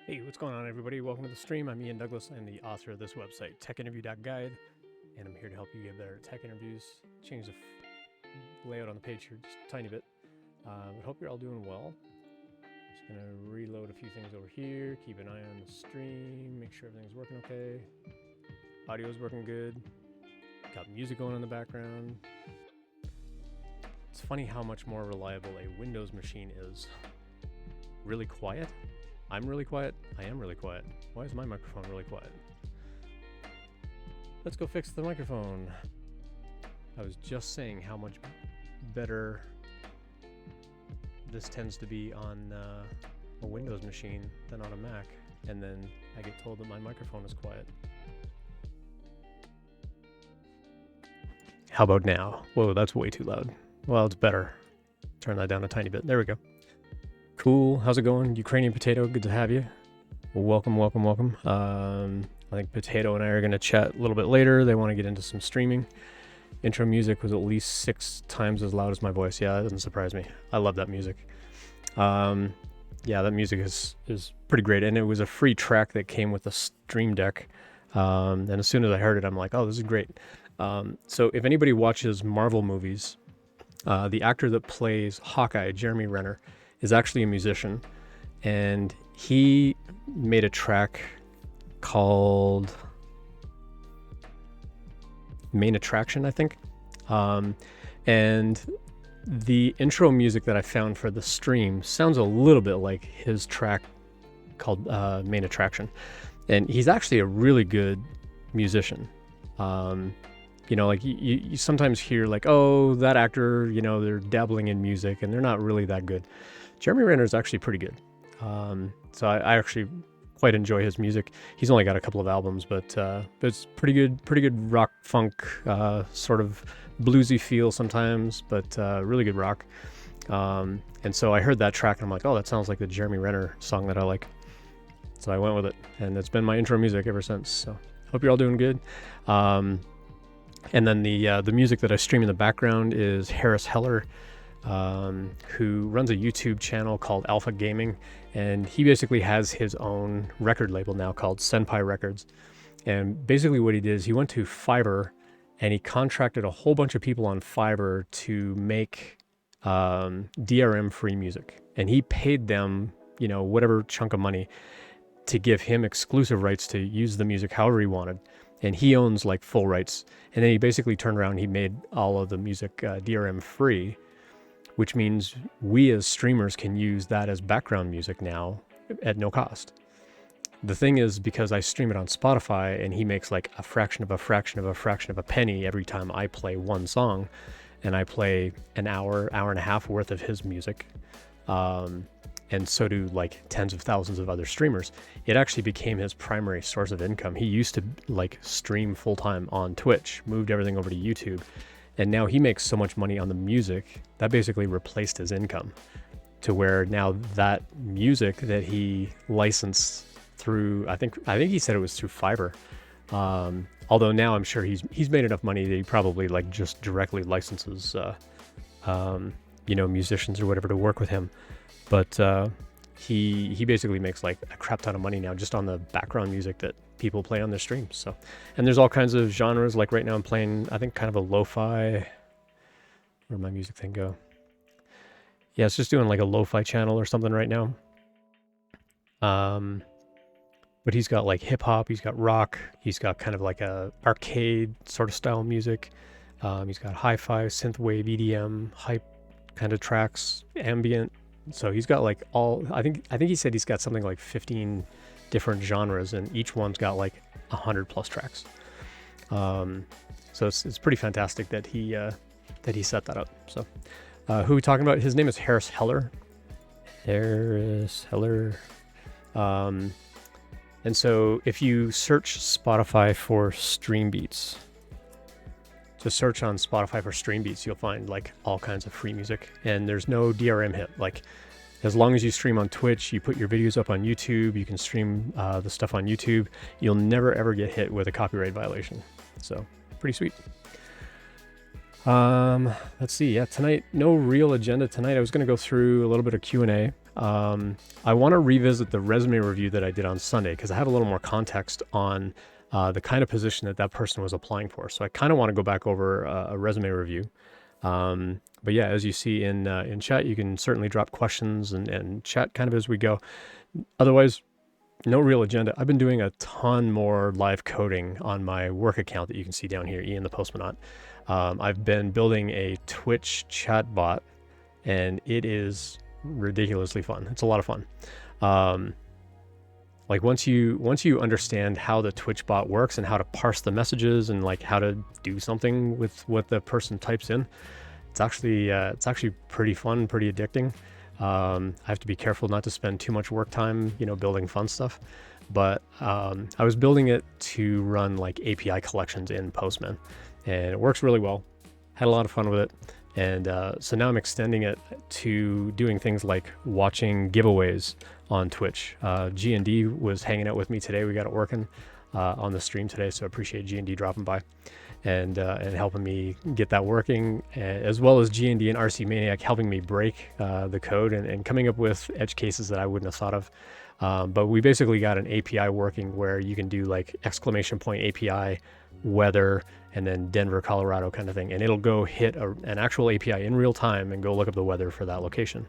Hey, what's going on, everybody? Welcome to the stream. I'm Ian Douglas. I'm the author of this website, techinterview.guide, and I'm here to help you get better at tech interviews. Change the layout on the page here just a tiny bit. I hope you're all doing well. Just going to reload a few things over here, keep an eye on the stream, make sure everything's working okay. Audio's working good. Got music going in the background. It's funny how much more reliable a Windows machine is. Really quiet? I'm really quiet. I am really quiet. Why is my microphone really quiet? Let's go fix the microphone. I was just saying how much better this tends to be on a Windows machine than on a Mac, and then I get told that my microphone is quiet. How about now? Whoa, that's way too loud. Well, it's better. Turn that down a tiny bit. There we go. Cool. How's it going? Ukrainian Potato, good to have you. Well, welcome. I think Potato and I are going to chat a little bit later. They want to get into some streaming. Intro music was at least 6 times as loud as my voice. Yeah, that doesn't surprise me. I love that music. Yeah, that music is pretty great. And it was a free track that came with the Stream Deck. And as soon as I heard it, I'm like, oh, this is great. So if anybody watches Marvel movies, the actor that plays Hawkeye, Jeremy Renner, is actually a musician, and he made a track called Main Attraction, I think. And the intro music that I found for the stream sounds a little bit like his track called Main Attraction. And he's actually a really good musician. You know, like you sometimes hear like, oh, that actor, you know, they're dabbling in music and they're not really that good. Jeremy Renner is actually pretty good. So I actually quite enjoy his music. He's only got a couple of albums, but it's pretty good rock funk, sort of bluesy feel sometimes, but really good rock. And so I heard that track and I'm like, oh, that sounds like the Jeremy Renner song that I like. So I went with it, and it's been my intro music ever since. So hope you're all doing good. And then the music that I stream in the background is Harris Heller, who runs a YouTube channel called Alpha Gaming, and he basically has his own record label now called Senpai Records. And basically what he did is he went to Fiverr and he contracted a whole bunch of people on Fiverr to make DRM free music, and he paid them, you know, whatever chunk of money to give him exclusive rights to use the music however he wanted. And he owns like full rights. And then he basically turned around and he made all of the music DRM free, which means we as streamers can use that as background music now at no cost. The thing is, because I stream it on Spotify and he makes like a fraction of a penny every time I play one song, and I play an hour and a half worth of his music, and so do like tens of thousands of other streamers, it actually became his primary source of income. He used to like stream full-time on Twitch, moved everything over to YouTube, and now he makes so much money on the music that basically replaced his income, to where now that music that he licensed through, I think he said it was through Fiverr, although now I'm sure he's made enough money that he probably like just directly licenses you know, musicians or whatever to work with him. But he basically makes like a crap ton of money now just on the background music that people play on their streams. So, and there's all kinds of genres. Like right now I'm playing, I think, kind of a lo-fi. Where'd my music thing go? Yeah, it's just doing like a lo-fi channel or something right now. But he's got like hip hop, he's got rock, he's got kind of like a arcade sort of style music. He's got hi-fi, synthwave, EDM, hype kind of tracks, ambient. So he's got like all, I think he said he's got something like 15 different genres, and each one's got like 100 plus tracks. So it's pretty fantastic that he set that up. So who are we talking about? His name is Harris Heller. And so if you search Spotify for Stream Beats, just search on Spotify for Stream Beats, you'll find like all kinds of free music, and there's no DRM hit. Like, as long as you stream on Twitch, you put your videos up on YouTube, you can stream the stuff on YouTube, you'll never ever get hit with a copyright violation. So pretty sweet. Let's see. Yeah, tonight, no real agenda tonight. I was going to go through a little bit of Q&A. I want to revisit the resume review that I did on Sunday because I have a little more context on the kind of position that person was applying for. So I kind of want to go back over a resume review. But yeah, as you see in chat, you can certainly drop questions and chat kind of as we go. Otherwise, no real agenda. I've been doing a ton more live coding on my work account that you can see down here, Ian the Postmonaut. I've been building a Twitch chat bot, and it is ridiculously fun. It's a lot of fun. Like once you understand how the Twitch bot works and how to parse the messages and like how to do something with what the person types in, it's actually pretty fun, pretty addicting. I have to be careful not to spend too much work time, building fun stuff. But I was building it to run like API collections in Postman, and it works really well. Had a lot of fun with it. And so now I'm extending it to doing things like watching giveaways on Twitch. G&D was hanging out with me today. We got it working on the stream today, so I appreciate G&D dropping by and helping me get that working, as well as G&D and RC Maniac helping me break the code and coming up with edge cases that I wouldn't have thought of. But we basically got an API working where you can do like exclamation point API, weather, and then Denver, Colorado kind of thing. And it'll go hit an actual API in real time and go look up the weather for that location,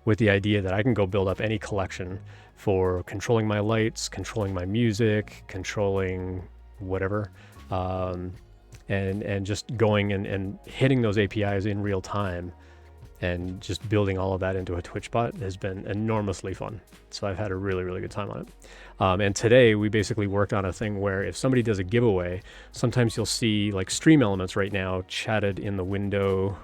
with the idea that I can go build up any collection for controlling my lights, controlling my music, controlling whatever, and just going and hitting those APIs in real time and just building all of that into a Twitch bot has been enormously fun. So I've had a really, really good time on it. And today we basically worked on a thing where if somebody does a giveaway, sometimes you'll see like Stream Elements right now chatted in the window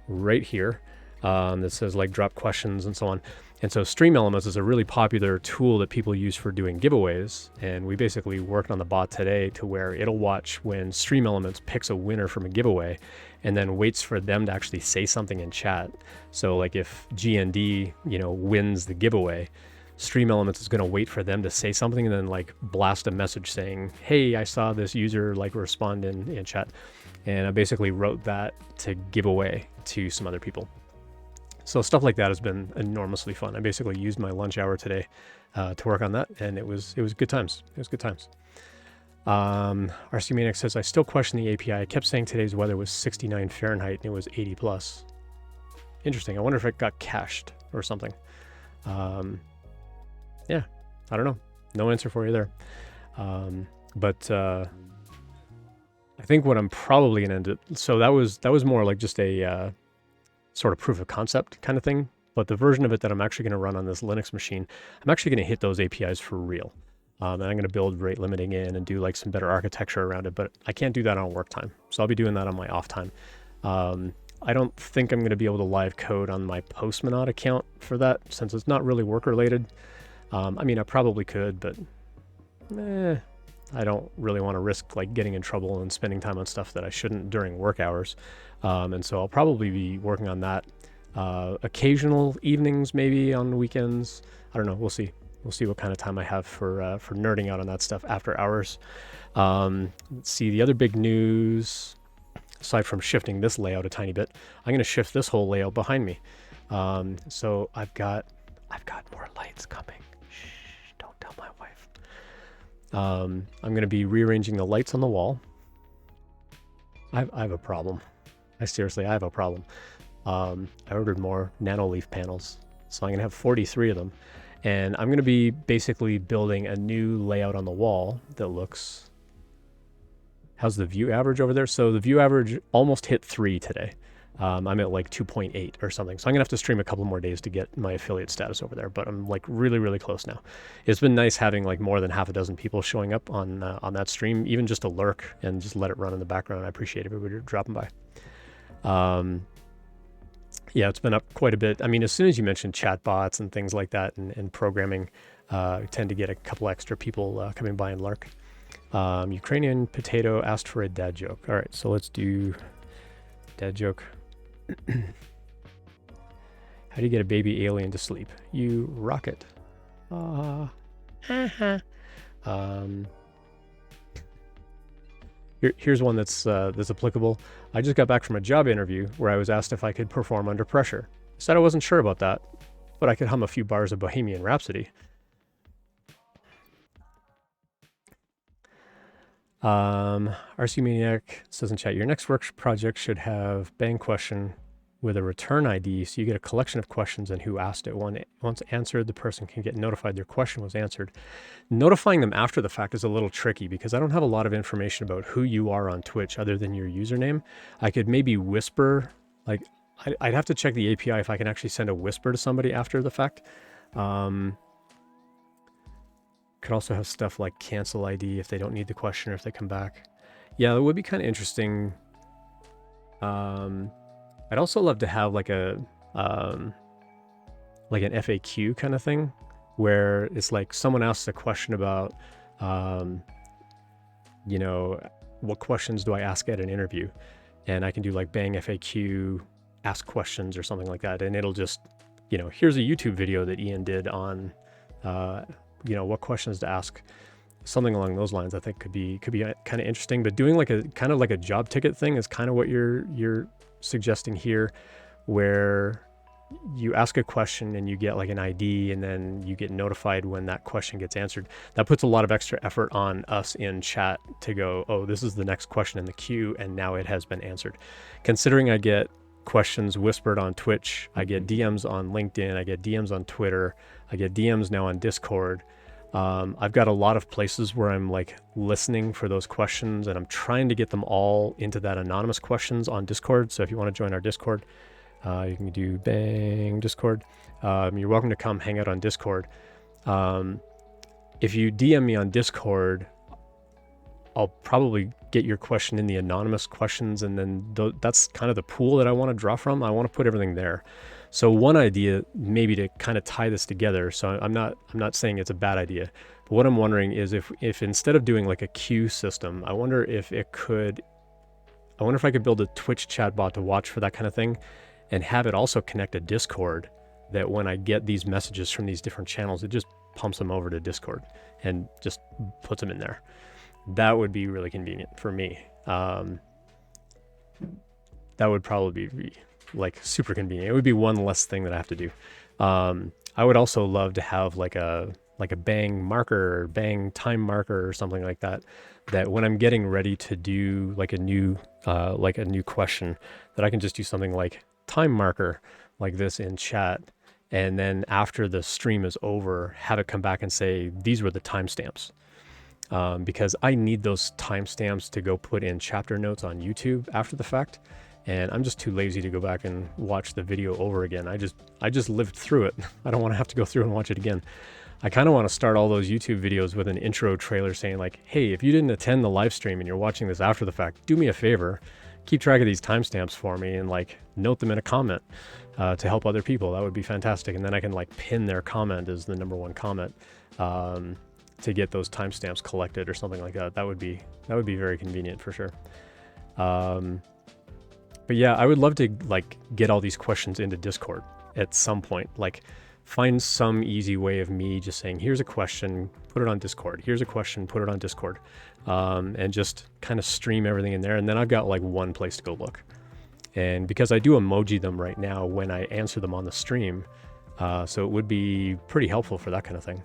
right here that says like drop questions and so on. And so Stream Elements is a really popular tool that people use for doing giveaways. And we basically worked on the bot today to where it'll watch when Stream Elements picks a winner from a giveaway and then waits for them to actually say something in chat. So like if GND, wins the giveaway, Stream Elements is going to wait for them to say something and then like blast a message saying, hey, I saw this user like respond in chat. And I basically wrote that to give away to some other people. So stuff like that has been enormously fun. I basically used my lunch hour today to work on that, and it was good times. It was good times. RC Maniac says, I still question the API. I kept saying today's weather was 69 Fahrenheit and it was 80 plus. Interesting. I wonder if it got cached or something. Yeah, I don't know. No answer for you there. But I think what I'm probably going to do, so that was more like just a sort of proof of concept kind of thing. But the version of it that I'm actually going to run on this Linux machine, I'm actually going to hit those APIs for real. And I'm going to build rate limiting in and do like some better architecture around it, but I can't do that on work time. So I'll be doing that on my off time. I don't think I'm going to be able to live code on my Postmonaut account for that since it's not really work related. I mean, I probably could, but I don't really want to risk like getting in trouble and spending time on stuff that I shouldn't during work hours. And so I'll probably be working on that occasional evenings, maybe on the weekends. I don't know. We'll see. We'll see what kind of time I have for nerding out on that stuff after hours. Let's see, the other big news, aside from shifting this layout a tiny bit, I'm going to shift this whole layout behind me. So I've got more lights coming. Shh, don't tell my wife. I'm going to be rearranging the lights on the wall. I have a problem. I have a problem. I ordered more Nanoleaf panels, so I'm going to have 43 of them. And I'm going to be basically building a new layout on the wall that looks... How's the view average over there? So the view average almost hit 3 today. I'm at like 2.8 or something. So I'm going to have to stream a couple more days to get my affiliate status over there. But I'm like really, really close now. It's been nice having like more than half a dozen people showing up on that stream, even just to lurk and just let it run in the background. I appreciate everybody dropping by. Yeah, it's been up quite a bit. I mean, as soon as you mention chatbots and things like that and programming, I tend to get a couple extra people coming by and lurk. Ukrainian Potato asked for a dad joke. All right, so let's do dad joke. How do you get a baby alien to sleep? You rock it. Here's one that's applicable. I just got back from a job interview where I was asked if I could perform under pressure. I said I wasn't sure about that. but I could hum a few bars of Bohemian Rhapsody. RC Maniac says in chat, your next work project should have bang question with a return ID, so you get a collection of questions and who asked it. Once answered, the person can get notified their question was answered. Notifying them after the fact is a little tricky because I don't have a lot of information about who you are on Twitch other than your username. I could maybe whisper, like, I'd have to check the API if I can actually send a whisper to somebody after the fact. Could also have stuff like cancel ID if they don't need the question or if they come back. Yeah, that would be kind of interesting. I'd also love to have like a like an FAQ kind of thing where it's like someone asks a question about, you know, what questions do I ask at an interview? And I can do like bang FAQ, ask questions or something like that. And it'll just, you know, here's a YouTube video that Ian did on, you know, what questions to ask. Something along those lines I think could be kind of interesting. But doing like a kind of like a job ticket thing is kind of what you're suggesting here, where you ask a question and you get like an ID and then you get notified when that question gets answered. That puts a lot of extra effort on us in chat to go, oh, this is the next question in the queue and now it has been answered. Considering I get questions whispered on Twitch, I get DMs on LinkedIn, I get DMs on Twitter, I get DMs now on Discord. I've got a lot of places where I'm like listening for those questions and I'm trying to get them all into that anonymous questions on Discord. So if you want to join our Discord, you can do bang Discord. You're welcome to come hang out on Discord. If you DM me on Discord, I'll probably get your question in the anonymous questions, and then that's kind of the pool that I want to draw from. I want to put everything there. So one idea maybe to kind of tie this together. So I'm not saying it's a bad idea, but what I'm wondering is if instead of doing like a queue system, I wonder if I could build a Twitch chatbot to watch for that kind of thing, and have it also connect a Discord, that when I get these messages from these different channels, it just pumps them over to Discord and just puts them in there. That would be really convenient for me. That would probably be like super convenient. It would be one less thing that I have to do. I would also love to have like a bang marker or bang time marker or something like that, that when I'm getting ready to do like a new question, that I can just do something like time marker like this in chat, and then after the stream is over, have it come back and say these were the timestamps, because I need those timestamps to go put in chapter notes on YouTube after the fact, and I'm just too lazy to go back and watch the video over again. I just lived through it. I don't want to have to go through and watch it again. I kind of want to start all those YouTube videos with an intro trailer saying like, hey, if you didn't attend the live stream and you're watching this after the fact, do me a favor, keep track of these timestamps for me and like note them in a comment to help other people. That would be fantastic. And then I can like pin their comment as the #1 comment to get those timestamps collected or something like that. That would be very convenient for sure. But yeah, I would love to like get all these questions into Discord at some point. Like find some easy way of me just saying, here's a question, put it on Discord. Here's a question, put it on Discord. And just kind of stream everything in there. And then I've got like one place to go look. And because I do emoji them right now when I answer them on the stream, so it would be pretty helpful for that kind of thing.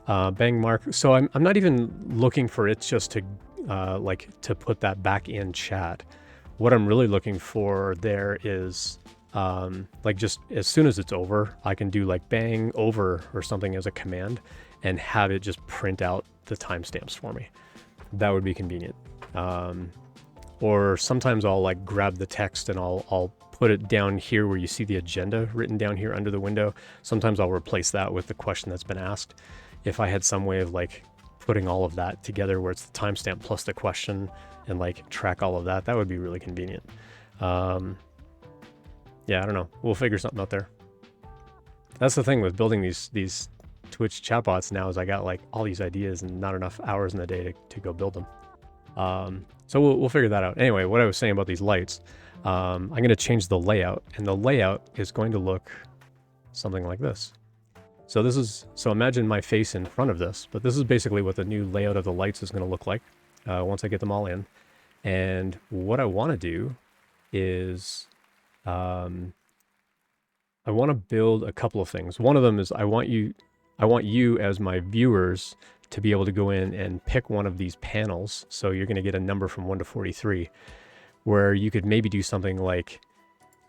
Bang mark. So I'm not even looking for it just to like to put that back in chat. What I'm really looking for there is like just as soon as it's over, I can do like bang over or something as a command and have it just print out the timestamps for me. That would be convenient. Or sometimes I'll like grab the text and I'll put it down here where you see the agenda written down here under the window. Sometimes I'll replace that with the question that's been asked. If I had some way of like putting all of that together where it's the timestamp plus the question and like track all of that, that would be really convenient. Yeah, I don't know. We'll figure something out there. That's the thing with building these Twitch chatbots now, is I got like all these ideas and not enough hours in the day to go build them. So we'll figure that out. Anyway, what I was saying about these lights, I'm going to change the layout, and the layout is going to look something like this. So imagine my face in front of this, but this is basically what the new layout of the lights is going to look like once I get them all in. And what I want to do is I want to build a couple of things. One of them is I want you as my viewers to be able to go in and pick one of these panels. So you're going to get a number from 1 to 43, where you could maybe do something like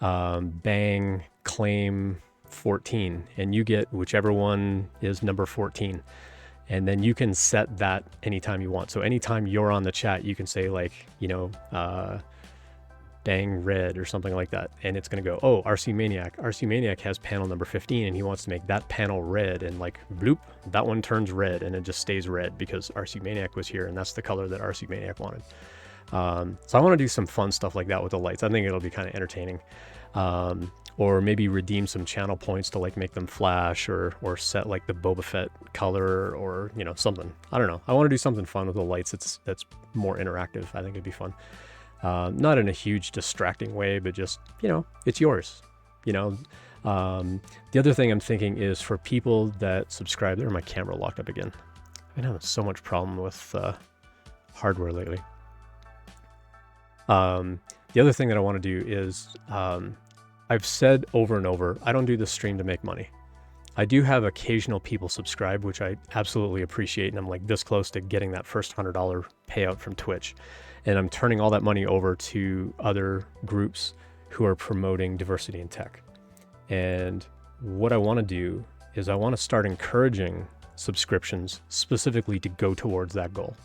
bang, claim 14, and you get whichever one is number 14. And then you can set that anytime you want. So anytime you're on the chat, you can say like, bang red or something like that. And it's going to go, oh, RC Maniac. RC Maniac has panel number 15 and he wants to make that panel red, and like bloop, that one turns red and it just stays red because RC Maniac was here and that's the color that RC Maniac wanted. So I want to do some fun stuff like that with the lights. I think it'll be kind of entertaining. Or maybe redeem some channel points to like make them flash, or set like the Boba Fett color, or something. I don't know. I want to do something fun with the lights. That's more interactive. I think it'd be fun. Not in a huge distracting way, but just it's yours. The other thing I'm thinking is for people that subscribe. There, my camera locked up again. I've been having so much problem with hardware lately. The other thing that I want to do is, I've said over and over, I don't do this stream to make money. I do have occasional people subscribe, which I absolutely appreciate, and I'm like this close to getting that first $100 payout from Twitch. And I'm turning all that money over to other groups who are promoting diversity in tech. And what I want to do is I want to start encouraging subscriptions specifically to go towards that goal.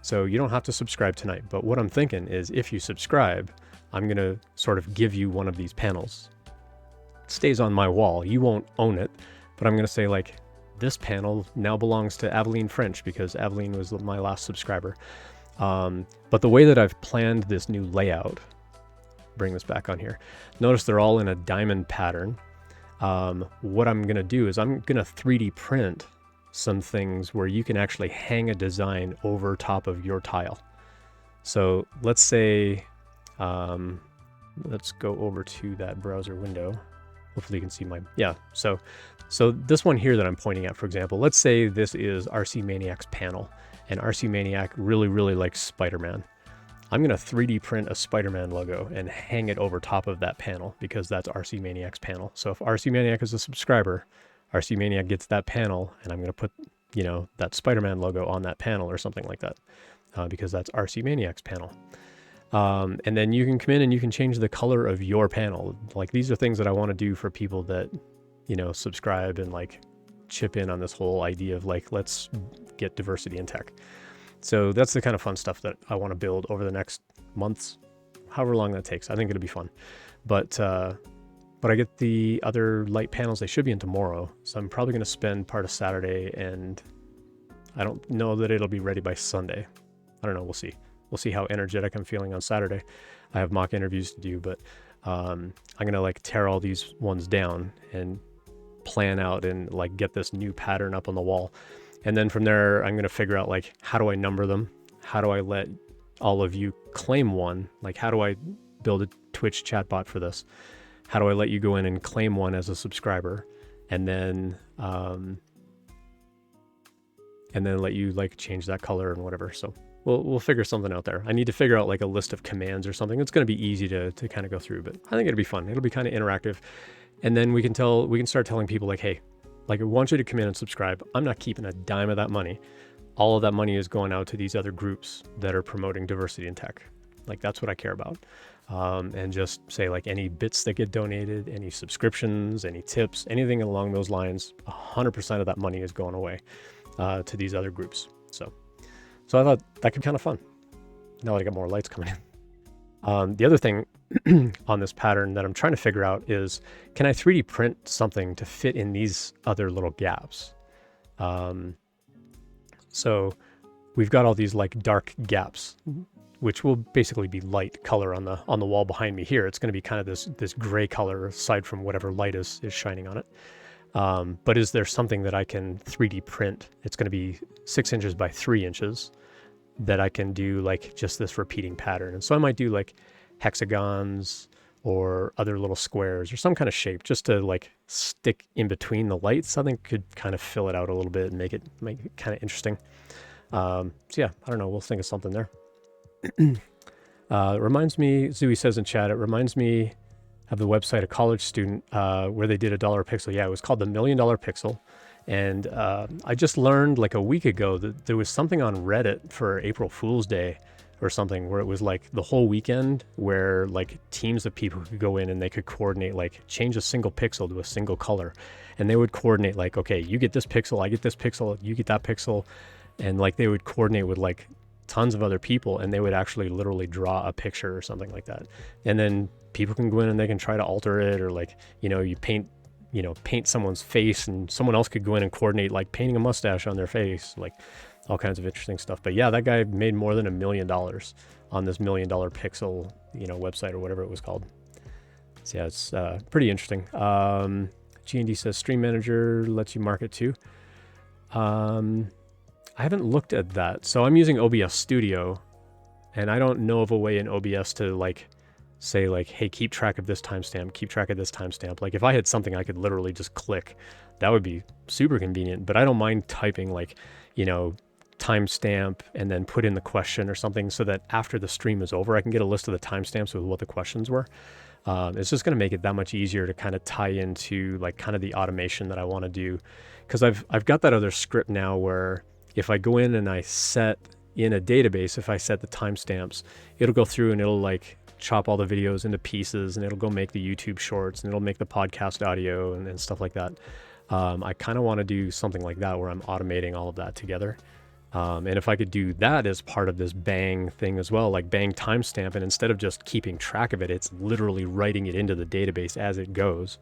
So you don't have to subscribe tonight, but what I'm thinking is if you subscribe, I'm going to sort of give you one of these panels. It stays on my wall. You won't own it, but I'm going to say like, this panel now belongs to Aveline French because Aveline was my last subscriber. But the way that I've planned this new layout, bring this back on here, notice they're all in a diamond pattern. What I'm going to do is I'm going to 3D print some things where you can actually hang a design over top of your tile. So let's say, let's go over to that browser window. Hopefully you can see my, so this one here that I'm pointing at, for example, let's say this is RC Maniac's panel, and RC Maniac really, really likes Spider-Man. I'm going to 3D print a Spider-Man logo and hang it over top of that panel because that's RC Maniac's panel. So if RC Maniac is a subscriber, RC Maniac gets that panel, and I'm going to put, that Spider-Man logo on that panel or something like that, because that's RC Maniac's panel. And then you can come in and you can change the color of your panel. Like, these are things that I want to do for people that, subscribe and like chip in on this whole idea of like, let's get diversity in tech. So that's the kind of fun stuff that I want to build over the next months, however long that takes. I think it'll be fun. But I get the other light panels, they should be in tomorrow. So I'm probably going to spend part of Saturday, and I don't know that it'll be ready by Sunday. I don't know. We'll see. We'll see how energetic I'm feeling on Saturday. I have mock interviews to do, but I'm going to like tear all these ones down and plan out and like get this new pattern up on the wall. And then from there, I'm going to figure out like, how do I number them? How do I let all of you claim one? Like, how do I build a Twitch chatbot for this? How do I let you go in and claim one as a subscriber? And then let you like change that color and whatever. So we'll figure something out there. I need to figure out like a list of commands or something. It's going to be easy to kind of go through, but I think it'll be fun. It'll be kind of interactive. And then we can start telling people like, hey, like, I want you to come in and subscribe. I'm not keeping a dime of that money. All of that money is going out to these other groups that are promoting diversity in tech. Like, that's what I care about. And just say like any bits that get donated, any subscriptions, any tips, anything along those lines, 100% of that money is going away to these other groups. So I thought that could be kind of fun. Now that I got more lights coming in. The other thing on this pattern that I'm trying to figure out is, can I 3D print something to fit in these other little gaps? So we've got all these like dark gaps, which will basically be light color on the wall behind me here. It's going to be kind of this gray color aside from whatever light is shining on it. But is there something that I can 3D print? It's going to be 6 inches by 3 inches that I can do like just this repeating pattern. And so I might do like hexagons or other little squares or some kind of shape just to like stick in between the lights. I think could kind of fill it out a little bit and make it kind of interesting. So yeah, I don't know. We'll think of something there. It reminds me, Zooey says in chat, it reminds me have the website a college student where they did $1 pixel. Yeah, it was called the $1 Million Pixel. And I just learned like a week ago that there was something on Reddit for April Fool's Day or something where it was like the whole weekend where like teams of people could go in and they could coordinate, like change a single pixel to a single color. And they would coordinate like, okay, you get this pixel, I get this pixel, you get that pixel. And like they would coordinate with like tons of other people, and they would actually literally draw a picture or something like that. And then people can go in and they can try to alter it, or like, you paint someone's face, and someone else could go in and coordinate like painting a mustache on their face, like all kinds of interesting stuff. But yeah, that guy made more than $1 million on this $1 Million Pixel, website or whatever it was called. So yeah, it's pretty interesting. G&D says Stream Manager lets you market too. I haven't looked at that. So I'm using OBS Studio, and I don't know of a way in OBS to like say like, hey, keep track of this timestamp, keep track of this timestamp. Like if I had something I could literally just click, that would be super convenient. But I don't mind typing like, timestamp and then put in the question or something, so that after the stream is over, I can get a list of the timestamps with what the questions were. It's just going to make it that much easier to kind of tie into like kind of the automation that I want to do. Because I've got that other script now where if I go in and I set in a database, if I set the timestamps, it'll go through and it'll like chop all the videos into pieces, and it'll go make the YouTube shorts, and it'll make the podcast audio and stuff like that. I kind of want to do something like that where I'm automating all of that together. And if I could do that as part of this Bang thing as well, like Bang timestamp, and instead of just keeping track of it, it's literally writing it into the database as it goes.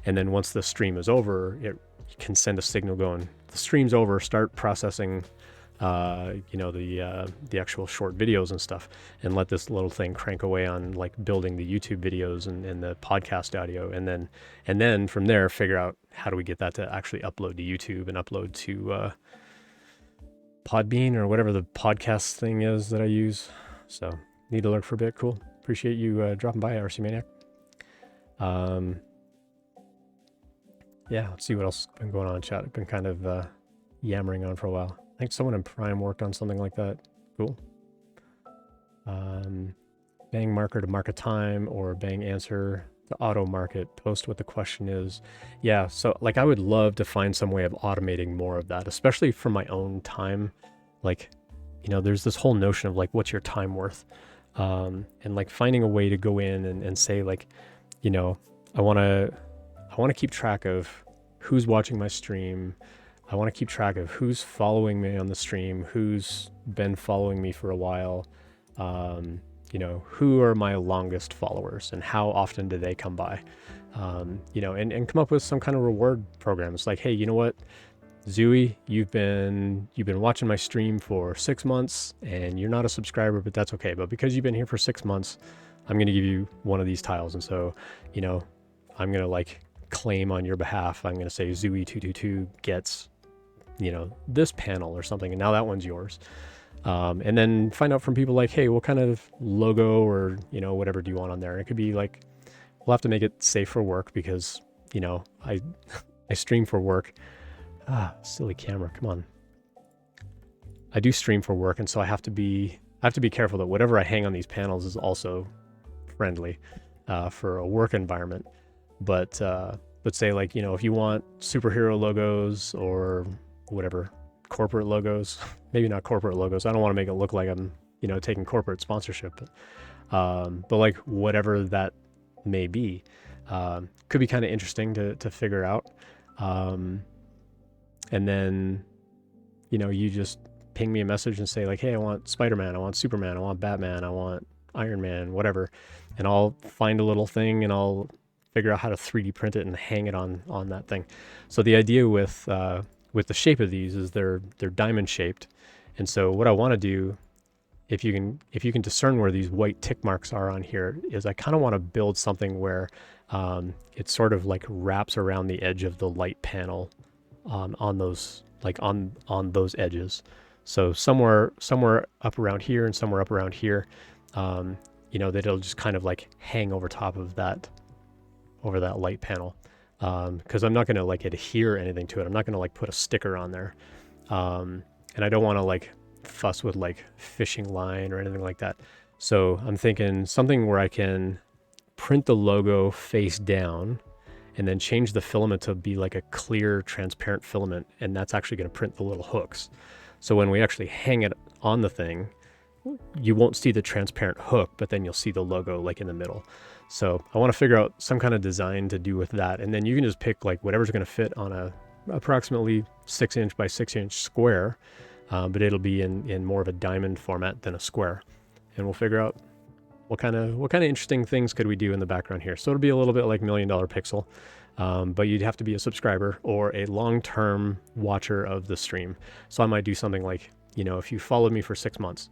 And then once the stream is over, it can send a signal going, the stream's over, start processing, the actual short videos and stuff, and let this little thing crank away on like building the YouTube videos and the podcast audio. And then from there, figure out how do we get that to actually upload to YouTube and upload to, Podbean or whatever the podcast thing is that I use. So need to lurk for a bit. Cool. Appreciate you dropping by, RC Maniac. Yeah, let's see what else has been going on in chat. I've been kind of yammering on for a while. I think someone in Prime worked on something like that. Cool. Bang marker to mark a time, or Bang answer to auto market, post what the question is. Yeah, so like I would love to find some way of automating more of that, especially for my own time. Like, there's this whole notion of like, what's your time worth? And like finding a way to go in and say like, I want to keep track of who's watching my stream. I want to keep track of who's following me on the stream, who's been following me for a while. Who are my longest followers and how often do they come by? And come up with some kind of reward program. It's like, hey, you know what, Zooey, you've been watching my stream for 6 months and you're not a subscriber, but that's okay. But because you've been here for 6 months, I'm going to give you one of these tiles. And so, I'm going to like claim on your behalf. I'm going to say Zooey222 gets, this panel or something. And now that one's yours. And then find out from people like, hey, what kind of logo or, whatever do you want on there? And it could be like, we'll have to make it safe for work because, I stream for work. Silly camera. Come on. I do stream for work. And so I have to be careful that whatever I hang on these panels is also friendly, for a work environment. But say like, if you want superhero logos or whatever, corporate logos, maybe not corporate logos. I don't want to make it look like I'm, taking corporate sponsorship, but like whatever that may be, could be kind of interesting to figure out. And then, you just ping me a message and say like, hey, I want Spider-Man, I want Superman, I want Batman, I want Iron Man, whatever. And I'll find a little thing and I'll figure out how to 3D print it and hang it on that thing. So the idea with the shape of these is they're diamond shaped. And so what I want to do, if you can discern where these white tick marks are on here, is I kind of want to build something where it sort of like wraps around the edge of the light panel on those, like on those edges. So somewhere up around here and somewhere up around here, that it'll just kind of like hang over top of that light panel. Because I'm not going to like adhere anything to it. I'm not going to like put a sticker on there. And I don't want to like fuss with like fishing line or anything like that. So I'm thinking something where I can print the logo face down and then change the filament to be like a clear, transparent filament. And that's actually going to print the little hooks. So when we actually hang it on the thing, you won't see the transparent hook, but then you'll see the logo like in the middle. So I want to figure out some kind of design to do with that. And then you can just pick like whatever's going to fit on a approximately 6" by 6" square, but it'll be in more of a diamond format than a square. And we'll figure out what kind of interesting things could we do in the background here. So it'll be a little bit like $1 Million Pixel, but you'd have to be a subscriber or a long-term watcher of the stream. So I might do something like, you know, if you followed me for 6 months,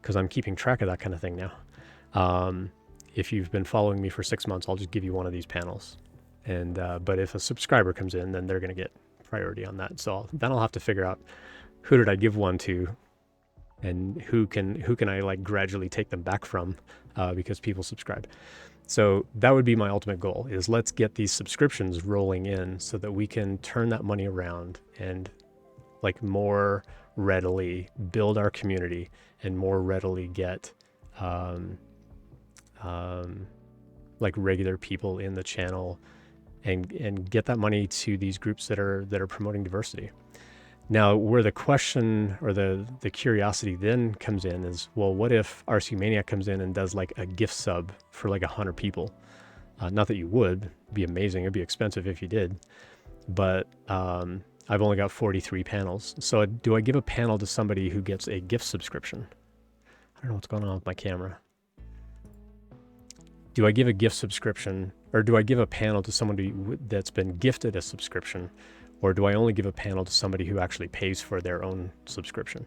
because I'm keeping track of that kind of thing now. If you've been following me for 6 months, I'll just give you one of these panels. And but if a subscriber comes in, then they're going to get priority on that. So then I'll have to figure out who did I give one to, and who can I like gradually take them back from, because people subscribe. So that would be my ultimate goal, is let's get these subscriptions rolling in so that we can turn that money around and like more readily build our community and more readily get like regular people in the channel and get that money to these groups that are promoting diversity. Now, where the question or the curiosity then comes in is, well, what if RC Maniac comes in and does like a gift sub for like 100 people? Not that you would, it'd be amazing. It'd be expensive if you did, but I've only got 43 panels. So do I give a panel to somebody who gets a gift subscription? I don't know what's going on with my camera. Do I give a gift subscription, or do I give a panel to somebody that's been gifted a subscription? Or do I only give a panel to somebody who actually pays for their own subscription?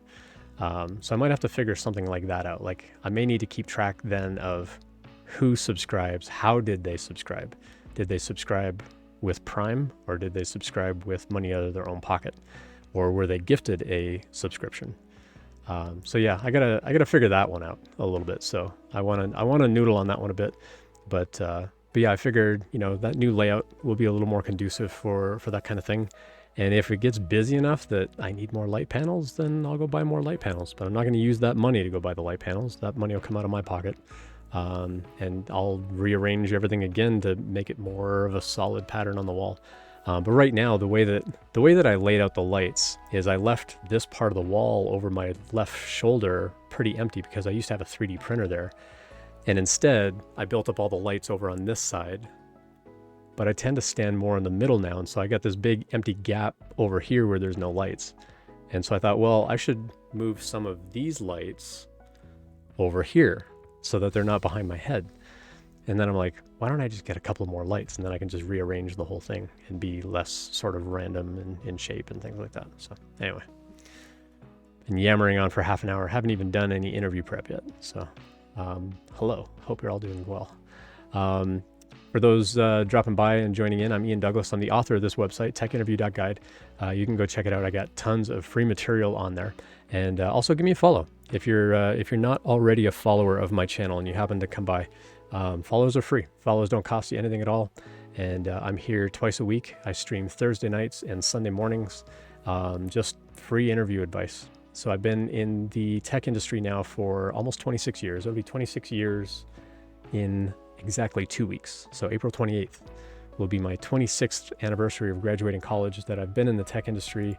So I might have to figure something like that out. Like I may need to keep track then of who subscribes, how did they subscribe? Did they subscribe with Prime, or did they subscribe with money out of their own pocket? Or were they gifted a subscription? So yeah, I gotta figure that one out a little bit. So I wanna noodle on that one a bit, but yeah, I figured, you know, that new layout will be a little more conducive for that kind of thing. And if it gets busy enough that I need more light panels, then I'll go buy more light panels. But I'm not going to use that money to go buy the light panels. That money will come out of my pocket. And I'll rearrange everything again to make it more of a solid pattern on the wall. But right now, the way that I laid out the lights is I left this part of the wall over my left shoulder pretty empty because I used to have a 3D printer there. And instead, I built up all the lights over on this side, but I tend to stand more in the middle now. And so I got this big empty gap over here where there's no lights. And so I thought, well, I should move some of these lights over here so that they're not behind my head. And then I'm like, why don't I just get a couple more lights, and then I can just rearrange the whole thing and be less sort of random and in shape and things like that. So anyway, been yammering on for half an hour. Haven't even done any interview prep yet. So hello, hope you're all doing well. For those dropping by and joining in, I'm Ian Douglas. I'm the author of this website, techinterview.guide. You can go check it out. I got tons of free material on there. And also give me a follow. If you're not already a follower of my channel and you happen to come by, follows are free. Follows don't cost you anything at all. And I'm here twice a week. I stream Thursday nights and Sunday mornings, just free interview advice. So I've been in the tech industry now for almost 26 years. It'll be 26 years in exactly 2 weeks. So April 28th will be my 26th anniversary of graduating college that I've been in the tech industry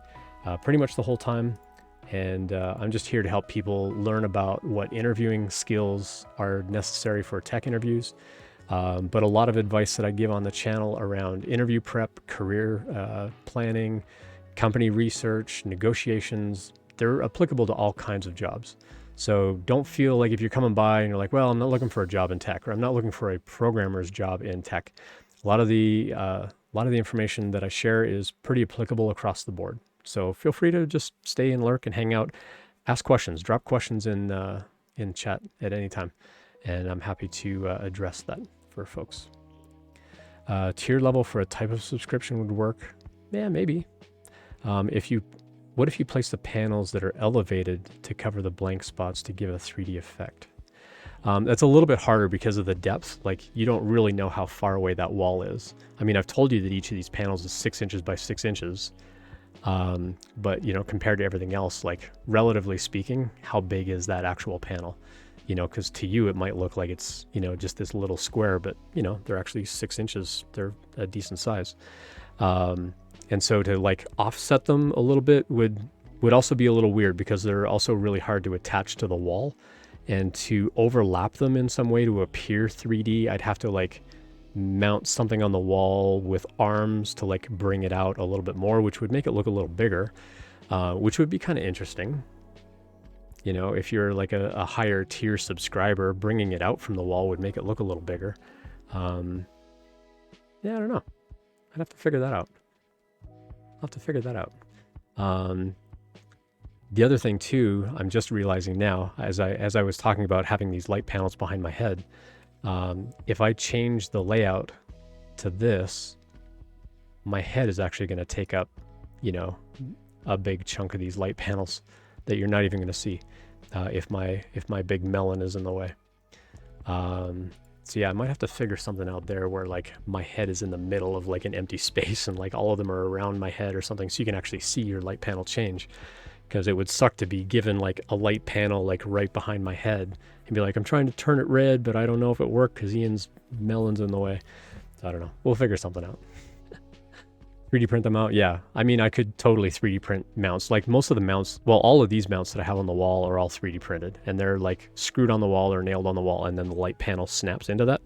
pretty much the whole time. And I'm just here to help people learn about what interviewing skills are necessary for tech interviews. But a lot of advice that I give on the channel around interview prep, career planning, company research, negotiations, they're applicable to all kinds of jobs. So don't feel like if you're coming by and you're like, well, I'm not looking for a job in tech, or I'm not looking for a programmer's job in tech. A lot of the information that I share is pretty applicable across the board. So feel free to just stay and lurk and hang out, ask questions, drop questions in chat at any time, and I'm happy to address that for folks. Tier level for a type of subscription would work. Yeah, maybe. What if you place the panels that are elevated to cover the blank spots to give a 3D effect? That's a little bit harder because of the depth. Like, you don't really know how far away that wall is. I mean, I've told you that each of these panels is 6 inches by 6 inches. But, you know, compared to everything else, like, relatively speaking, how big is that actual panel? you know, because to you it might look like it's, you know, just this little square, but, you know, they're actually 6 inches. They're a decent size. And so to like offset them a little bit would also be a little weird, because they're also really hard to attach to the wall. And to overlap them in some way to appear 3D, I'd have to like mount something on the wall with arms to like bring it out a little bit more, which would make it look a little bigger, which would be kind of interesting. You know, if you're like a higher tier subscriber, bringing it out from the wall would make it look a little bigger. Yeah, I don't know. I'd have to figure that out. The other thing too, I'm just realizing now, as I was talking about having these light panels behind my head, if I change the layout to this, my head is actually going to take up, you know, a big chunk of these light panels that you're not even going to see if my big melon is in the way. So yeah, I might have to figure something out there where like my head is in the middle of like an empty space and like all of them are around my head or something, so you can actually see your light panel change. Because it would suck to be given like a light panel like right behind my head and be like, I'm trying to turn it red, but I don't know if it worked because Ian's melon's in the way. I don't know. We'll figure something out. 3D print them out? Yeah. I mean, I could totally 3D print mounts. Like most of the mounts, well, all of these mounts that I have on the wall are all 3D printed. And they're like screwed on the wall or nailed on the wall, and then the light panel snaps into that.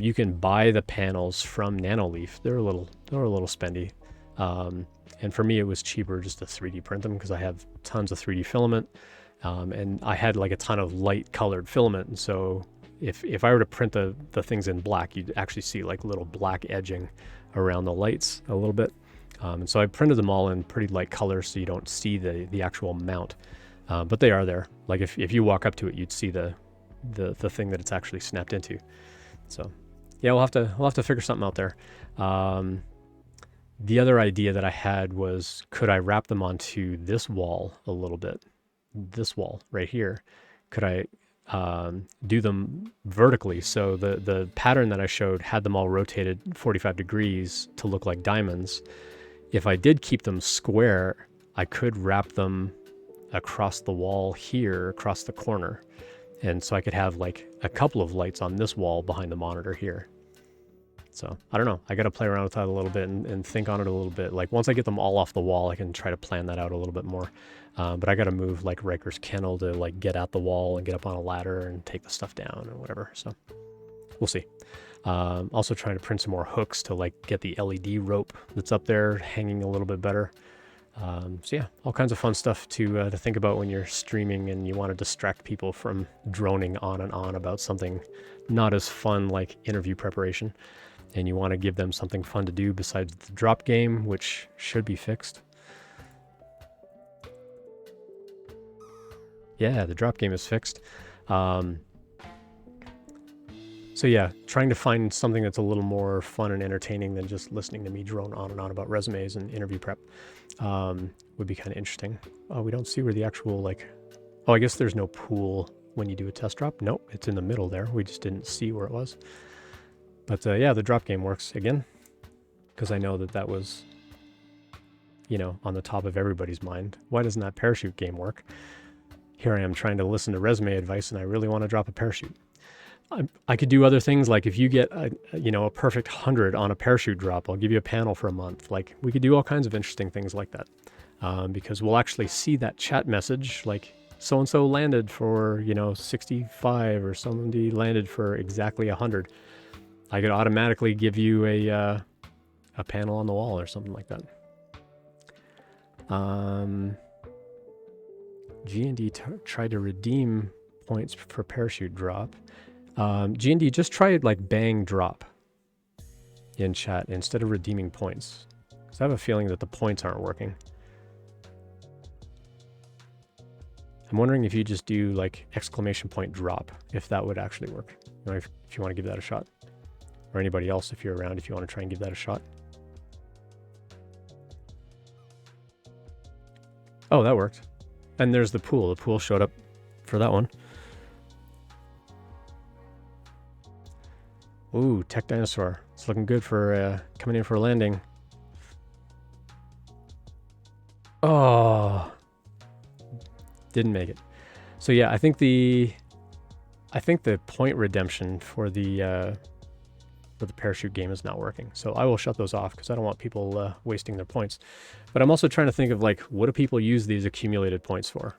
You can buy the panels from Nanoleaf. They're a little spendy. And for me, it was cheaper just to 3D print them because I have tons of 3D filament. And I had like a ton of light colored filament. And so if I were to print the things in black, you'd actually see like little black edging around the lights a little bit. And so I printed them all in pretty light colors so you don't see the actual mount. But they are there. Like if you walk up to it, you'd see the thing that it's actually snapped into. So yeah, we'll have to figure something out there. The other idea that I had was, could I wrap them onto this wall a little bit? This wall right here. Could I do them vertically? So the pattern that I showed had them all rotated 45 degrees to look like diamonds. If I did keep them square, I could wrap them across the wall here, across the corner. And so I could have like a couple of lights on this wall behind the monitor here. So I don't know. I got to play around with that a little bit and think on it a little bit. Like once I get them all off the wall, I can try to plan that out a little bit more. But I got to move like Riker's kennel to like get at the wall and get up on a ladder and take the stuff down or whatever. So we'll see. Also trying to print some more hooks to like get the LED rope that's up there hanging a little bit better. So yeah, all kinds of fun stuff to think about when you're streaming and you want to distract people from droning on and on about something not as fun like interview preparation. And you want to give them something fun to do besides the drop game, which should be fixed. Yeah, the drop game is fixed. So yeah, trying to find something that's a little more fun and entertaining than just listening to me drone on and on about resumes and interview prep would be kind of interesting. Oh, we don't see where the actual like... Oh, I guess there's no pool when you do a test drop. Nope, it's in the middle there. We just didn't see where it was. But yeah, the drop game works again, because I know that was, you know, on the top of everybody's mind. Why doesn't that parachute game work? Here I am trying to listen to resume advice, and I really want to drop a parachute. I could do other things, like if you get a perfect 100 on a parachute drop, I'll give you a panel for a month. Like we could do all kinds of interesting things like that, because we'll actually see that chat message, like so-and-so landed for 65, or somebody landed for exactly 100. I could automatically give you a panel on the wall or something like that. G&D tried to redeem points for parachute drop. G&D, just try like bang drop in chat instead of redeeming points, because I have a feeling that the points aren't working. I'm wondering if you just do like exclamation point drop, if that would actually work. If you want to give that a shot. Or anybody else, if you're around, if you want to try and give that a shot. Oh, that worked. And there's the pool. The pool showed up for that one. Ooh, Tech Dinosaur. It's looking good for coming in for a landing. Oh, didn't make it. So yeah, I think the I think the point redemption for the parachute game is not working. So I will shut those off because I don't want people wasting their points. But I'm also trying to think of like, what do people use these accumulated points for?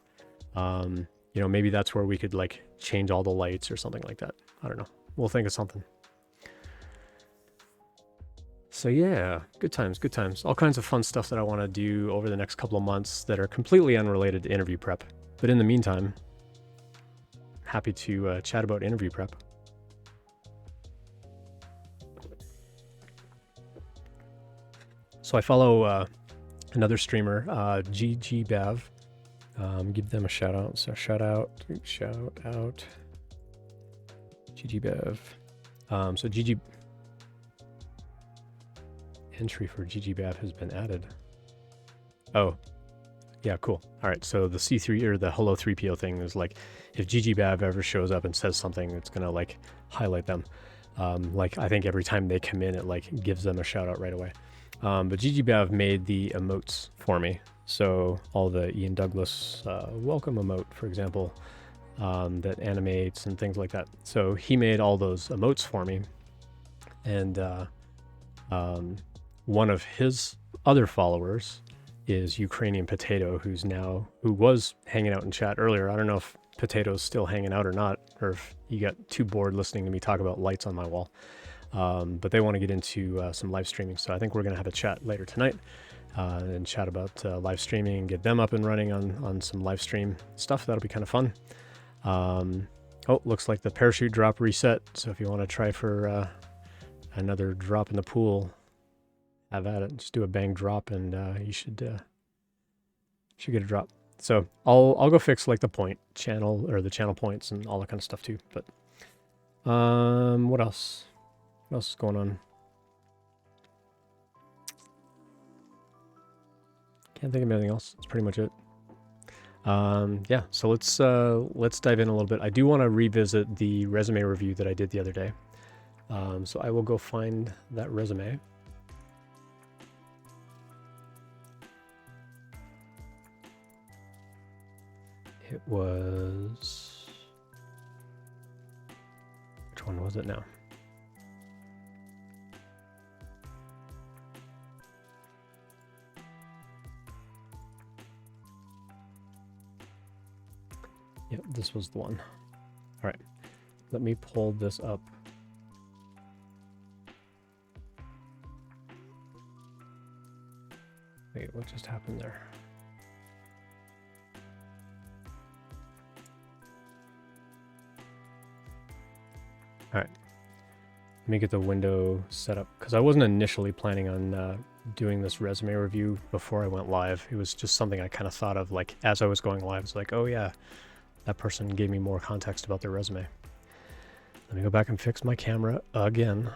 You know, maybe that's where we could like change all the lights or something like that. I don't know. We'll think of something. So yeah, good times, good times. All kinds of fun stuff that I want to do over the next couple of months that are completely unrelated to interview prep. But in the meantime, happy to chat about interview prep. So I follow another streamer, GGBav. Give them a shout out. So shout out, GGBav. So GG entry for GGBav has been added. Oh, yeah, cool. All right, so the C3 or the Hello 3PO thing is like, if GGBav ever shows up and says something, it's gonna like highlight them. Like I think every time they come in, it like gives them a shout out right away. But GGBav made the emotes for me. So all the Ian Douglas welcome emote, for example, that animates and things like that. So he made all those emotes for me. And one of his other followers is Ukrainian Potato, who was hanging out in chat earlier. I don't know if Potato's still hanging out or not, or if he got too bored listening to me talk about lights on my wall. But they want to get into some live streaming. So I think we're going to have a chat later tonight and chat about live streaming, get them up and running on some live stream stuff. That'll be kind of fun. Oh, looks like the parachute drop reset. So if you want to try for another drop in the pool, have at it. Just do a bang drop and you should get a drop. So I'll go fix like the point channel or the channel points and all that kind of stuff too. But what else? What else is going on? Can't think of anything else. That's pretty much it. Yeah, so let's dive in a little bit. I do want to revisit the resume review that I did the other day. So I will go find that resume. It was... Which one was it now? Yep, this was the one. All right, let me pull this up. Wait, what just happened there? All right, let me get the window set up because I wasn't initially planning on doing this resume review before I went live. It was just something I kind of thought of like as I was going live. It's like, oh yeah, that person gave me more context about their resume. Let me go back and fix my camera again.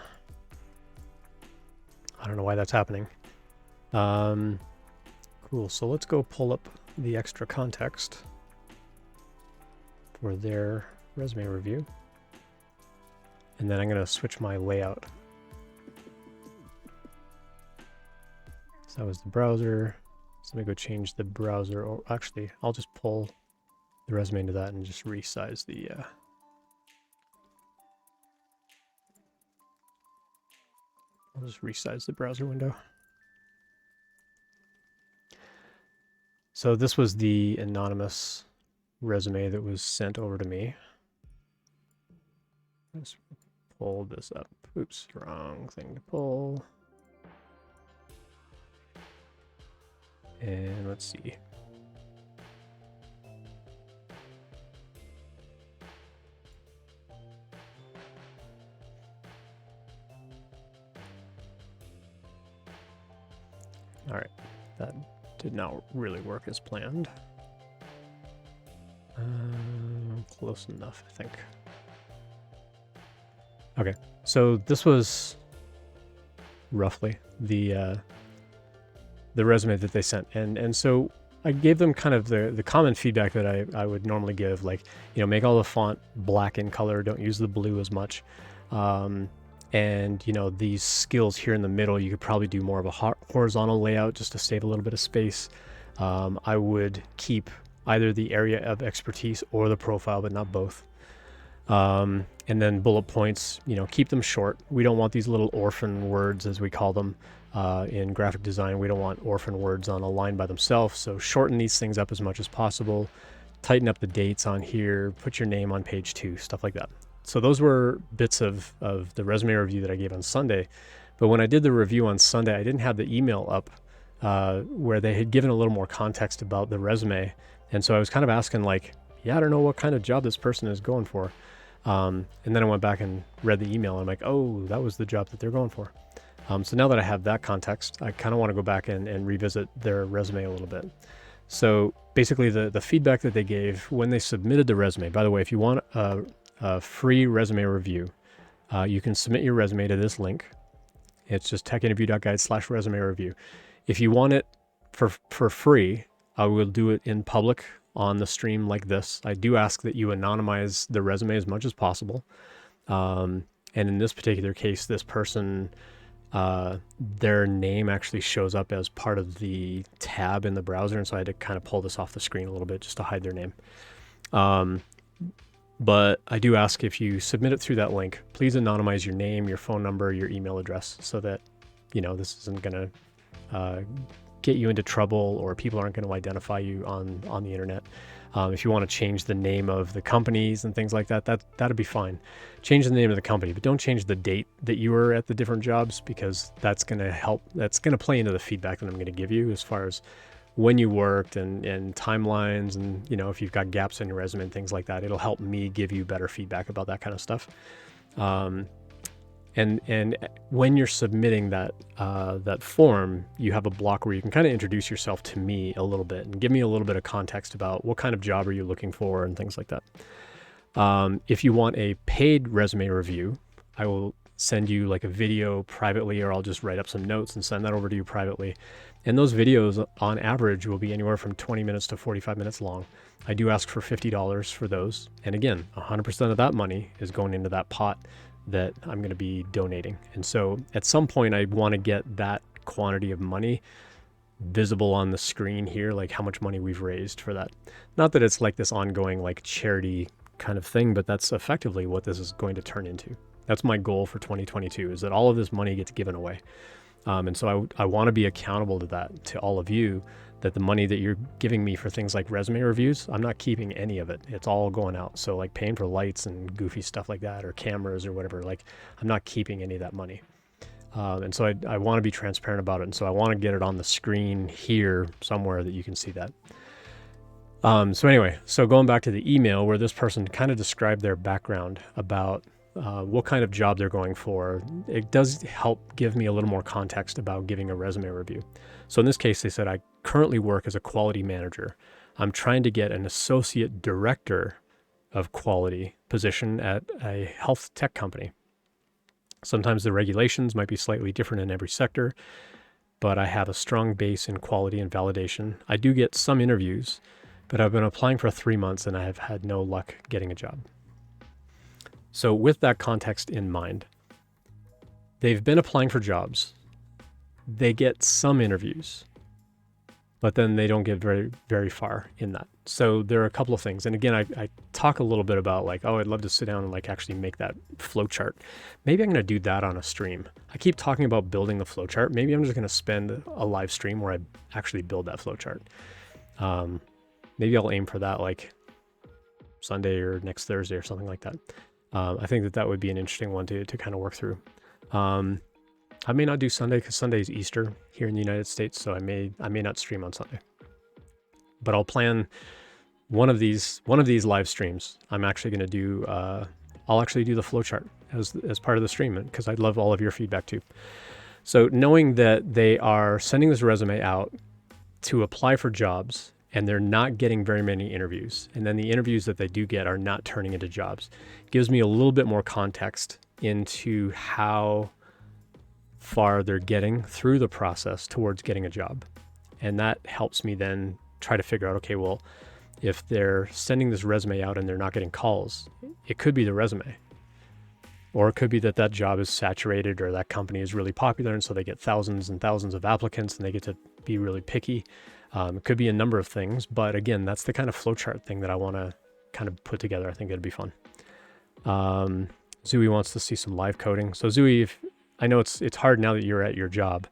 I don't know why that's happening. Cool, so let's go pull up the extra context for their resume review. And then I'm gonna switch my layout. So that was the browser. So let me go change the browser, or actually, I'll just pull the resume into that and just resize the I'll just resize the browser window. So this was the anonymous resume that was sent over to me. Let's pull this up. Oops, wrong thing to pull. And let's see. All right, that did not really work as planned. Close enough, I think. Okay, so this was roughly the resume that they sent, and so I gave them kind of the common feedback that I would normally give, like, you know, make all the font black in color, don't use the blue as much, and you know, these skills here in the middle, you could probably do more of a horizontal layout just to save a little bit of space. I would keep either the area of expertise or the profile, but not both. And then bullet points, keep them short. We don't want these little orphan words, as we call them, in graphic design. We don't want orphan words on a line by themselves. So shorten these things up as much as possible. Tighten up the dates on here. Put your name on page 2, stuff like that. So those were bits of the resume review that I gave on Sunday. But when I did the review on Sunday, I didn't have the email up where they had given a little more context about the resume. And so I was kind of asking I don't know what kind of job this person is going for. And then I went back and read the email and I'm like, oh, that was the job that they're going for. So now that I have that context, I kind of want to go back and revisit their resume a little bit. So basically the feedback that they gave when they submitted the resume, by the way, if you want a free resume review, you can submit your resume to this link. It's just techinterview.guide/resume review. If you want it for free, I will do it in public on the stream like this. I do ask that you anonymize the resume as much as possible. And in this particular case, this person, their name actually shows up as part of the tab in the browser. And so I had to kind of pull this off the screen a little bit just to hide their name. But I do ask, if you submit it through that link, please anonymize your name, your phone number, your email address, so that, this isn't going to get you into trouble or people aren't going to identify you on the internet. If you want to change the name of the companies and things like that, that'd be fine. Change the name of the company, but don't change the date that you were at the different jobs, because that's going to play into the feedback that I'm going to give you as far as when you worked and timelines and, if you've got gaps in your resume and things like that. It'll help me give you better feedback about that kind of stuff. And when you're submitting that form, you have a block where you can kind of introduce yourself to me a little bit and give me a little bit of context about what kind of job are you looking for and things like that. If you want a paid resume review, I will send you a video privately, or I'll just write up some notes and send that over to you privately. And those videos on average will be anywhere from 20 minutes to 45 minutes long. I do ask for $50 for those. And again, 100% of that money is going into that pot that I'm going to be donating. And so at some point I want to get that quantity of money visible on the screen here, how much money we've raised for that. Not that it's this ongoing charity kind of thing, but that's effectively what this is going to turn into. That's my goal for 2022, is that all of this money gets given away. And so I want to be accountable to that, to all of you, that the money that you're giving me for things like resume reviews, I'm not keeping any of it. It's all going out. So paying for lights and goofy stuff like that, or cameras or whatever, I'm not keeping any of that money. And so I want to be transparent about it. And so I want to get it on the screen here somewhere that you can see that. So anyway, so going back to the email where this person kind of described their background about what kind of job they're going for, it does help give me a little more context about giving a resume review. So in this case, they said, I currently work as a quality manager. I'm trying to get an associate director of quality position at a health tech company. Sometimes the regulations might be slightly different in every sector, but I have a strong base in quality and validation. I do get some interviews, but I've been applying for 3 months and I have had no luck getting a job. So with that context in mind, they've been applying for jobs. They get some interviews, but then they don't get very, very far in that. So there are a couple of things. And again, I talk a little bit about I'd love to sit down and actually make that flow chart. Maybe I'm going to do that on a stream. I keep talking about building the flow chart. Maybe I'm just going to spend a live stream where I actually build that flow chart. Maybe I'll aim for that Sunday or next Thursday or something like that. I think that would be an interesting one to kind of work through. I may not do Sunday because Sunday is Easter here in the United States, so I may not stream on Sunday. But I'll plan one of these live streams. I'm actually going to do. I'll actually do the flowchart as part of the stream, because I'd love all of your feedback too. So knowing that they are sending this resume out to apply for jobs, and they're not getting very many interviews, and then the interviews that they do get are not turning into jobs, gives me a little bit more context into how far they're getting through the process towards getting a job. And that helps me then try to figure out, okay, well, if they're sending this resume out and they're not getting calls, it could be the resume. Or it could be that job is saturated, or that company is really popular, and so they get thousands and thousands of applicants and they get to be really picky. It could be a number of things, but again, that's the kind of flowchart thing that I want to kind of put together. I think it'd be fun. Zooey wants to see some live coding. So Zooey, if I know it's hard now that you're at your job,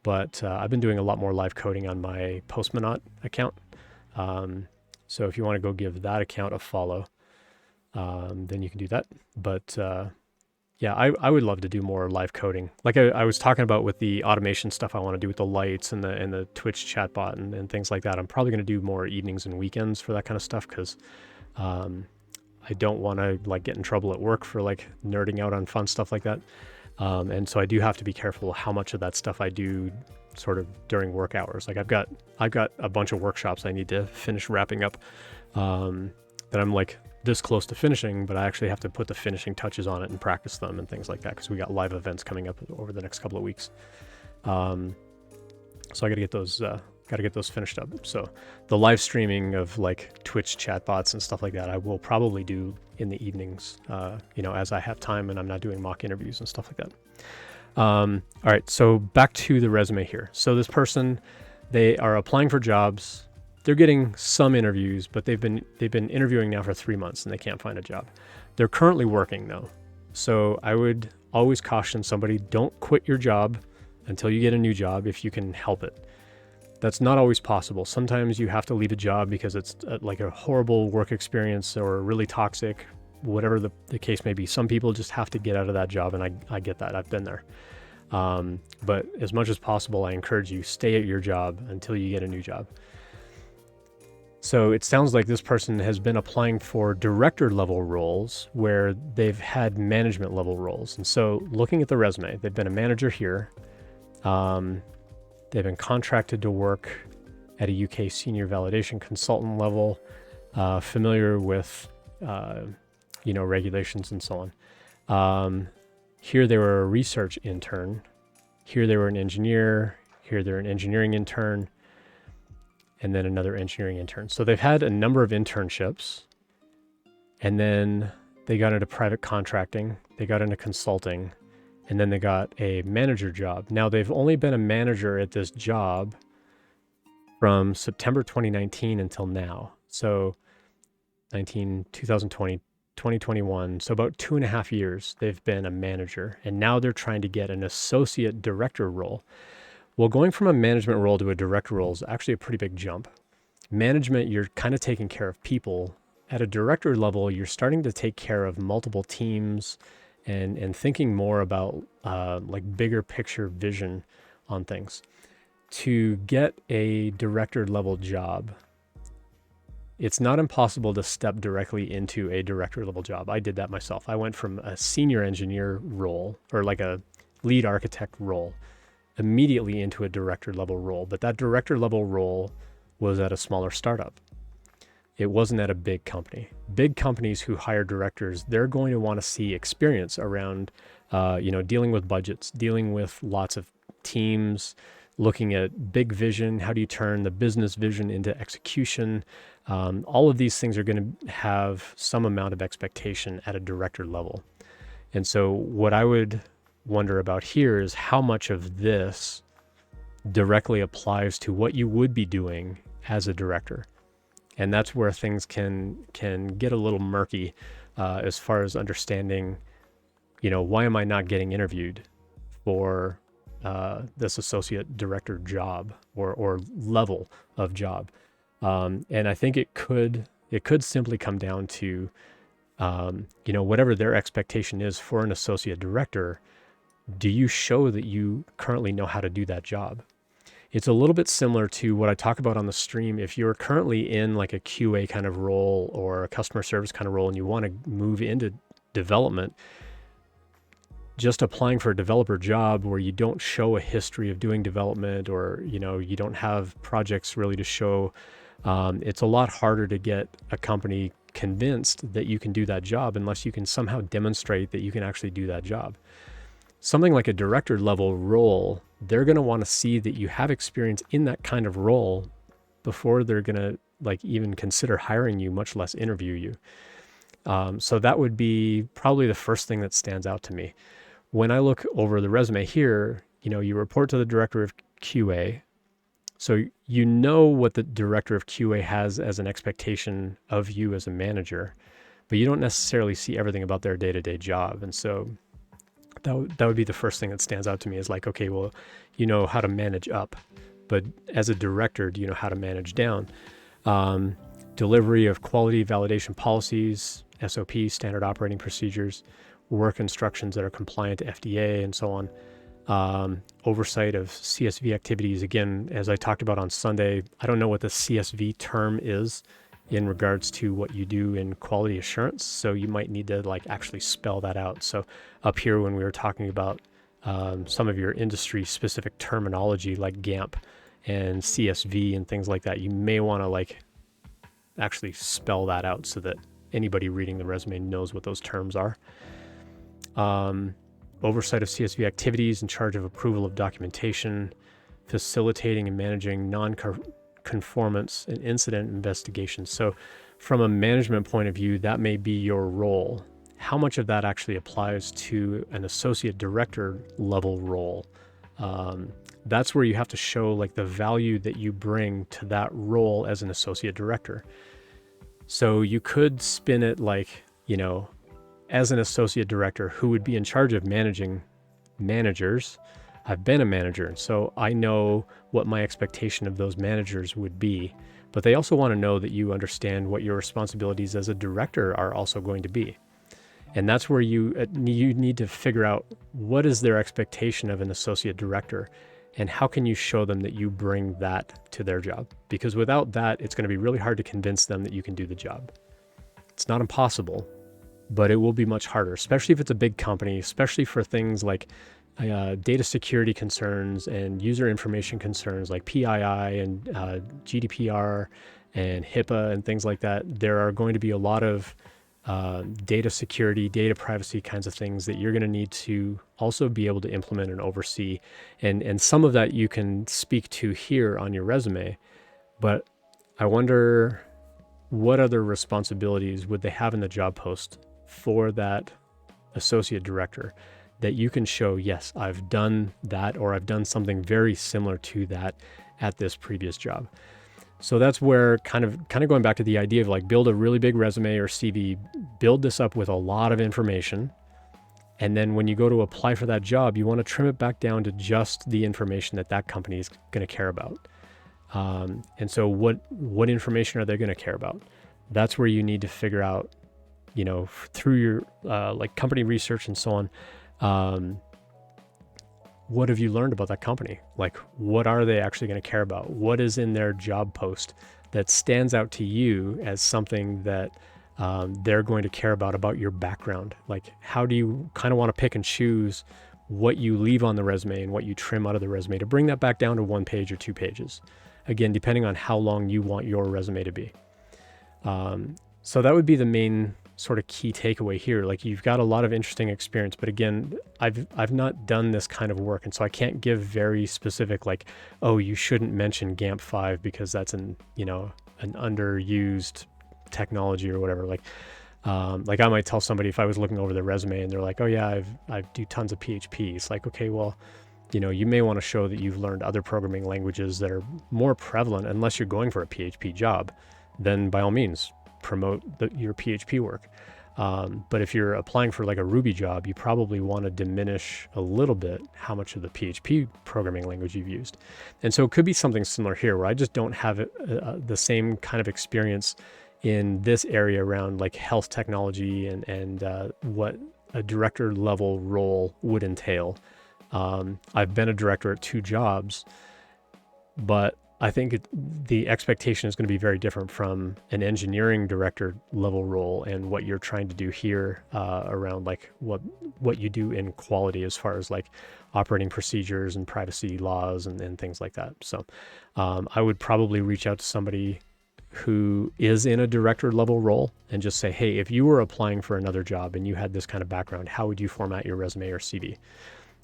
but I've been doing a lot more live coding on my Postmanot account. So if you want to go give that account a follow, then you can do that. But yeah, I would love to do more live coding. Like I was talking about with the automation stuff I want to do with the lights and the Twitch chatbot and things like that. I'm probably going to do more evenings and weekends for that kind of stuff because I don't want to like get in trouble at work for like nerding out on fun stuff like that. And so I do have to be careful how much of that stuff I do sort of during work hours. Like I've got a bunch of workshops I need to finish wrapping up that I'm like this close to finishing, but I actually have to put the finishing touches on it and practice them and things like that because we got live events coming up over the next couple of weeks. So I got to get those finished up. So the live streaming of like Twitch chatbots and stuff like that, I will probably do in the evenings, as I have time and I'm not doing mock interviews and stuff like that. All right, so back to the resume here. So this person, they are applying for jobs. They're getting some interviews, but they've been interviewing now for 3 months and they can't find a job. They're currently working though. So I would always caution somebody, don't quit your job until you get a new job if you can help it. That's not always possible. Sometimes you have to leave a job because it's like a horrible work experience or really toxic, whatever the case may be. Some people just have to get out of that job, and I get that. I've been there. But as much as possible, I encourage you, stay at your job until you get a new job. So it sounds like this person has been applying for director level roles where they've had management level roles. And so looking at the resume, they've been a manager here. They've been contracted to work at a UK senior validation consultant level, familiar with, regulations and so on. Here they were a research intern. Here they were an engineer. Here they're an engineering intern. And then another engineering intern. So they've had a number of internships. And then they got into private contracting. They got into consulting. And then they got a manager job. Now they've only been a manager at this job from September 2019 until now. So 2020, 2021. So about 2.5 years they've been a manager. And now they're trying to get an associate director role. Well, going from a management role to a director role is actually a pretty big jump. Management, you're kind of taking care of people. At a director level, you're starting to take care of multiple teams and thinking more about like bigger picture vision on things. To get a director level job, it's not impossible to step directly into a director level job. I did that myself. I went from a senior engineer role or like a lead architect role immediately into a director level role. But that director level role was at a smaller startup. It wasn't at a big company. Big companies who hire directors, they're going to want to see experience around, dealing with budgets, dealing with lots of teams, looking at big vision. How do you turn the business vision into execution? All of these things are going to have some amount of expectation at a director level. And so what I would wonder about here is how much of this directly applies to what you would be doing as a director. And that's where things can get a little murky as far as understanding, why am I not getting interviewed for this associate director job or level of job? And I think it could simply come down to, whatever their expectation is for an associate director. Do you show that you currently know how to do that job? It's a little bit similar to what I talk about on the stream. If you're currently in like a QA kind of role or a customer service kind of role and you want to move into development, just applying for a developer job where you don't show a history of doing development or, you don't have projects really to show, it's a lot harder to get a company convinced that you can do that job unless you can somehow demonstrate that you can actually do that job. Something like a director level role, they're going to want to see that you have experience in that kind of role before they're going to like even consider hiring you, much less interview you. So that would be probably the first thing that stands out to me. When I look over the resume here, you report to the director of QA. So you know what the director of QA has as an expectation of you as a manager. but you don't necessarily see everything about their day-to-day job. And so that would be the first thing that stands out to me, is like, okay, well, you know how to manage up, but as a director, do you know how to manage down? Delivery of quality validation policies, SOP, standard operating procedures, work instructions that are compliant to FDA, and so on. Oversight of CSV activities. Again, as I talked about on Sunday, I don't know what the CSV term is in regards to what you do in quality assurance. So you might need to like actually spell that out. So up here, when we were talking about some of your industry specific terminology like GAMP and CSV and things like that, you may want to like actually spell that out so that anybody reading the resume knows what those terms are. Oversight of CSV activities, in charge of approval of documentation, facilitating and managing non-conformance and incident investigations. So from a management point of view, that may be your role. How much of that actually applies to an associate director level role? That's where you have to show like the value that you bring to that role as an associate director. So you could spin it like, you know, as an associate director who would be in charge of managing managers. I've been a manager, so I know what my expectation of those managers would be, but they also want to know that you understand what your responsibilities as a director are also going to be. And that's where you need to figure out what is their expectation of an associate director, and how can you show them that you bring that to their job? Because without that, it's going to be really hard to convince them that you can do the job. It's not impossible, but it will be much harder, especially if it's a big company, especially for things like data security concerns and user information concerns like PII and GDPR and HIPAA and things like that. There are going to be a lot of data security, data privacy kinds of things that you're going to need to also be able to implement and oversee. And some of that you can speak to here on your resume, but I wonder what other responsibilities would they have in the job post for that associate director that you can show, yes, I've done that, or I've done something very similar to that at this previous job. So that's where kind of going back to the idea of like build a really big resume or CV, build this up with a lot of information. And then when you go to apply for that job, you want to trim it back down to just the information that company is going to care about. And so what information are they going to care about? That's where you need to figure out, you know, through your like company research and so on, what have you learned about that company? Like, what are they actually going to care about? What is in their job post that stands out to you as something that they're going to care about your background? Like, how do you kind of want to pick and choose what you leave on the resume and what you trim out of the resume to bring that back down to 1 page or 2 pages? Again, depending on how long you want your resume to be. So that would be the main sort of key takeaway here. Like, you've got a lot of interesting experience, but again, I've not done this kind of work, and so I can't give very specific like, oh, you shouldn't mention GAMP 5 because that's an underused technology or whatever. Like I might tell somebody if I was looking over their resume and they're like, oh yeah, I do tons of PHP. It's like, okay, well, you know, you may want to show that you've learned other programming languages that are more prevalent. Unless you're going for a PHP job, then by all means promote your PHP work. But if you're applying for like a Ruby job, you probably want to diminish a little bit how much of the PHP programming language you've used. And so it could be something similar here, where I just don't have the same kind of experience in this area around like health technology and what a director level role would entail. I've been a director at 2 jobs, but I think the expectation is going to be very different from an engineering director level role and what you're trying to do here around like what you do in quality as far as like operating procedures and privacy laws and things like that. So I would probably reach out to somebody who is in a director level role and just say, hey, if you were applying for another job and you had this kind of background, how would you format your resume or CV?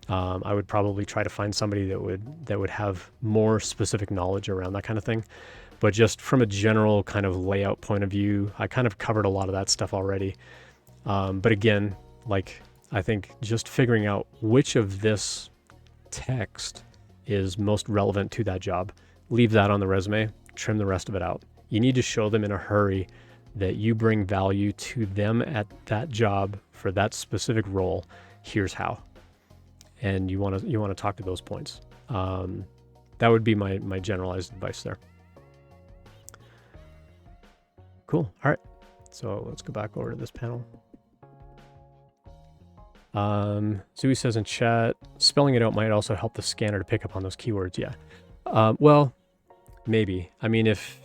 I would probably try to find somebody that would have more specific knowledge around that kind of thing. But just from a general kind of layout point of view, I kind of covered a lot of that stuff already. But again, like, I think just figuring out which of this text is most relevant to that job, leave that on the resume, trim the rest of it out. You need to show them in a hurry that you bring value to them at that job for that specific role. Here's how. And you want to talk to those points. That would be my generalized advice there. Cool. All right. So let's go back over to this panel. Zui says in chat, spelling it out might also help the scanner to pick up on those keywords. Yeah. Well, maybe. I mean, if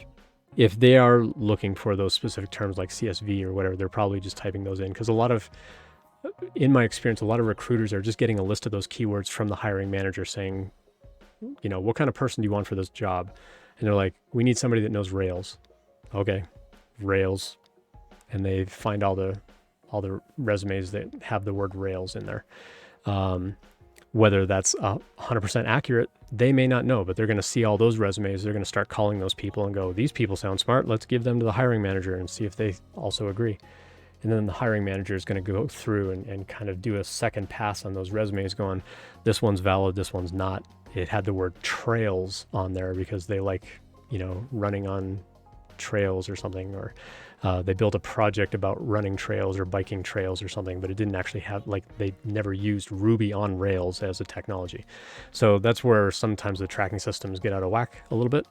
they are looking for those specific terms like CSV or whatever, they're probably just typing those in, because in my experience, a lot of recruiters are just getting a list of those keywords from the hiring manager saying, what kind of person do you want for this job? And they're like, we need somebody that knows Rails. Okay, Rails. And they find all the resumes that have the word Rails in there. Whether that's 100% accurate, they may not know, but they're going to see all those resumes. They're going to start calling those people and go, these people sound smart. Let's give them to the hiring manager and see if they also agree. And then the hiring manager is going to go through and kind of do a second pass on those resumes going, this one's valid, this one's not. It had the word trails on there because they like, running on trails or something, or they built a project about running trails or biking trails or something, but it didn't actually have, they never used Ruby on Rails as a technology. So that's where sometimes the tracking systems get out of whack a little bit.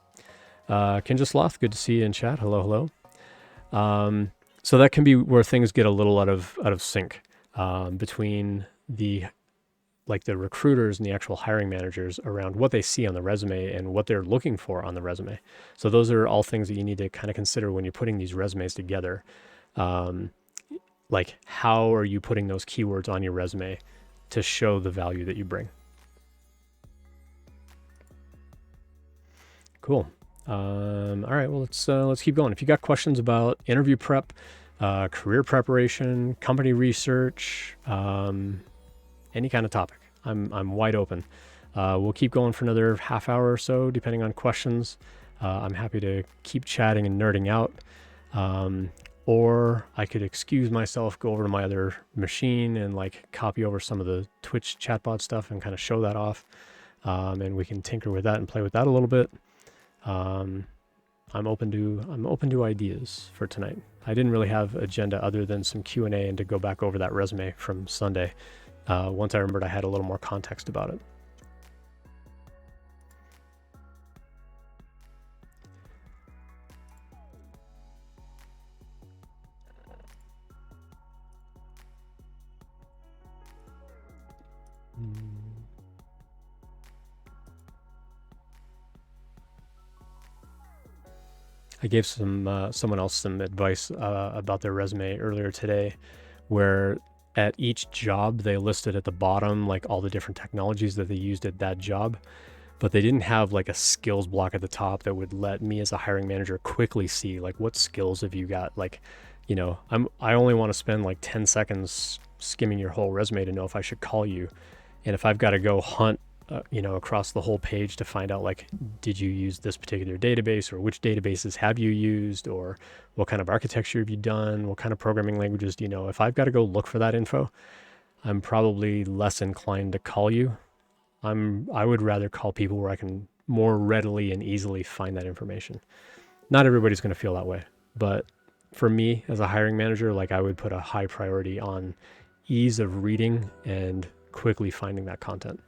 Kinja Sloth, good to see you in chat. Hello. So that can be where things get a little out of sync between the recruiters and the actual hiring managers around what they see on the resume and what they're looking for on the resume. So those are all things that you need to kind of consider when you're putting these resumes together. Like, how are you putting those keywords on your resume to show the value that you bring? Cool. All right, well, let's keep going. If you got questions about interview prep, career preparation, company research, any kind of topic, I'm wide open. We'll keep going for another half hour or so, depending on questions. I'm happy to keep chatting and nerding out. Or I could excuse myself, go over to my other machine and copy over some of the Twitch chatbot stuff and kind of show that off. And we can tinker with that and play with that a little bit. I'm open to ideas for tonight. I didn't really have agenda other than some Q&A and to go back over that resume from Sunday. Once I remembered I had a little more context about it. I gave someone else some advice about their resume earlier today, where at each job they listed at the bottom all the different technologies that they used at that job, but they didn't have a skills block at the top that would let me as a hiring manager quickly see what skills have you got. I only want to spend 10 seconds skimming your whole resume to know if I should call you, and if I've got to go hunt across the whole page to find out did you use this particular database, or which databases have you used, or what kind of architecture have you done, what kind of programming languages do you know. If I've got to go look for that info, I'm probably less inclined to call you. I would rather call people where I can more readily and easily find that information. Not everybody's going to feel that way, but for me as a hiring manager, I would put a high priority on ease of reading and quickly finding that content.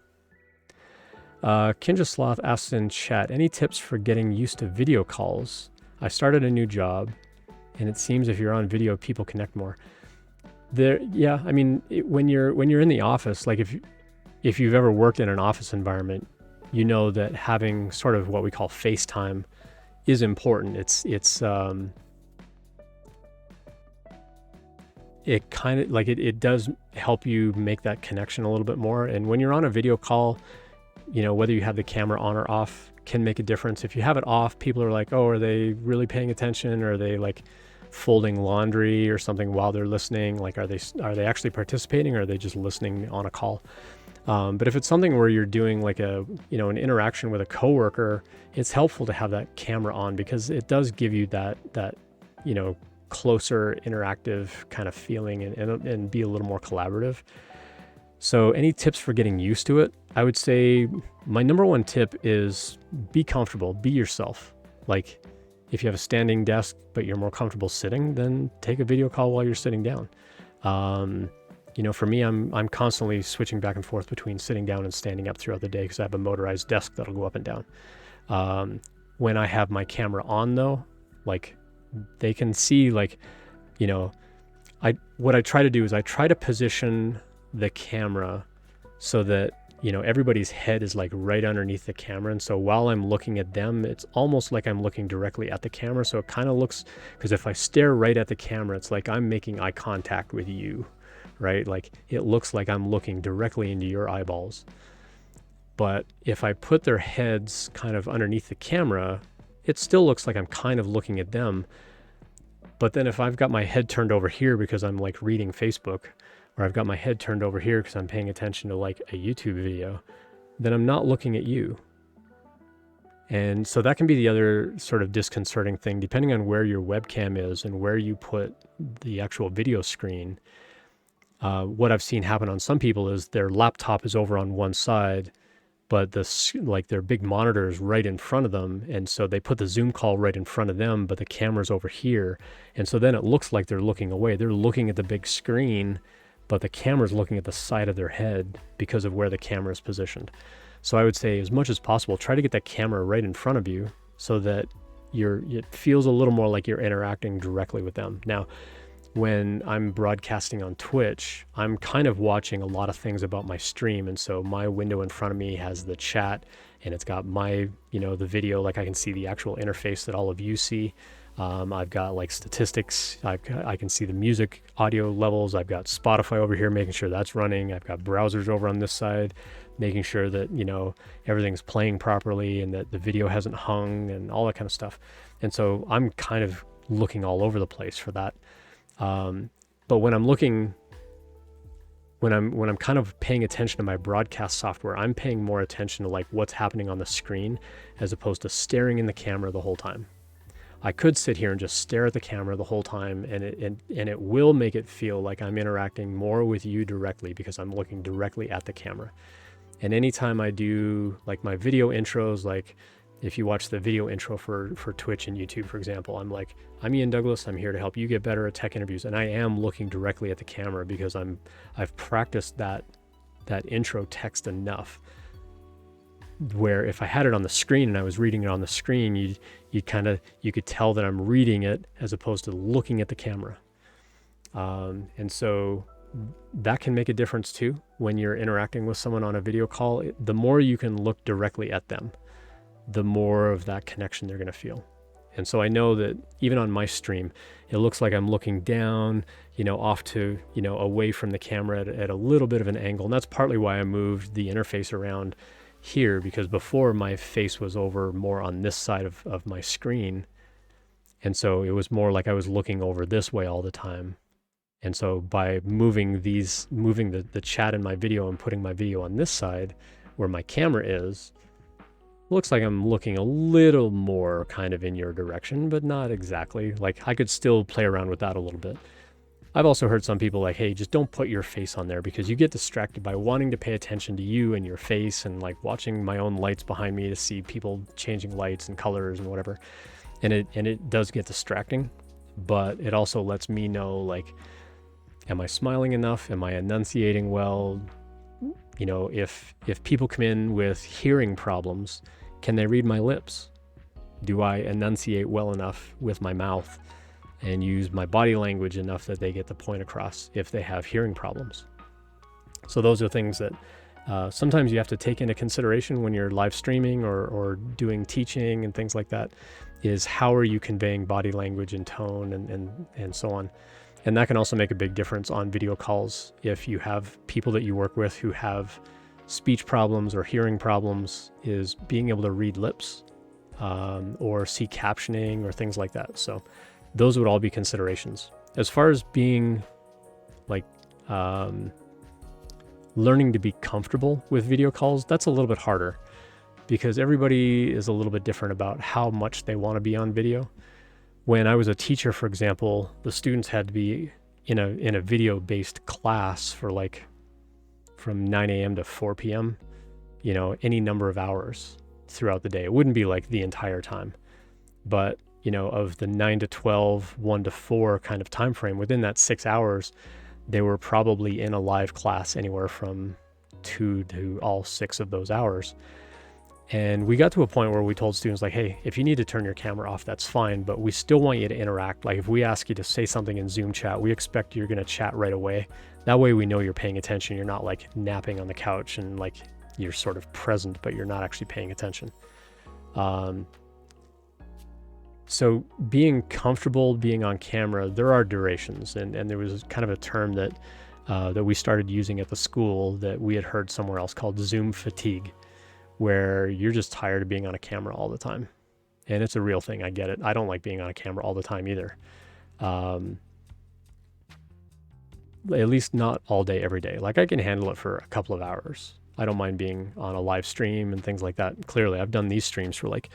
Kinja Sloth asks in chat, any tips for getting used to video calls? I started a new job, and it seems if you're on video, people connect more. When you're in the office, if you've ever worked in an office environment, you know that having sort of what we call FaceTime is important. It does help you make that connection a little bit more. And when you're on a video call, whether you have the camera on or off can make a difference. If you have it off, people are like, oh, are they really paying attention? Or are they folding laundry or something while they're listening? Are they actually participating, or are they just listening on a call? But if it's something where you're doing an interaction with a coworker, it's helpful to have that camera on, because it does give you that closer interactive kind of feeling and be a little more collaborative. So any tips for getting used to it? I would say my number one tip is be comfortable, be yourself. If you have a standing desk, but you're more comfortable sitting, then take a video call while you're sitting down. For me, I'm constantly switching back and forth between sitting down and standing up throughout the day because I have a motorized desk that'll go up and down. When I have my camera on though, like they can see what I try to do is I try to position the camera so that, everybody's head is like right underneath the camera. And so while I'm looking at them, it's almost like I'm looking directly at the camera. So it kind of looks, because if I stare right at the camera, it's like I'm making eye contact with you, right? Like it looks like I'm looking directly into your eyeballs. But if I put their heads kind of underneath the camera, it still looks like I'm kind of looking at them. But then if I've got my head turned over here because I'm like reading Facebook, or I've got my head turned over here because I'm paying attention to like a YouTube video, then I'm not looking at you. And so that can be the other sort of disconcerting thing, depending on where your webcam is and where you put the actual video screen. What I've seen happen on some people is their laptop is over on one side, but their big monitor is right in front of them. And so they put the Zoom call right in front of them, but the camera's over here. And so then it looks like they're looking away. They're looking at the big screen, but the camera's looking at the side of their head because of where the camera is positioned. So I would say, as much as possible, try to get that camera right in front of you so that it feels a little more like you're interacting directly with them. Now, when I'm broadcasting on Twitch, I'm kind of watching a lot of things about my stream. And so my window in front of me has the chat, and it's got my, the video, like I can see the actual interface that all of you see. I've got like statistics. I can see the music audio levels. I've got Spotify over here, making sure that's running. I've got browsers over on this side, making sure that, everything's playing properly and that the video hasn't hung and all that kind of stuff. And so I'm kind of looking all over the place for that. But when I'm kind of paying attention to my broadcast software, I'm paying more attention to like what's happening on the screen as opposed to staring in the camera the whole time. I could sit here and just stare at the camera the whole time, and it will make it feel like I'm interacting more with you directly because I'm looking directly at the camera. And anytime I do like my video intros, like if you watch the video intro for Twitch and YouTube, for example, I'm like, I'm Ian Douglas. I'm here to help you get better at tech interviews. And I am looking directly at the camera because I've practiced that intro text enough where if I had it on the screen and I was reading it on the screen, you could tell that I'm reading it as opposed to looking at the camera. And so that can make a difference too when you're interacting with someone on a video call. The more you can look directly at them, the more of that connection they're going to feel. And so I know that even on my stream, it looks like I'm looking down, off to, away from the camera at a little bit of an angle. And that's partly why I moved the interface around here, because before my face was over more on this side of my screen. And so it was more like I was looking over this way all the time. And so by moving the chat in my video and putting my video on this side where my camera is, looks like I'm looking a little more kind of in your direction, but not exactly. Like I could still play around with that a little bit. I've also heard some people like, hey, just don't put your face on there because you get distracted by wanting to pay attention to you and your face and like watching my own lights behind me to see people changing lights and colors and whatever. And it does get distracting, but it also lets me know, like, am I smiling enough? Am I enunciating well? If people come in with hearing problems, can they read my lips? Do I enunciate well enough with my mouth and use my body language enough that they get the point across if they have hearing problems? So those are things that sometimes you have to take into consideration when you're live streaming or doing teaching and things like that, is how are you conveying body language and tone and so on. And that can also make a big difference on video calls. If you have people that you work with who have speech problems or hearing problems, is being able to read lips or see captioning or things like that. So those would all be considerations. As far as being like learning to be comfortable with video calls, that's a little bit harder because everybody is a little bit different about how much they want to be on video. When I was a teacher, for example, the students had to be in a video-based class for like from 9 a.m. to 4 p.m., any number of hours throughout the day. It wouldn't be like the entire time. But of the 9 to 12, 1 to 4 kind of time frame, within that 6 hours, they were probably in a live class anywhere from 2 to all 6 of those hours. And we got to a point where we told students, like, hey, if you need to turn your camera off, that's fine, but we still want you to interact. Like if we ask you to say something in Zoom chat, we expect you're going to chat right away. That way we know you're paying attention. You're not like napping on the couch and like you're sort of present, but you're not actually paying attention. So being comfortable being on camera, there are durations. And there was kind of a term that we started using at the school that we had heard somewhere else called Zoom fatigue, where you're just tired of being on a camera all the time. And it's a real thing. I get it. I don't like being on a camera all the time either. At least not all day, every day. Like I can handle it for a couple of hours. I don't mind being on a live stream and things like that. Clearly, I've done these streams for like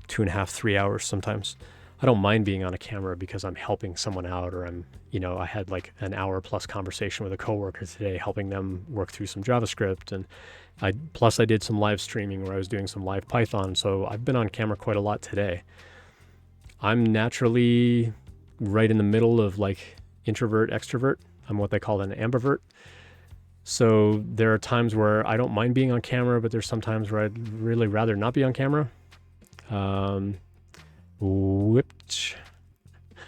2.5, 3 hours sometimes. I don't mind being on a camera because I'm helping someone out, or I had like an hour plus conversation with a coworker today, helping them work through some JavaScript. And I did some live streaming where I was doing some live Python. So I've been on camera quite a lot today. I'm naturally right in the middle of like introvert, extrovert. I'm what they call an ambivert. So there are times where I don't mind being on camera, but there's some times where I'd really rather not be on camera.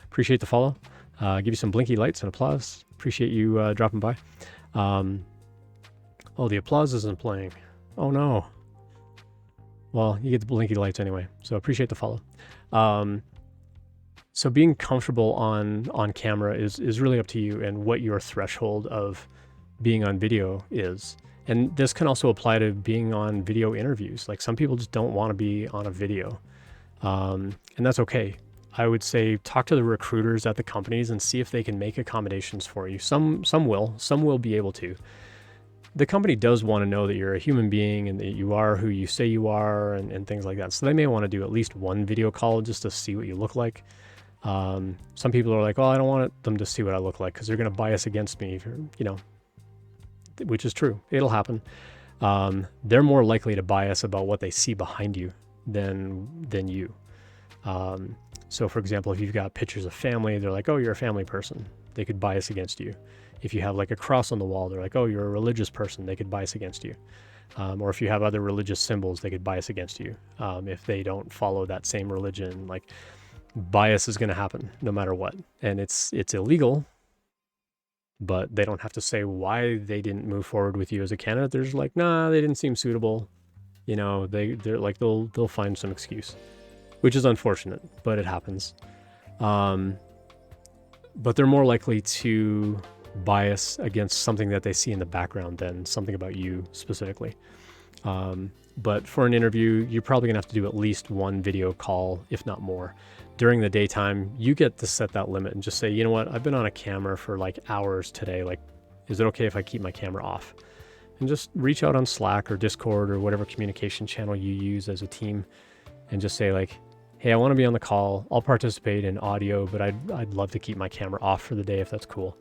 Appreciate the follow. Give you some blinky lights and applause. Appreciate you dropping by. Oh, the applause isn't playing. Oh no. Well, you get the blinky lights anyway, so appreciate the follow. So being comfortable on camera is really up to you and what your threshold of being on video is. And this can also apply to being on video interviews. Like some people just don't want to be on a video. And that's okay. I would say talk to the recruiters at the companies and see if they can make accommodations for you. Some will be able to. The company does want to know that you're a human being and that you are who you say you are and things like that. So they may want to do at least one video call just to see what you look like. Some people are like, oh, I don't want them to see what I look like because they're going to bias against me, which is true. It'll happen. They're more likely to bias about what they see behind you than you. So for example, if you've got pictures of family, they're like, oh, you're a family person. They could bias against you. If you have like a cross on the wall, they're like, oh, you're a religious person. They could bias against you. Or if you have other religious symbols, they could bias against you. If they don't follow that same religion, like bias is going to happen no matter what. And it's illegal, but they don't have to say why they didn't move forward with you as a candidate. They're just like, nah, they didn't seem suitable. They're like, they'll find some excuse, which is unfortunate, but it happens. But they're more likely to bias against something that they see in the background than something about you specifically. But for an interview, you're probably gonna have to do at least one video call, if not more. During the daytime, you get to set that limit and just say, you know what, I've been on a camera for like hours today. Like, is it okay if I keep my camera off? And just reach out on Slack or Discord or whatever communication channel you use as a team and just say like, hey, I want to be on the call. I'll participate in audio, but I'd love to keep my camera off for the day if that's cool.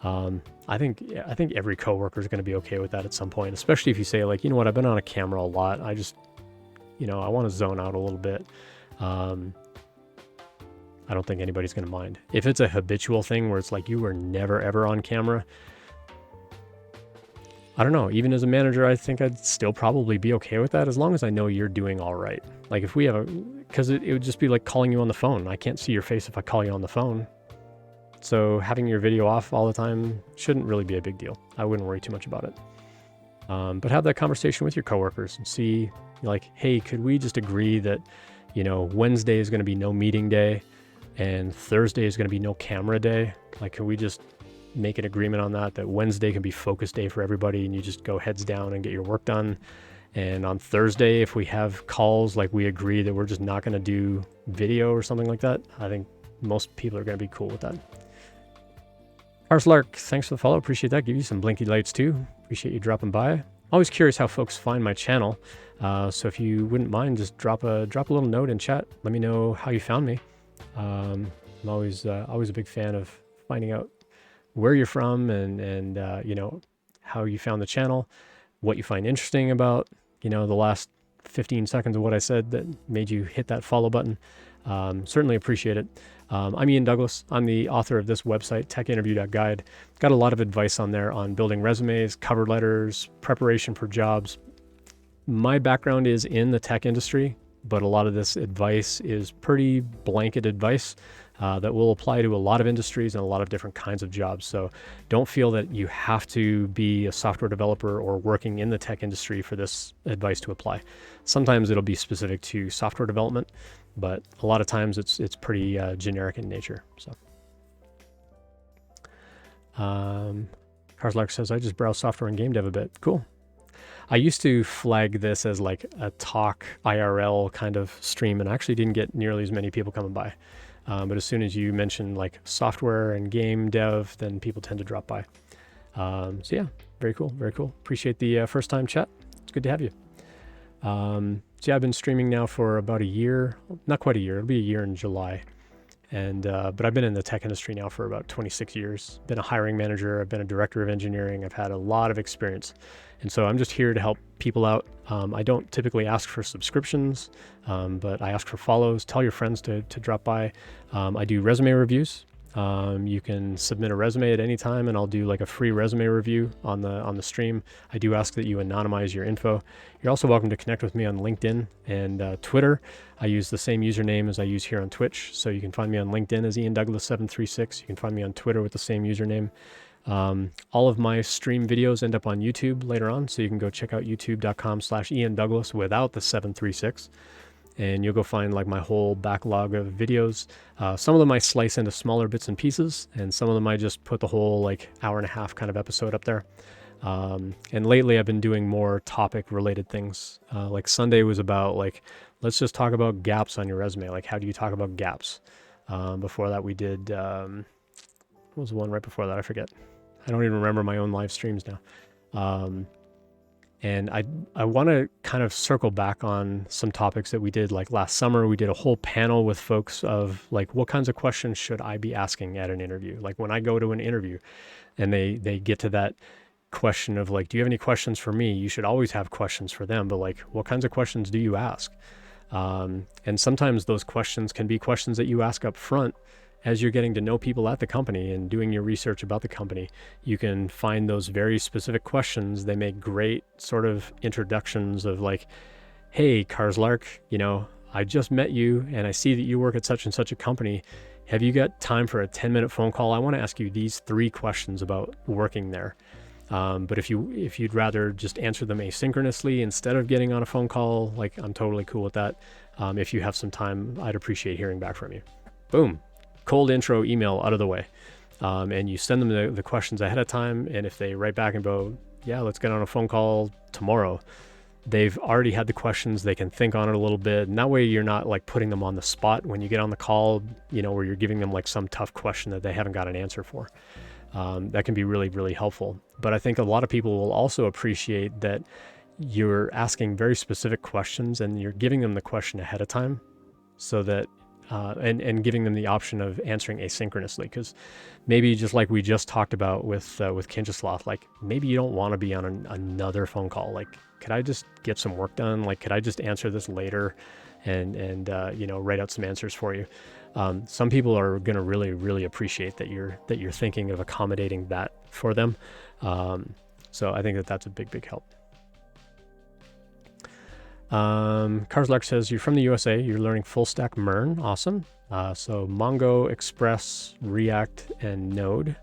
I think every coworker is going to be okay with that at some point, especially if you say like, you know what, I've been on a camera a lot. I just, I want to zone out a little bit. I don't think anybody's going to mind. If it's a habitual thing where it's like you were never ever on camera, I don't know, even as a manager, I think I'd still probably be okay with that as long as I know you're doing all right. Like if we have because it would just be like calling you on the phone. I can't see your face if I call you on the phone. So having your video off all the time shouldn't really be a big deal. I wouldn't worry too much about it. But have that conversation with your coworkers and see like, hey, could we just agree that, Wednesday is going to be no meeting day and Thursday is going to be no camera day? Like, can we just make an agreement on that Wednesday can be focus day for everybody and you just go heads down and get your work done. And on Thursday, if we have calls, like we agree that we're just not going to do video or something like that. I think most people are going to be cool with that. Arslark, thanks for the follow. Appreciate that. Give you some blinky lights too. Appreciate you dropping by. Always curious how folks find my channel. So if you wouldn't mind, just drop a little note in chat. Let me know how you found me. I'm always a big fan of finding out where you're from and how you found the channel, what you find interesting about, the last 15 seconds of what I said that made you hit that follow button. Certainly appreciate it. I'm Ian Douglas. I'm the author of this website, techinterview.guide. Got a lot of advice on there on building resumes, cover letters, preparation for jobs. My background is in the tech industry, but a lot of this advice is pretty blanket advice that will apply to a lot of industries and a lot of different kinds of jobs. So don't feel that you have to be a software developer or working in the tech industry for this advice to apply. Sometimes it'll be specific to software development, but a lot of times it's pretty generic in nature. So Carslark says, I just browse software and game dev a bit. Cool. I used to flag this as like a talk IRL kind of stream, and I actually didn't get nearly as many people coming by. But as soon as you mention like software and game dev, then people tend to drop by. So yeah, very cool, very cool. Appreciate the first time chat. It's good to have you. So yeah, I've been streaming now for about a year, not quite a year. It'll be a year in July. And but I've been in the tech industry now for about 26 years. Been a hiring manager. I've been a director of engineering. I've had a lot of experience. And so I'm just here to help people out. I don't typically ask for subscriptions, but I ask for follows. Tell your friends to drop by. I do resume reviews. You can submit a resume at any time, and I'll do like a free resume review on the stream. I do ask that you anonymize your info. You're also welcome to connect with me on LinkedIn and Twitter. I use the same username as I use here on Twitch, so you can find me on LinkedIn as Ian Douglas 736. You can find me on Twitter with the same username. All of my stream videos end up on YouTube later on, so you can go check out youtube.com/Ian Douglas without the 736. And you'll go find like my whole backlog of videos. Some of them I slice into smaller bits and pieces, and some of them I just put the whole like hour and a half kind of episode up there. And lately I've been doing more topic related things. Like Sunday was about like, let's just talk about gaps on your resume. Like, how do you talk about gaps? Before that we did, what was the one right before that? I forget. I don't even remember my own live streams now. And I want to kind of circle back on some topics that we did like last summer. We did a whole panel with folks of like, what kinds of questions should I be asking at an interview? Like when I go to an interview and they get to that question of like, do you have any questions for me? You should always have questions for them, but like, what kinds of questions do you ask? And sometimes those questions can be questions that you ask up front. As you're getting to know people at the company and doing your research about the company, you can find those very specific questions. They make great sort of introductions of like, hey, Carslark, you know, I just met you and I see that you work at such and such a company. Have you got time for a 10-minute phone call? I want to ask you these 3 questions about working there. But if you'd rather just answer them asynchronously instead of getting on a phone call, like I'm totally cool with that. If you have some time, I'd appreciate hearing back from you. Boom. Cold intro email out of the way. And you send them the questions ahead of time. And if they write back and go, yeah, let's get on a phone call tomorrow, they've already had the questions. They can think on it a little bit. And that way you're not like putting them on the spot when you get on the call, you know, where you're giving them like some tough question that they haven't got an answer for. That can be really, really helpful. But I think a lot of people will also appreciate that you're asking very specific questions and you're giving them the question ahead of time so that and giving them the option of answering asynchronously, because maybe just like we just talked about with Kincheslav, like maybe you don't want to be on another phone call. Like, could I just get some work done? Like, could I just answer this later and you know, write out some answers for you? Some people are going to really, really appreciate that you're thinking of accommodating that for them. So I think that's a big help. Carslark says, you're from the USA, you're learning full stack MERN. Awesome. So Mongo, Express, React, and Node.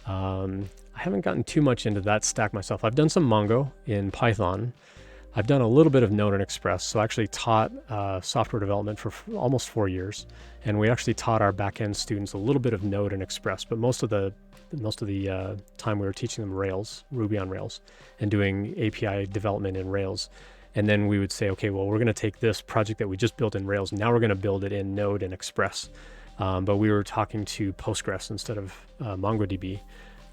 I haven't gotten too much into that stack myself. I've done some Mongo in Python. I've done a little bit of Node and Express. So I actually taught software development for almost 4 years. And we actually taught our backend students a little bit of Node and Express, but most of the time we were teaching them Rails, Ruby on Rails, and doing API development in Rails. And then we would say, okay, well, we're going to take this project that we just built in Rails. Now we're going to build it in Node and Express. But we were talking to Postgres instead of MongoDB.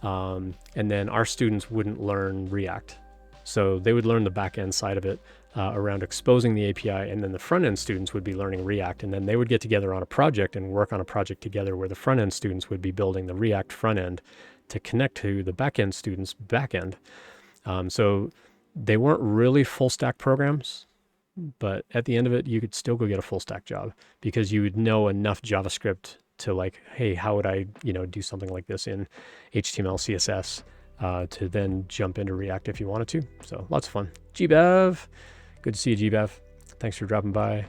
And then our students wouldn't learn React. So they would learn the back-end side of it around exposing the API. And then the front-end students would be learning React. And then they would get together on a project and work on a project together where the front-end students would be building the React front-end to connect to the back-end students' back-end. So they weren't really full stack programs, but at the end of it, you could still go get a full stack job because you would know enough JavaScript to like, hey, how would I, do something like this in HTML, CSS, to then jump into React if you wanted to. So lots of fun. GBev, good to see you, GBev. Thanks for dropping by.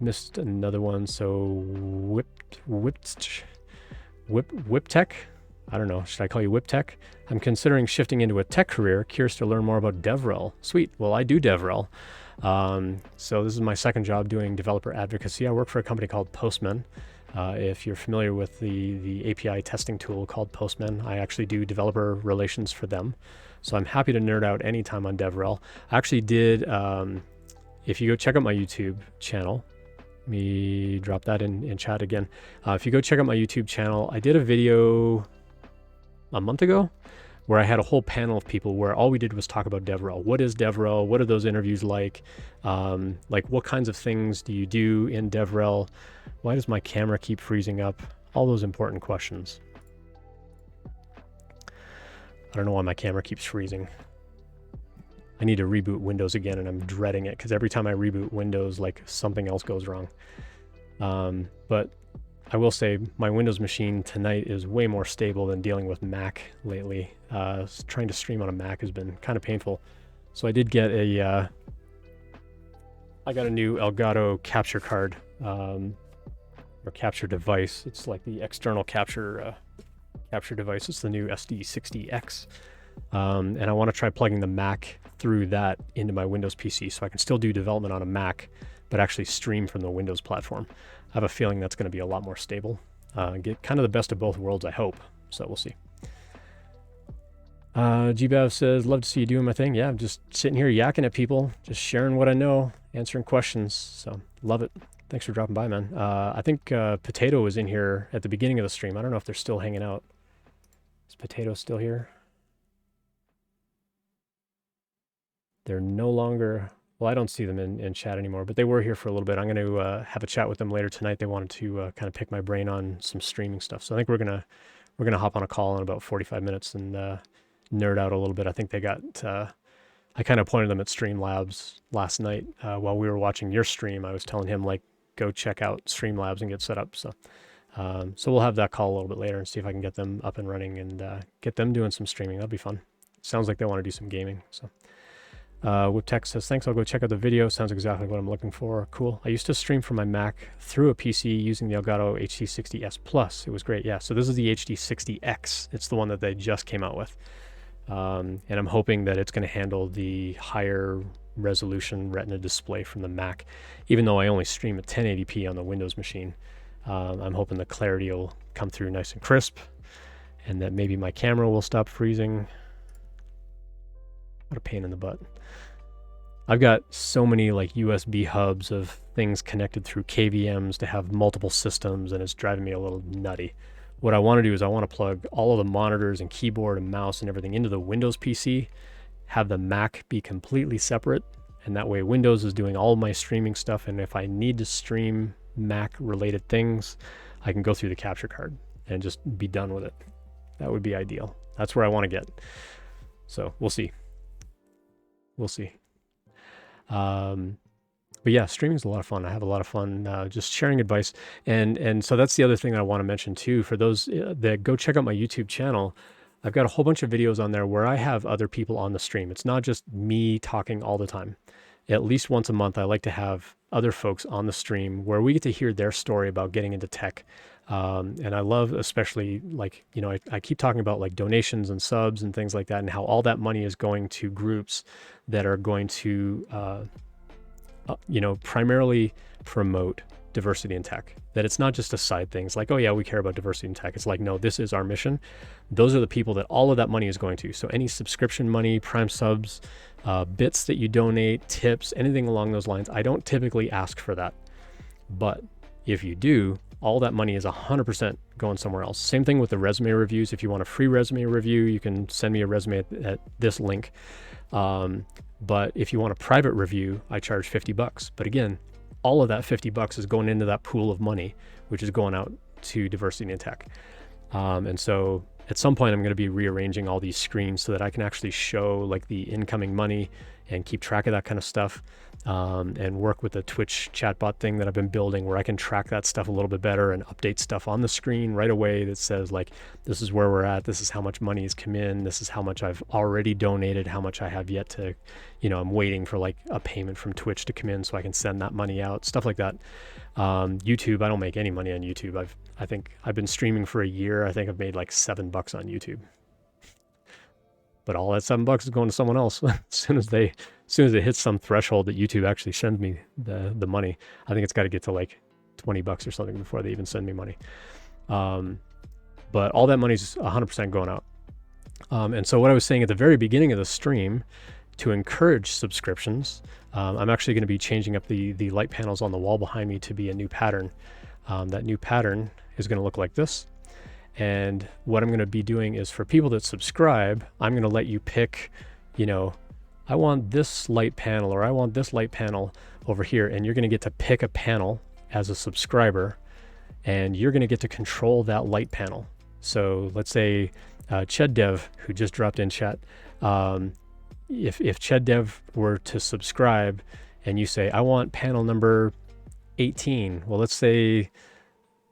Missed another one. So Whiptech. I don't know. Should I call you Whiptech? I'm considering shifting into a tech career. Curious to learn more about DevRel. Sweet. Well, I do DevRel. So this is my second job doing developer advocacy. I work for a company called Postman. If you're familiar with the API testing tool called Postman, I actually do developer relations for them. So I'm happy to nerd out anytime on DevRel. I actually did, if you go check out my YouTube channel, let me drop that in chat again. If you go check out my YouTube channel, I did a video a month ago where I had a whole panel of people where all we did was talk about DevRel. What is DevRel? What are those interviews like? Like what kinds of things do you do in DevRel? Why does my camera keep freezing up? All those important questions. I don't know why my camera keeps freezing. I need to reboot Windows again, and I'm dreading it because every time I reboot Windows, like something else goes wrong. But I will say my Windows machine tonight is way more stable than dealing with Mac lately. Trying to stream on a Mac has been kind of painful. So I did get I got a new Elgato capture card, or capture device. It's like the external capture device. It's the new SD60X. And I want to try plugging the Mac through that into my Windows PC so I can still do development on a Mac, but actually stream from the Windows platform. I have a feeling that's going to be a lot more stable. Get kind of the best of both worlds, I hope. So we'll see. GBav says, love to see you doing my thing. Yeah, I'm just sitting here yakking at people, just sharing what I know, answering questions. So love it. Thanks for dropping by, man. I think Potato was in here at the beginning of the stream. I don't know if they're still hanging out. Is Potato still here? They're no longer, well, I don't see them in chat anymore, but they were here for a little bit. I'm going to have a chat with them later tonight. They wanted to kind of pick my brain on some streaming stuff. So I think we're gonna hop on a call in about 45 minutes and nerd out a little bit. I think they got, I kind of pointed them at Streamlabs last night while we were watching your stream. I was telling him like, go check out Streamlabs and get set up. So we'll have that call a little bit later and see if I can get them up and running and get them doing some streaming. That'd be fun. Sounds like they want to do some gaming. So. Whiptech says, thanks, I'll go check out the video. Sounds exactly what I'm looking for. Cool. I used to stream from my Mac through a PC using the Elgato HD60S Plus. It was great. Yeah, so this is the HD60X. It's the one that they just came out with. And I'm hoping that it's going to handle the higher resolution Retina display from the Mac. Even though I only stream at 1080p on the Windows machine, I'm hoping the clarity will come through nice and crisp and that maybe my camera will stop freezing. What a pain in the butt. I've got so many like USB hubs of things connected through KVMs to have multiple systems, and it's driving me a little nutty. What I want to do is I want to plug all of the monitors and keyboard and mouse and everything into the Windows PC, have the Mac be completely separate, and that way Windows is doing all of my streaming stuff, and if I need to stream Mac related things, I can go through the capture card and just be done with it. That would be ideal. That's where I want to get. So we'll see. We'll see. But yeah, streaming is a lot of fun. I have a lot of fun just sharing advice. And so that's the other thing that I want to mention too. For those that go check out my YouTube channel, I've got a whole bunch of videos on there where I have other people on the stream. It's not just me talking all the time. At least once a month, I like to have other folks on the stream where we get to hear their story about getting into tech. And I love, especially like, I keep talking about like donations and subs and things like that, and how all that money is going to groups that are going to, primarily promote diversity in tech. That it's not just a side thing. It's like, oh yeah, we care about diversity in tech. It's like, no, this is our mission. Those are the people that all of that money is going to. So any subscription money, Prime subs, bits that you donate, tips, anything along those lines, I don't typically ask for that. But if you do, all that money is 100% going somewhere else. Same thing with the resume reviews. If you want a free resume review, you can send me a resume at this link. But if you want a private review, I charge $50. But again, all of that $50 is going into that pool of money, which is going out to diversity in tech. And so at some point I'm going to be rearranging all these screens so that I can actually show like the incoming money and keep track of that kind of stuff, and work with the Twitch chatbot thing that I've been building where I can track that stuff a little bit better and update stuff on the screen right away that says like, this is where we're at, this is how much money has come in, this is how much I've already donated, how much I have yet to, I'm waiting for like a payment from Twitch to come in so I can send that money out, stuff like that. YouTube, I don't make any money on YouTube. I think I've been streaming for a year. I think I've made like $7 on YouTube. But all that $7 is going to someone else. as soon as it hits some threshold that YouTube actually sends me the money, I think it's got to get to like $20 or something before they even send me money. But all that money's 100% going out. And so what I was saying at the very beginning of the stream, to encourage subscriptions, I'm actually going to be changing up the light panels on the wall behind me to be a new pattern. That new pattern is going to look like this. And what I'm going to be doing is for people that subscribe, I'm going to let you pick, I want this light panel or I want this light panel over here. And you're going to get to pick a panel as a subscriber, and you're going to get to control that light panel. So let's say Ched Dev, who just dropped in chat, if Ched Dev were to subscribe and you say, I want panel number 18. Well, let's say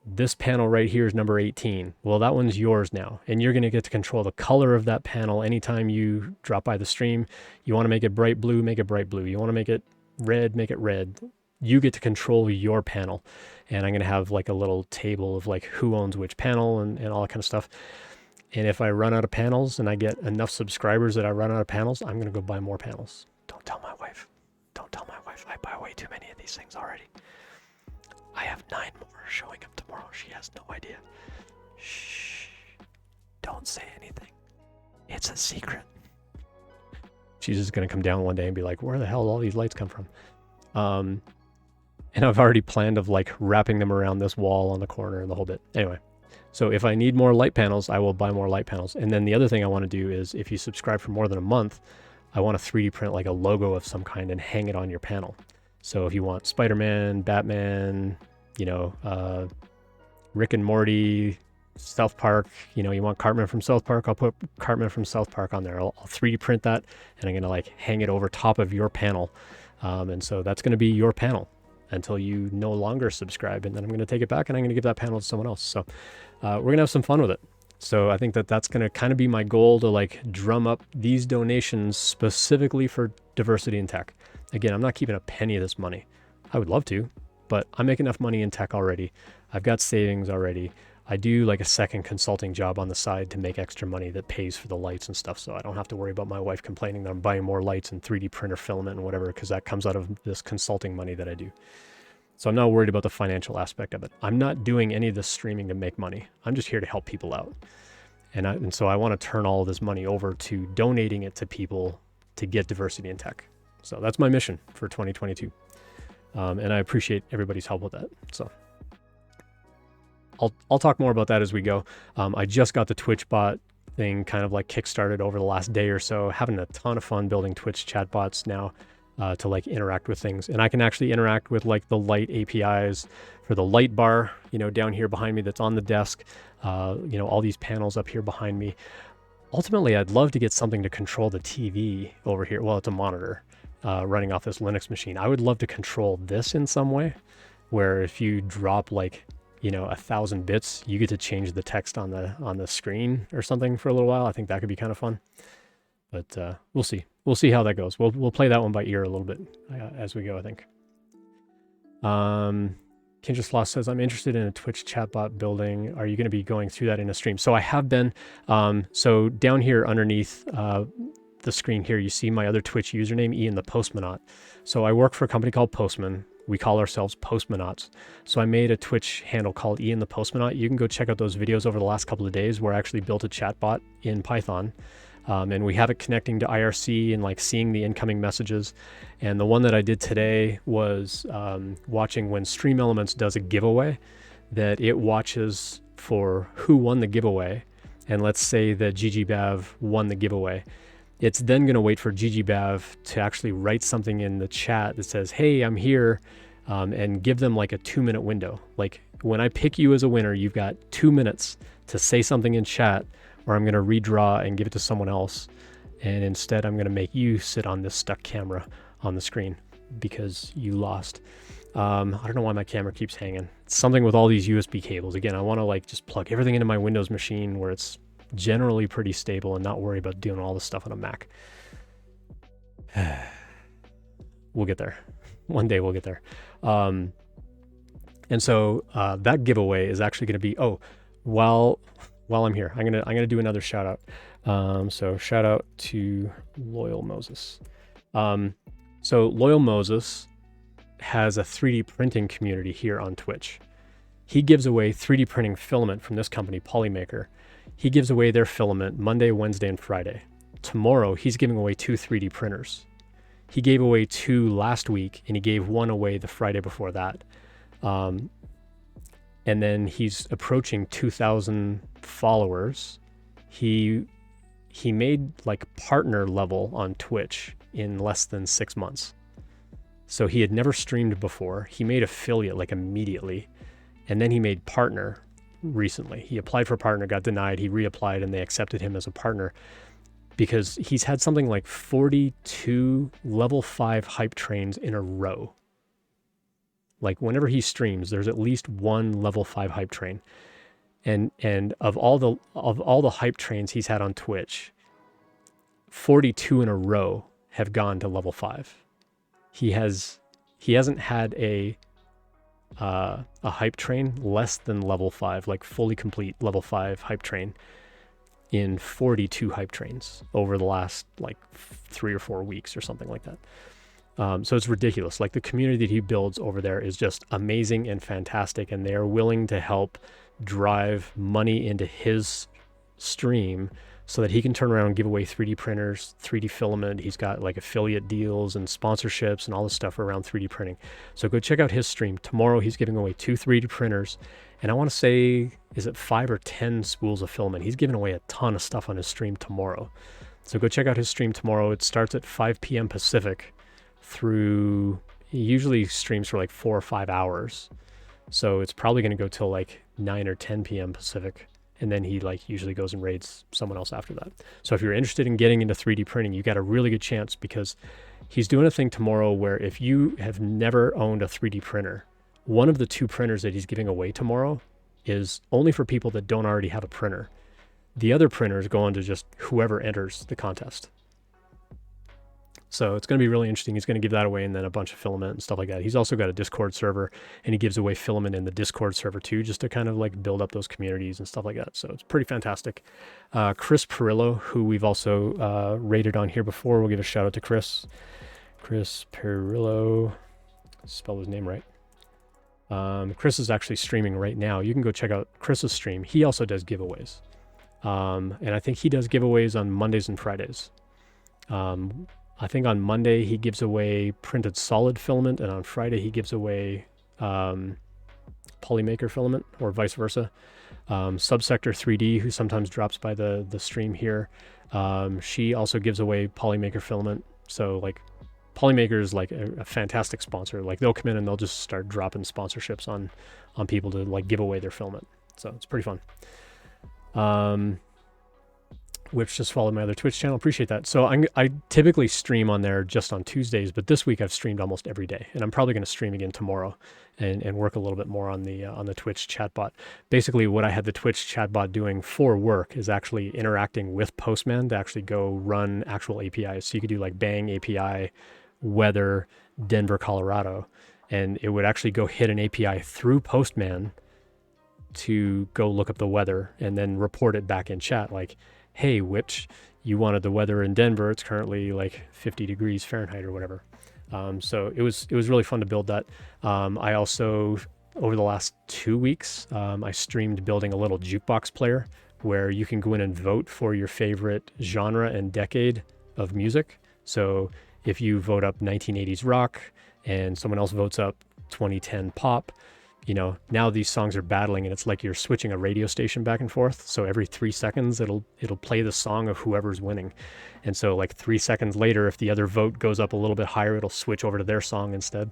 this panel right here is number 18. Well, that one's yours now. And you're going to get to control the color of that panel anytime you drop by the stream. You want to make it bright blue, make it bright blue. You want to make it red, make it red. You get to control your panel. And I'm going to have like a little table of like who owns which panel and all that kind of stuff. And if I run out of panels and I get enough subscribers that I run out of panels, I'm going to go buy more panels. Don't tell my wife. Don't tell my wife. I buy way too many of these things already. I have 9 more showing up tomorrow. She has no idea. Shh. Don't say anything. It's a secret. She's just going to come down one day and be like, where the hell all these lights come from? And I've already planned of like wrapping them around this wall on the corner and the whole bit. Anyway, so if I need more light panels, I will buy more light panels. And then the other thing I want to do is if you subscribe for more than a month, I want to 3D print like a logo of some kind and hang it on your panel. So if you want Spider-Man, Batman, Rick and Morty, South Park, you want Cartman from South Park, I'll put Cartman from South Park on there. I'll 3D print that and I'm going to like hang it over top of your panel. And so that's going to be your panel until you no longer subscribe. And then I'm going to take it back and I'm going to give that panel to someone else. So we're going to have some fun with it. So I think that's going to kind of be my goal to like drum up these donations specifically for diversity in tech. Again, I'm not keeping a penny of this money. I would love to, but I make enough money in tech already. I've got savings already. I do like a second consulting job on the side to make extra money that pays for the lights and stuff. So I don't have to worry about my wife complaining that I'm buying more lights and 3D printer filament and whatever, because that comes out of this consulting money that I do. So I'm not worried about the financial aspect of it. I'm not doing any of this streaming to make money. I'm just here to help people out. And so I want to turn all of this money over to donating it to people to get diversity in tech. So that's my mission for 2022. And I appreciate everybody's help with that. So I'll talk more about that as we go. I just got the Twitch bot thing kind of like kickstarted over the last day or so, having a ton of fun building Twitch chatbots now to like interact with things. And I can actually interact with like the light APIs for the light bar, down here behind me that's on the desk, all these panels up here behind me. Ultimately, I'd love to get something to control the TV over here. Well, it's a monitor running off this Linux machine. I would love to control this in some way where if you drop like 1,000 bits, you get to change the text on the screen or something for a little while. I think that could be kind of fun, but we'll see. We'll see how that goes. We'll play that one by ear a little bit as we go, I think. Kindra Sloth says, I'm interested in a Twitch chatbot building. Are you going to be going through that in a stream? So I have been. So down here underneath the screen here, you see my other Twitch username, Ian the Postmonaut. So I work for a company called Postman. We call ourselves Postmonauts. So I made a Twitch handle called Ian the Postmonaut. You can go check out those videos over the last couple of days where I actually built a chatbot in Python. And we have it connecting to IRC and like seeing the incoming messages. And the one that I did today was watching when Stream Elements does a giveaway, that it watches for who won the giveaway. And let's say that GGBav won the giveaway. It's then going to wait for GGBav to actually write something in the chat that says, hey, I'm here, and give them like a 2-minute window. Like when I pick you as a winner, you've got 2 minutes to say something in chat or I'm going to redraw and give it to someone else. And instead, I'm going to make you sit on this stuck camera on the screen because you lost. I don't know why my camera keeps hanging. It's something with all these USB cables. Again, I want to like just plug everything into my Windows machine where it's generally pretty stable and not worry about doing all this stuff on a Mac. We'll get there. One day we'll get there. And so that giveaway is actually going to be, while I'm here, I'm gonna do another shout out. So shout out to Loyal Moses. So Loyal Moses has a 3D printing community here on Twitch. He gives away 3D printing filament from this company, Polymaker. He gives away their filament Monday, Wednesday, and Friday. Tomorrow, he's giving away 2 3D printers. He gave away 2 last week, and he gave 1 away the Friday before that. And then he's approaching 2,000 followers. He made like partner level on Twitch in less than 6 months. So he had never streamed before. He made affiliate like immediately. And then he made partner recently. He applied for partner, got denied. He reapplied and they accepted him as a partner because he's had something like 42 level 5 hype trains in a row. Like whenever he streams, there's at least 1 level 5 hype train. And of all the hype trains he's had on Twitch, 42 in a row have gone to level 5. He hasn't had a hype train less than level 5, like fully complete level 5 hype train in 42 hype trains over the last like 3 or 4 weeks or something like that. So it's ridiculous. Like the community that he builds over there is just amazing and fantastic, and they are willing to help drive money into his stream so that he can turn around and give away 3D printers, 3D filament. He's got like affiliate deals and sponsorships and all this stuff around 3D printing. So go check out his stream. Tomorrow he's giving away 2 3D printers. And I want to say, is it 5 or 10 spools of filament? He's giving away a ton of stuff on his stream tomorrow. So go check out his stream tomorrow. It starts at 5 p.m. Pacific through, he usually streams for like 4 or 5 hours. So it's probably going to go till like 9 or 10 p.m. Pacific. And then he like usually goes and raids someone else after that. So if you're interested in getting into 3D printing, you got a really good chance because he's doing a thing tomorrow where if you have never owned a 3D printer, one of the 2 printers that he's giving away tomorrow is only for people that don't already have a printer. The other printer is going to just whoever enters the contest. So it's going to be really interesting. He's going to give that away and then a bunch of filament and stuff like that. He's also got a Discord server and he gives away filament in the Discord server too, just to kind of like build up those communities and stuff like that. So it's pretty fantastic. Chris Perillo, who we've also rated on here before. We'll give a shout out to Chris. Chris Perillo, spell his name right. Chris is actually streaming right now. You can go check out Chris's stream. He also does giveaways. And I think he does giveaways on Mondays and Fridays. I think on Monday he gives away printed solid filament, and on Friday he gives away Polymaker filament, or vice versa. Subsector 3D, who sometimes drops by the stream here, she also gives away Polymaker filament. So like Polymaker is like a fantastic sponsor. Like they'll come in and they'll just start dropping sponsorships on people to like give away their filament. So it's pretty fun. Which just followed my other Twitch channel. Appreciate that. So I typically stream on there just on Tuesdays, but this week I've streamed almost every day, and I'm probably going to stream again tomorrow and work a little bit more on the Twitch chatbot. Basically, what I had the Twitch chatbot doing for work is actually interacting with Postman to actually go run actual APIs. So you could do like Bang API, weather, Denver, Colorado, and it would actually go hit an API through Postman to go look up the weather and then report it back in chat like, hey, Witch, you wanted the weather in Denver. It's currently like 50 degrees Fahrenheit or whatever. So it was really fun to build that. I also, over the last 2 weeks, I streamed building a little jukebox player where you can go in and vote for your favorite genre and decade of music. So if you vote up 1980s rock and someone else votes up 2010 pop, you know, now these songs are battling and it's like you're switching a radio station back and forth. So every 3 seconds, it'll play the song of whoever's winning. And so like 3 seconds later, if the other vote goes up a little bit higher, it'll switch over to their song instead.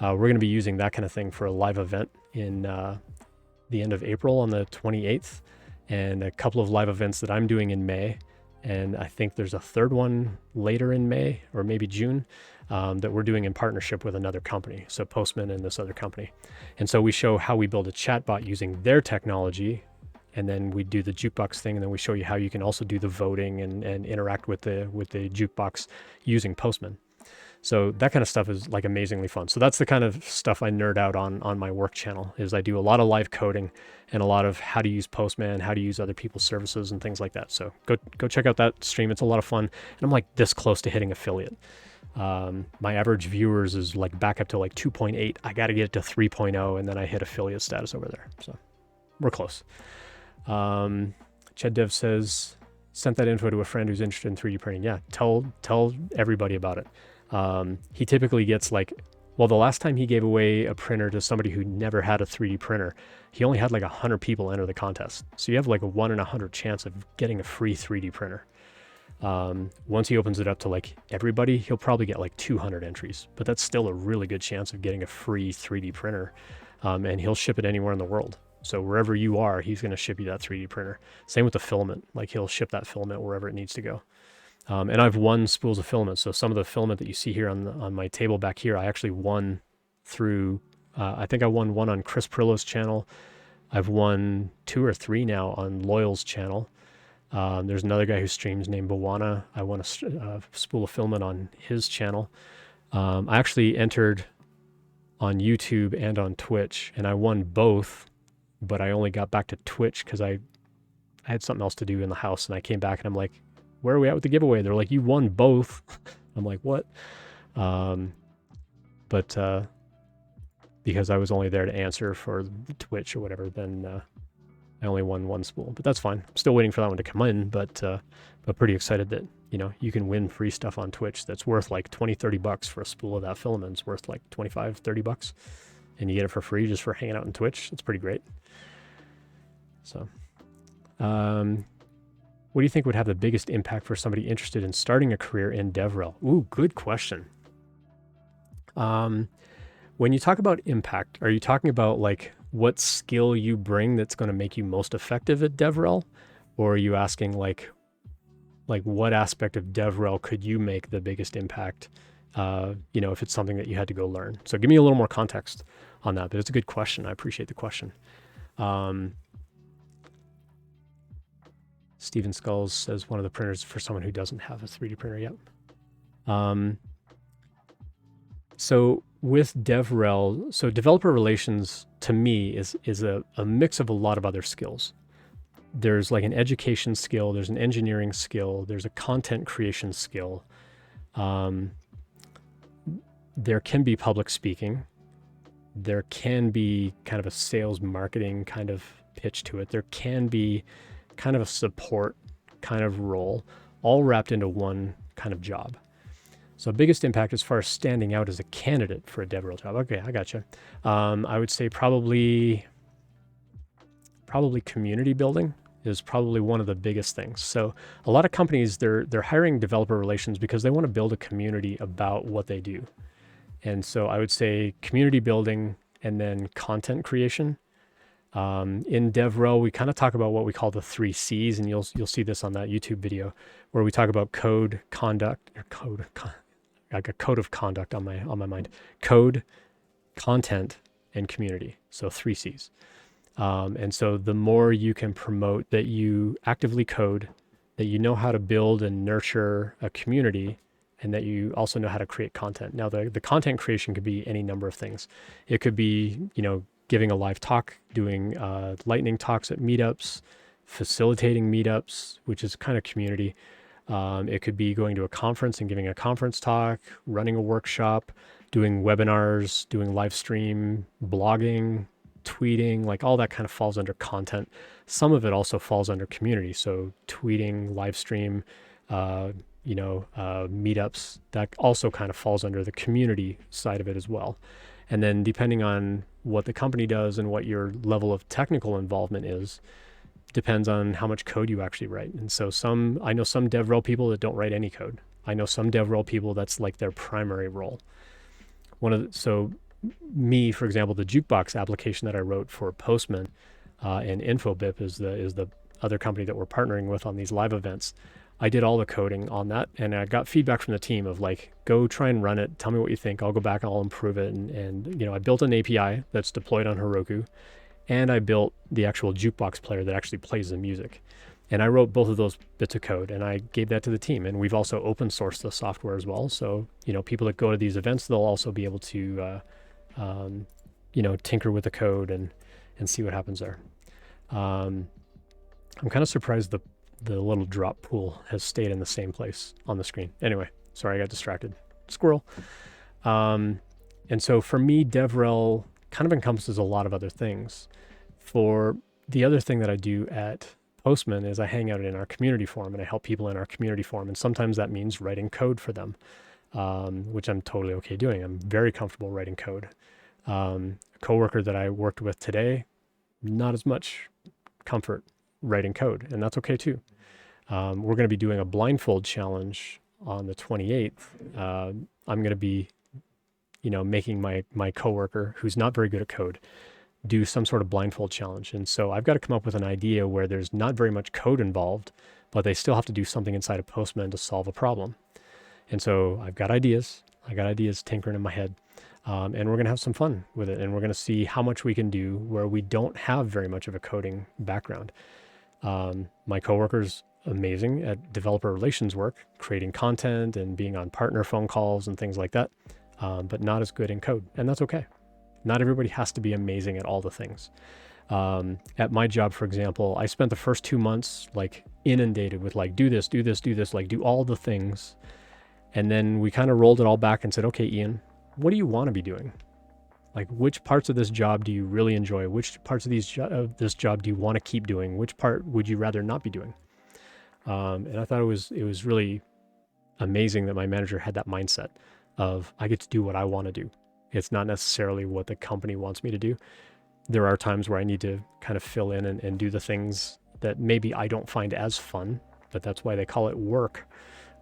We're going to be using that kind of thing for a live event in the end of April on the 28th. and a couple of live events that I'm doing in May. And I think there's a third one later in May or maybe June that we're doing in partnership with another company. So Postman and this other company. And so we show how we build a chatbot using their technology. And then we do the jukebox thing. And then we show you how you can also do the voting and interact with the jukebox using Postman. So that kind of stuff is like amazingly fun. So that's the kind of stuff I nerd out on my work channel. Is I do a lot of live coding and a lot of how to use Postman, how to use other people's services and things like that. So go check out that stream. It's a lot of fun. And I'm like this close to hitting affiliate. My average viewers is like back up to like 2.8. I got to get it to 3.0 and then I hit affiliate status over there. So we're close. Ched Dev says, sent that info to a friend who's interested in 3D printing. Yeah, tell everybody about it. He typically gets like, well, the last time he gave away a printer to somebody who never had a 3D printer, he only had like 100 people enter the contest. So you have like a 1 in 100 chance of getting a free 3D printer. Once he opens it up to like everybody, he'll probably get like 200 entries, but that's still a really good chance of getting a free 3D printer. And he'll ship it anywhere in the world. So wherever you are, he's going to ship you that 3D printer. Same with the filament. Like he'll ship that filament wherever it needs to go. And I've won spools of filament. So some of the filament that you see here on my table back here, I actually won through, I think I won one on Chris Prillo's channel. I've won 2 or 3 now on Loyal's channel. There's another guy who streams named Bawana. I won a spool of filament on his channel. I actually entered on YouTube and on Twitch, and I won both, but I only got back to Twitch because I had something else to do in the house, and I came back and I'm like, where are we at with the giveaway? They're like, you won both. I'm like, what? But because I was only there to answer for Twitch or whatever, then I only won 1 spool. But that's fine. I'm still waiting for that one to come in, but pretty excited that, you know, you can win free stuff on Twitch that's worth like 20, 30 bucks for a spool of that filament. It's worth like 25, 30 bucks. And you get it for free just for hanging out on Twitch. It's pretty great. So, what do you think would have the biggest impact for somebody interested in starting a career in DevRel? Ooh, good question. When you talk about impact, are you talking about like what skill you bring that's going to make you most effective at DevRel? Or are you asking like what aspect of DevRel could you make the biggest impact, you know, if it's something that you had to go learn? So give me a little more context on that, but it's a good question. I appreciate the question. Steven Skulls says one of the printers for someone who doesn't have a 3D printer yet. So with DevRel, so developer relations to me is a mix of a lot of other skills. There's like an education skill, there's an engineering skill, there's a content creation skill. There can be public speaking. There can be kind of a sales marketing kind of pitch to it. There can be kind of a support kind of role, all wrapped into one kind of job. So biggest impact as far as standing out as a candidate for a DevRel job. Okay, I gotcha. I would say probably community building is probably one of the biggest things. So a lot of companies, they're hiring developer relations because they want to build a community about what they do. And so I would say community building and then content creation. In DevRel, we kind of talk about what we call the 3 C's, and you'll see this on that YouTube video where we talk about code, conduct, or like a code of conduct on my mind. Code, content, and community. So 3 C's. And so the more you can promote that you actively code, that you know how to build and nurture a community, and that you also know how to create content. Now, the content creation could be any number of things. It could be, you know, giving a live talk, doing lightning talks at meetups, facilitating meetups, which is kind of community. It could be going to a conference and giving a conference talk, running a workshop, doing webinars, doing live stream, blogging, tweeting, like all that kind of falls under content. Some of it also falls under community. So tweeting, live stream, meetups, that also kind of falls under the community side of it as well. And then depending on what the company does and what your level of technical involvement is, depends on how much code you actually write. And so I know some DevRel people that don't write any code. I know some DevRel people that's like their primary role. Me, for example, the jukebox application that I wrote for Postman and InfoBip is the other company that we're partnering with on these live events, I did all the coding on that, and I got feedback from the team of like, go try and run it. Tell me what you think. I'll go back and I'll improve it. And I built an API that's deployed on Heroku, and I built the actual jukebox player that actually plays the music. And I wrote both of those bits of code, and I gave that to the team. And we've also open sourced the software as well. So, people that go to these events, they'll also be able to, tinker with the code and see what happens there. I'm kind of surprised the little drop pool has stayed in the same place on the screen. Anyway, sorry, I got distracted. Squirrel. And so for me, DevRel kind of encompasses a lot of other things. For the other thing that I do at Postman is I hang out in our community forum and I help people in our community forum. And sometimes that means writing code for them, which I'm totally okay doing. I'm very comfortable writing code. A coworker that I worked with today, not as much comfort writing code, and that's okay too. We're going to be doing a blindfold challenge on the 28th. I'm going to be, making my coworker, who's not very good at code, do some sort of blindfold challenge. And so I've got to come up with an idea where there's not very much code involved, but they still have to do something inside of Postman to solve a problem. And so I've got ideas. I got ideas tinkering in my head. And we're going to have some fun with it. And we're going to see how much we can do where we don't have very much of a coding background. My coworker's amazing at developer relations work, creating content and being on partner phone calls and things like that, but not as good in code. And that's okay. Not everybody has to be amazing at all the things. At my job, for example, I spent the first 2 months like inundated with like, do this, like do all the things. And then we kind of rolled it all back and said, okay, Ian, what do you want to be doing? Like, which parts of this job do you really enjoy? Which parts of this job do you want to keep doing? Which part would you rather not be doing? And I thought it was really amazing that my manager had that mindset of I get to do what I want to do. It's not necessarily what the company wants me to do. There are times where I need to kind of fill in and do the things that maybe I don't find as fun, but that's why they call it work,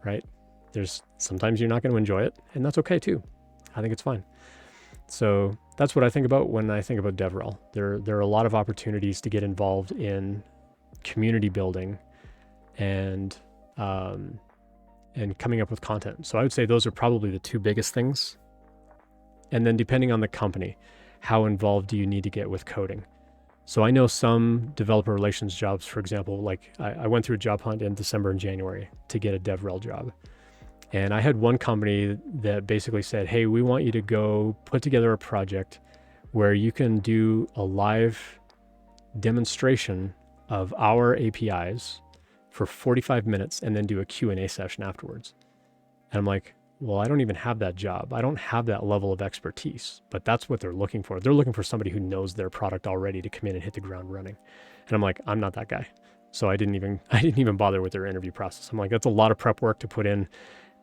right? Sometimes you're not going to enjoy it, and that's okay too. I think it's fine. So that's what I think about when I think about DevRel. There are a lot of opportunities to get involved in community building and coming up with content. So I would say those are probably the two biggest things. And then depending on the company, how involved do you need to get with coding? So I know some developer relations jobs, for example, like I went through a job hunt in December and January to get a DevRel job. And I had one company that basically said, hey, we want you to go put together a project where you can do a live demonstration of our APIs for 45 minutes and then do a Q&A session afterwards. And I'm like, well, I don't even have that job. I don't have that level of expertise, but that's what they're looking for. They're looking for somebody who knows their product already to come in and hit the ground running. And I'm like, I'm not that guy. So I didn't even bother with their interview process. I'm like, that's a lot of prep work to put in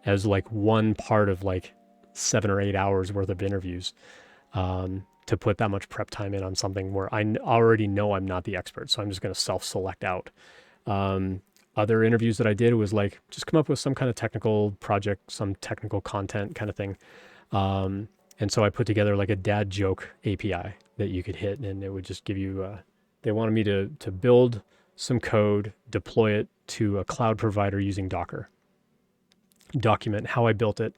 as like one part of like 7 or 8 hours worth of interviews, to put that much prep time in on something where I already know I'm not the expert. So I'm just going to self-select out. Other interviews that I did was like, just come up with some kind of technical project, some technical content kind of thing. And so I put together like a dad joke API that you could hit, and it would just give you, they wanted me to build some code, deploy it to a cloud provider using Docker, document how I built it,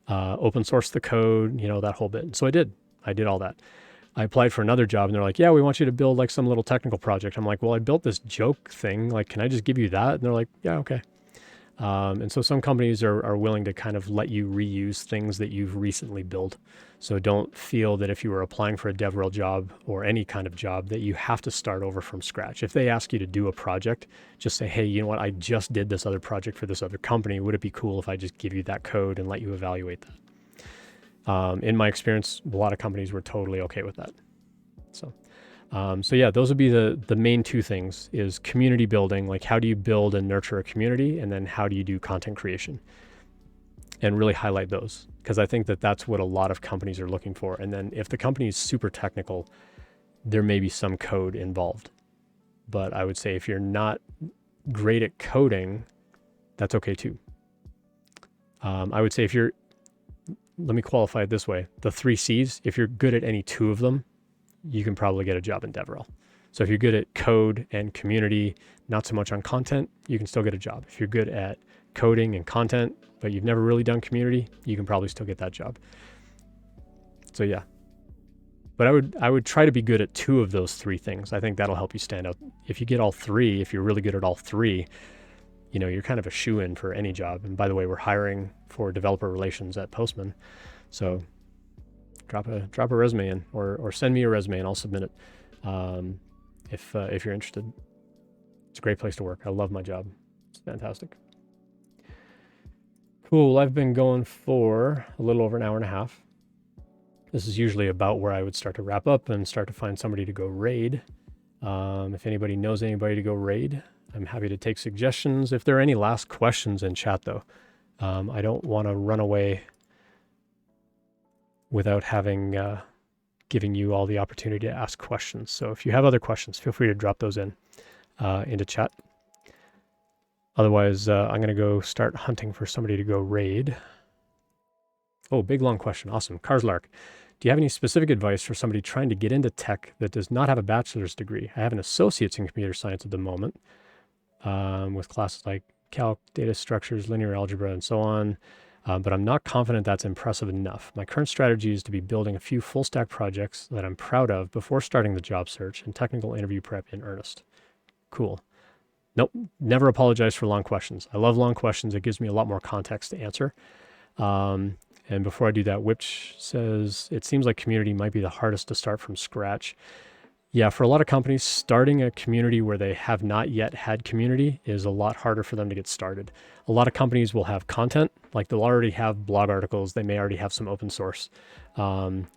open source the code, that whole bit. And so I did all that. I applied for another job and they're like, yeah, we want you to build like some little technical project. I'm like, well, I built this joke thing. Like, can I just give you that? And they're like, yeah, okay. And so some companies are willing to kind of let you reuse things that you've recently built. So don't feel that if you were applying for a DevRel job or any kind of job that you have to start over from scratch. If they ask you to do a project, just say, hey, you know what? I just did this other project for this other company. Would it be cool if I just give you that code and let you evaluate that? In my experience, a lot of companies were totally okay with that. So yeah, those would be the main two things: is community building, like how do you build and nurture a community, and then how do you do content creation, and really highlight those, because I think that that's what a lot of companies are looking for. And then if the company is super technical, there may be some code involved. But I would say if you're not great at coding, that's okay too. I would say let me qualify it this way. The 3 C's, if you're good at any 2 of them, you can probably get a job in DevRel. So if you're good at code and community, not so much on content, you can still get a job. If you're good at coding and content, but you've never really done community, you can probably still get that job. So yeah. But I would try to be good at 2 of those 3 things. I think that'll help you stand out. If you get all 3, if you're really good at all 3, you know, you're kind of a shoe-in for any job. And by the way, we're hiring for developer relations at Postman. So drop a resume in, or send me a resume and I'll submit it. If you're interested. It's a great place to work. I love my job. It's fantastic. Cool. I've been going for a little over an hour and a half. This is usually about where I would start to wrap up and start to find somebody to go raid. If anybody knows anybody to go raid, I'm happy to take suggestions. If there are any last questions in chat, though, I don't want to run away without having giving you all the opportunity to ask questions. So if you have other questions, feel free to drop those in into chat. Otherwise, I'm going to go start hunting for somebody to go raid. Oh, big long question. Awesome. Carslark, do you have any specific advice for somebody trying to get into tech that does not have a bachelor's degree? I have an associate's in computer science at the moment, with classes like calc, data structures, linear algebra, and so on. But I'm not confident that's impressive enough. My current strategy is to be building a few full stack projects that I'm proud of before starting the job search and technical interview prep in earnest. Cool. Nope, never apologize for long questions. I love long questions. It gives me a lot more context to answer. And before I do that, Which says, it seems like community might be the hardest to start from scratch. Yeah, for a lot of companies, starting a community where they have not yet had community is a lot harder for them to get started. A lot of companies will have content, like they'll already have blog articles, they may already have some open source.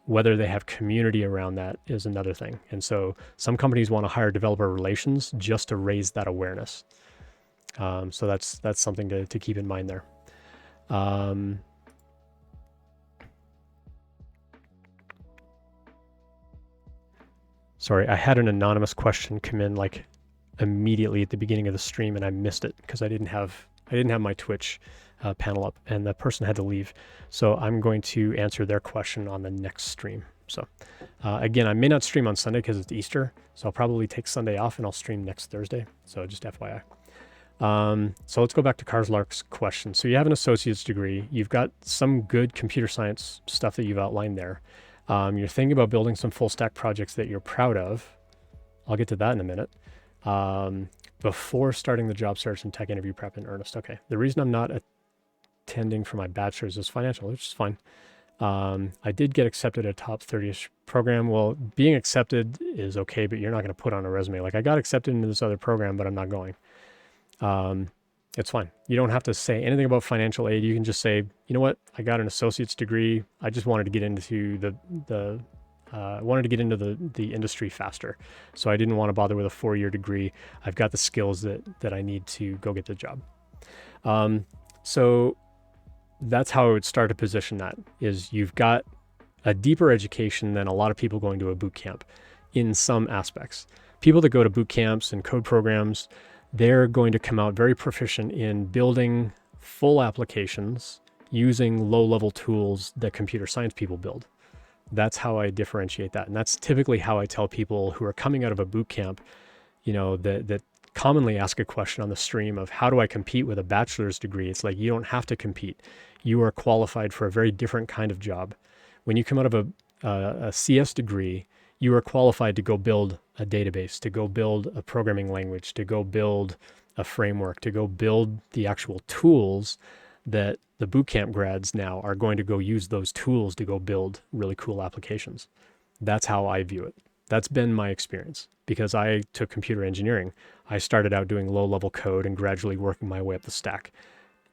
Whether they have community around that is another thing. And so some companies want to hire developer relations just to raise that awareness. So that's something to keep in mind there. Sorry, I had an anonymous question come in like immediately at the beginning of the stream and I missed it because I didn't have my Twitch panel up and the person had to leave. So I'm going to answer their question on the next stream. So again, I may not stream on Sunday because it's Easter. So I'll probably take Sunday off and I'll stream next Thursday. So just FYI. So let's go back to Carslark's question. So you have an associate's degree. You've got some good computer science stuff that you've outlined there. You're thinking about building some full stack projects that you're proud of. I'll get to that in a minute. Before starting the job search and tech interview prep in earnest. Okay. The reason I'm not attending for my bachelor's is financial, which is fine. I did get accepted at a top 30-ish program. Well, being accepted is okay, but you're not going to put on a resume. Like I got accepted into this other program, but I'm not going. It's fine. You don't have to say anything about financial aid. You can just say, you know what? I got an associate's degree. I just wanted to get into the industry faster. So I didn't want to bother with a 4-year degree. I've got the skills that I need to go get the job. So that's how I would start to position that is you've got a deeper education than a lot of people going to a boot camp in some aspects. People that go to boot camps and code programs, they're going to come out very proficient in building full applications using low-level tools that computer science people build. That's how I differentiate that. And that's typically how I tell people who are coming out of a boot camp, you know, that commonly ask a question on the stream of how do I compete with a bachelor's degree? It's like, you don't have to compete. You are qualified for a very different kind of job. When you come out of a CS degree, you are qualified to go build a database, to go build a programming language, to go build a framework, to go build the actual tools that the bootcamp grads now are going to go use those tools to go build really cool applications. That's how I view it. That's been my experience because I took computer engineering. I started out doing low-level code and gradually working my way up the stack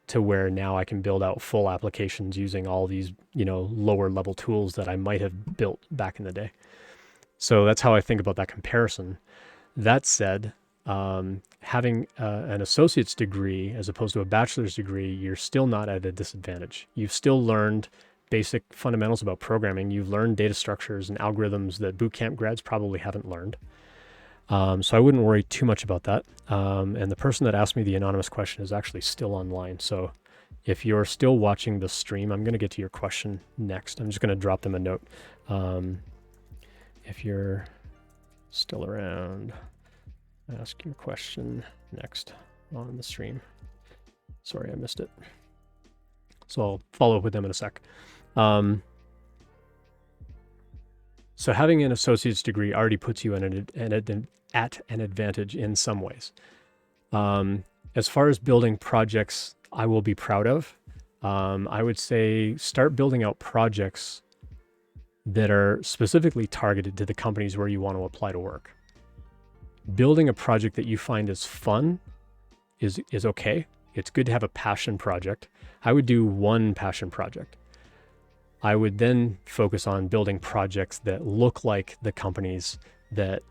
to where now I can build out full applications using all these, you know, lower level tools that I might have built back in the day. So that's how I think about that comparison. That said, having an associate's degree as opposed to a bachelor's degree, you're still not at a disadvantage. You've still learned basic fundamentals about programming. You've learned data structures and algorithms that bootcamp grads probably haven't learned. So I wouldn't worry too much about that. And the person that asked me the anonymous question is actually still online. So if you're still watching the stream, I'm going to get to your question next. I'm just going to drop them a note. If you're still around, ask your question next on the stream. Sorry, I missed it. So I'll follow up with them in a sec. So having an associate's degree already puts you at an advantage in some ways. As far as building projects I will be proud of, I would say start building out projects that are specifically targeted to the companies where you want to apply to work. Building a project that you find is fun is okay. It's good to have a passion project. I would do one passion project. I would then focus on building projects that look like the companies that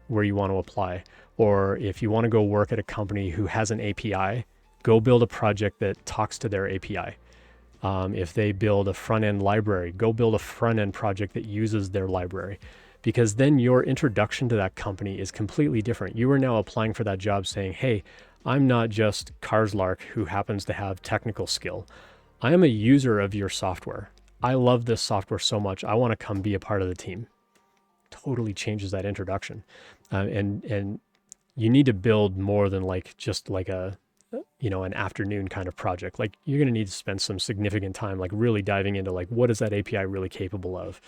where you want to apply. Or if you want to go work at a company who has an API, go build a project that talks to their API. If they build a front-end library, go build a front-end project that uses their library, because then your introduction to that company is completely different. You are now applying for that job saying, hey, I'm not just Karslark who happens to have technical skill. I am a user of your software. I love this software so much. I want to come be a part of the team. Totally changes that introduction. And you need to build more than just an afternoon kind of project. Like, you're going to need to spend some significant time, like really diving into what is that API really capable of?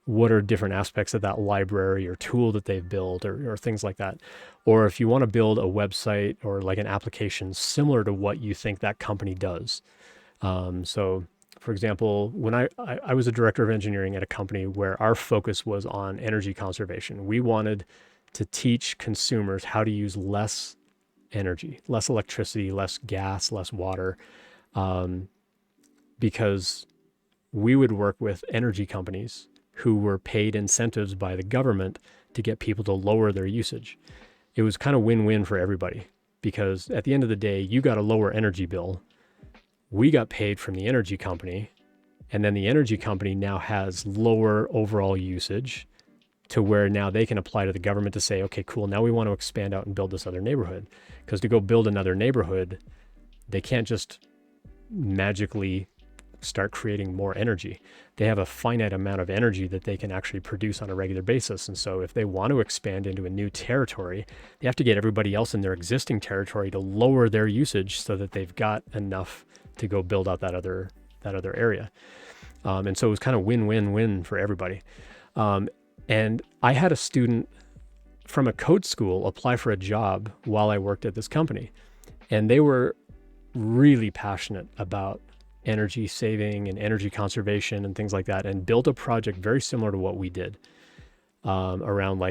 What are different aspects of that library or tool that they've built, or things like that. Or if you want to build a website or like an application similar to what you think that company does. So for example, when I was a director of engineering at a company where our focus was on energy conservation. We wanted to teach consumers how to use less energy, less electricity, less gas, less water, because we would work with energy companies who were paid incentives by the government to get people to lower their usage. It was kind of win-win for everybody, because at the end of the day, you got a lower energy bill. We got paid from the energy company, and then the energy company now has lower overall usage, to where now they can apply to the government to say, okay, cool, now we want to expand out and build this other neighborhood. Because to go build another neighborhood, they can't just magically start creating more energy. They have a finite amount of energy that they can actually produce on a regular basis. And so if they want to expand into a new territory, they have to get everybody else in their existing territory to lower their usage so that they've got enough to go build out that other area. And so it was kind of win-win-win for everybody. And I had a student from a code school apply for a job while I worked at this company. And they were really passionate about energy saving and energy conservation and things like that, and built a project very similar to what we did, around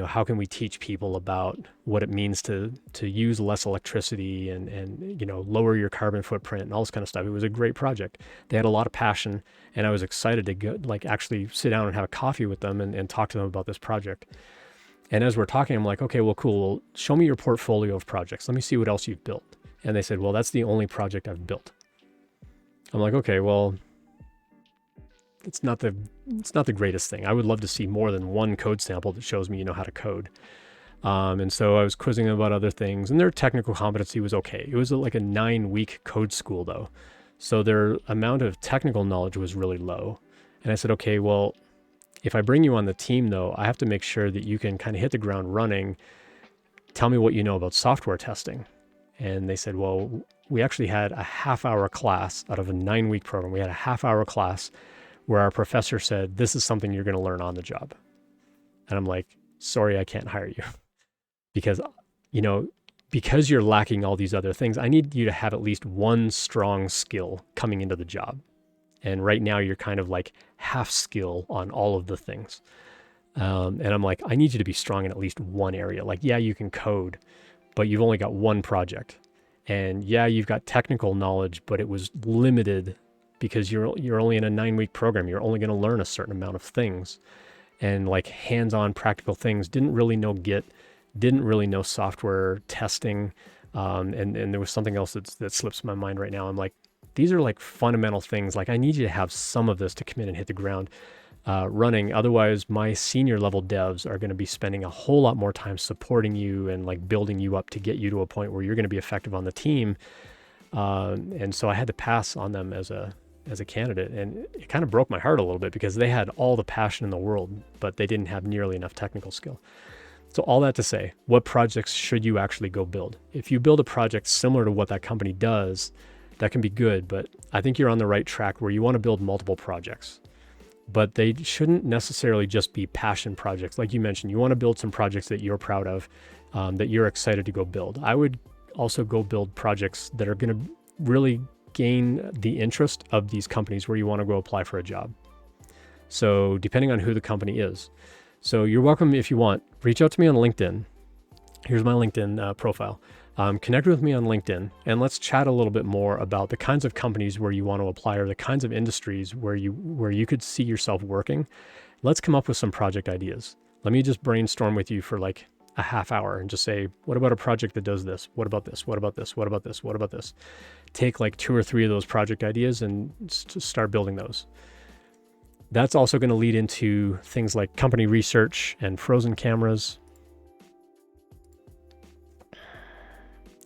how can we teach people about what it means to use less electricity and lower your carbon footprint and all this kind of stuff. It was a great project. They had a lot of passion, and I was excited to go, actually sit down and have a coffee with them and talk to them about this project. And as we're talking, I'm like, okay, well, cool. Well, show me your portfolio of projects. Let me see what else you've built. And they said, well, that's the only project I've built. I'm like, okay, well, it's not the greatest thing. I would love to see more than one code sample that shows me how to code. And so I was quizzing them about other things, and their technical competency was okay. It was like a 9-week code school though. So their amount of technical knowledge was really low. And I said, okay, well, if I bring you on the team though, I have to make sure that you can kind of hit the ground running. Tell me what you know about software testing. And they said, well, we actually had a half-hour class out of a 9-week program. We had a half-hour class where our professor said, this is something you're going to learn on the job. And I'm like, sorry, I can't hire you. Because, because you're lacking all these other things, I need you to have at least one strong skill coming into the job. And right now you're kind of like half skill on all of the things. And I'm like, I need you to be strong in at least one area. Like, yeah, you can code, but you've only got one project. And yeah, you've got technical knowledge, but it was limited because you're only in a 9-week program. You're only going to learn a certain amount of things, and like hands-on practical things. Didn't really know Git, didn't really know software testing. And there was something else that slips my mind right now. I'm like, these are like fundamental things. Like, I need you to have some of this to come in and hit the ground running. Otherwise, my senior level devs are going to be spending a whole lot more time supporting you and like building you up to get you to a point where you're going to be effective on the team. And so I had to pass on them as a as a candidate, and it kind of broke my heart a little bit because they had all the passion in the world, but they didn't have nearly enough technical skill. So all that to say, what projects should you actually go build? If you build a project similar to what that company does, that can be good, but I think you're on the right track where you want to build multiple projects. But they shouldn't necessarily just be passion projects. Like you mentioned, you want to build some projects that you're proud of, that you're excited to go build. I would also go build projects that are going to really gain the interest of these companies where you want to go apply for a job. So depending on who the company is. So you're welcome, if you want, reach out to me on LinkedIn. Here's my LinkedIn profile. Connect with me on LinkedIn and let's chat a little bit more about the kinds of companies where you want to apply or the kinds of industries where you could see yourself working. Let's come up with some project ideas. Let me just brainstorm with you for like a half hour and just say, what about a project that does this? What about this? What about this? What about this? What about this? Take like 2 or 3 of those project ideas and start building those. That's also going to lead into things like company research and frozen cameras.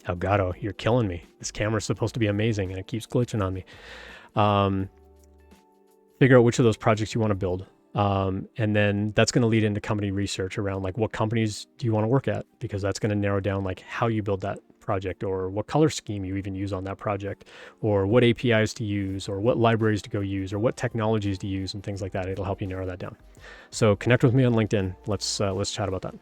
Elgato, you're killing me. This camera's supposed to be amazing and it keeps glitching on me. Figure out which of those projects you want to build. And then that's going to lead into company research around like what companies do you want to work at, because that's going to narrow down like how you build that project or what color scheme you even use on that project or what APIs to use or what libraries to go use or what technologies to use and things like that. It'll help you narrow that down. So connect with me on LinkedIn. Let's chat about that.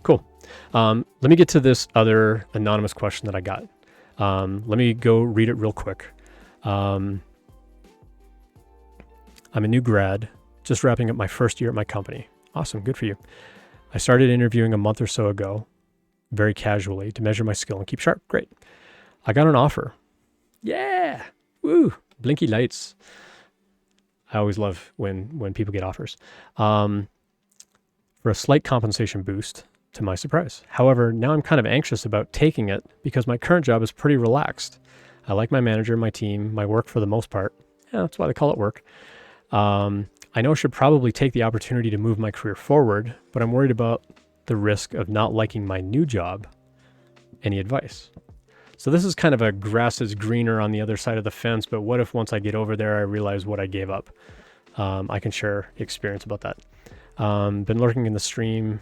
Cool. Let me get to this other anonymous question that I got. Let me go read it real quick. I'm a new grad, just wrapping up my first year at my company. Awesome. Good for you. I started interviewing a month or so ago, very casually, to measure my skill and keep sharp. Great. I got an offer. Yeah. Woo. Blinky lights. I always love when people get offers. For a slight compensation boost, to my surprise. However, now I'm kind of anxious about taking it because my current job is pretty relaxed. I like my manager, my team, my work for the most part. Yeah, that's why they call it work. I know I should probably take the opportunity to move my career forward, but I'm worried about the risk of not liking my new job. Any advice? So this is kind of a grass is greener on the other side of the fence, but what if once I get over there, I realize what I gave up? I can share experience about that. Been lurking in the stream.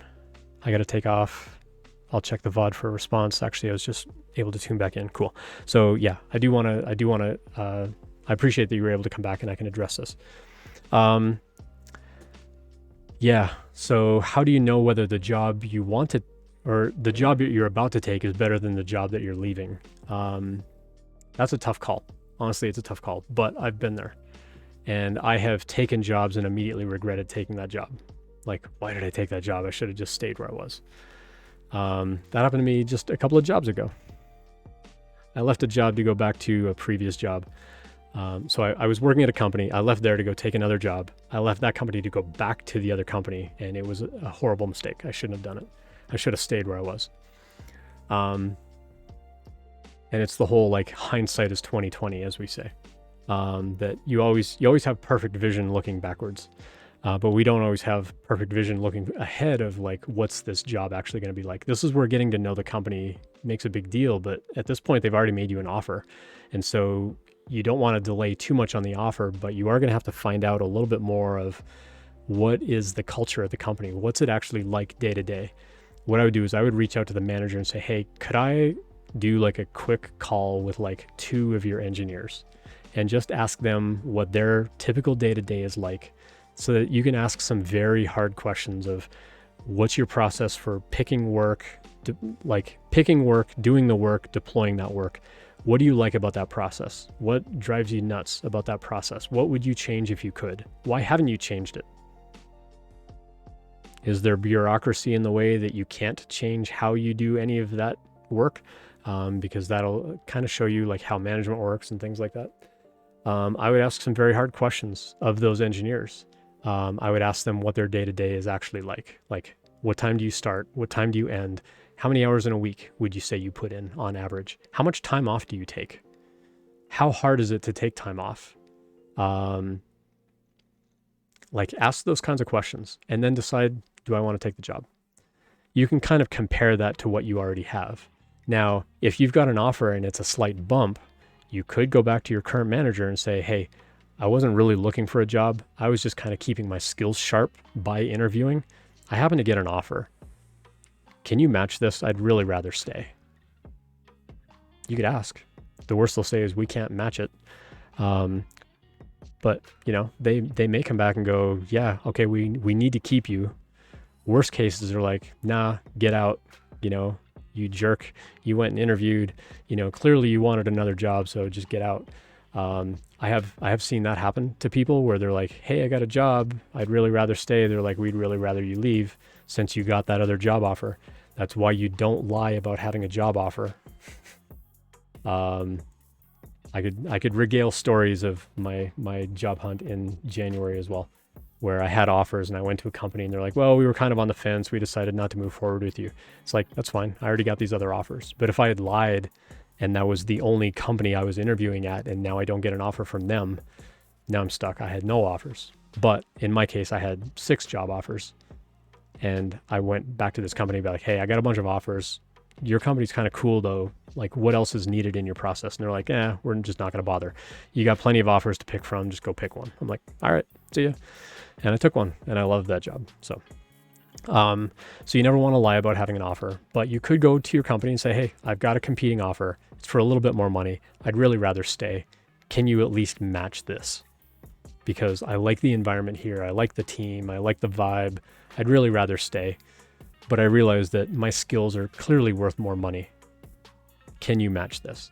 I got to take off. I'll check the VOD for a response. Actually, I was just able to tune back in. Cool. So yeah, I appreciate that you were able to come back and I can address this. Yeah. So how do you know whether the job you wanted or the job you're about to take is better than the job that you're leaving? That's a tough call. Honestly, it's a tough call, but I've been there and I have taken jobs and immediately regretted taking that job. Like, why did I take that job? I should have just stayed where I was. That happened to me just a couple of jobs ago. I left a job to go back to a previous job. So I was working at a company. I left there to go take another job. I left that company to go back to the other company, and it was a horrible mistake. I shouldn't have done it. I should have stayed where I was. And it's the whole like hindsight is 20/20, as we say. That you always have perfect vision looking backwards. But we don't always have perfect vision looking ahead of like, what's this job actually going to be like? This is where getting to know the company makes a big deal. But at this point, they've already made you an offer. And so you don't want to delay too much on the offer, but you are going to have to find out a little bit more of what is the culture of the company? What's it actually like day to day? What I would do is I would reach out to the manager and say, hey, could I do like a quick call with like 2 of your engineers and just ask them what their typical day to day is like? So that you can ask some very hard questions of what's your process for picking work, doing the work, deploying that work. What do you like about that process? What drives you nuts about that process? What would you change if you could? Why haven't you changed it? Is there bureaucracy in the way that you can't change how you do any of that work? Because that'll kind of show you like how management works and things like that. I would ask some very hard questions of those engineers. I would ask them what their day-to-day is actually like. Like, what time do you start? What time do you end? How many hours in a week would you say you put in on average? How much time off do you take? How hard is it to take time off? Ask those kinds of questions and then decide, do I want to take the job? You can kind of compare that to what you already have. Now, if you've got an offer and it's a slight bump, You could go back to your current manager and say, hey, I wasn't really looking for a job. I was just kind of keeping my skills sharp by interviewing. I happen to get an offer. Can you match this? I'd really rather stay. You could ask. The worst they'll say is we can't match it. But they may come back and go, yeah, okay, we need to keep you. Worst cases are like, nah, get out. You jerk. You went and interviewed. Clearly you wanted another job, so just get out. I have seen that happen to people where they're like, hey, I got a job. I'd really rather stay. They're like, we'd really rather you leave since you got that other job offer. That's why you don't lie about having a job offer. I could regale stories of my job hunt in January as well, where I had offers and I went to a company and they're like, well, we were kind of on the fence. We decided not to move forward with you. It's like, that's fine. I already got these other offers. But if I had lied and that was the only company I was interviewing at and now I don't get an offer from them, now I'm stuck. I had no offers. But in my case, I had 6 job offers. And I went back to this company and be like, hey, I got a bunch of offers. Your company's kind of cool though. Like, what else is needed in your process? And they're like, we're just not going to bother. You got plenty of offers to pick from. Just go pick one. I'm like, all right, see ya. And I took one and I loved that job. So you never want to lie about having an offer, but you could go to your company and say, hey, I've got a competing offer. It's for a little bit more money. I'd really rather stay. Can you at least match this? Because I like the environment here. I like the team. I like the vibe. I'd really rather stay. But I realize that my skills are clearly worth more money. Can you match this?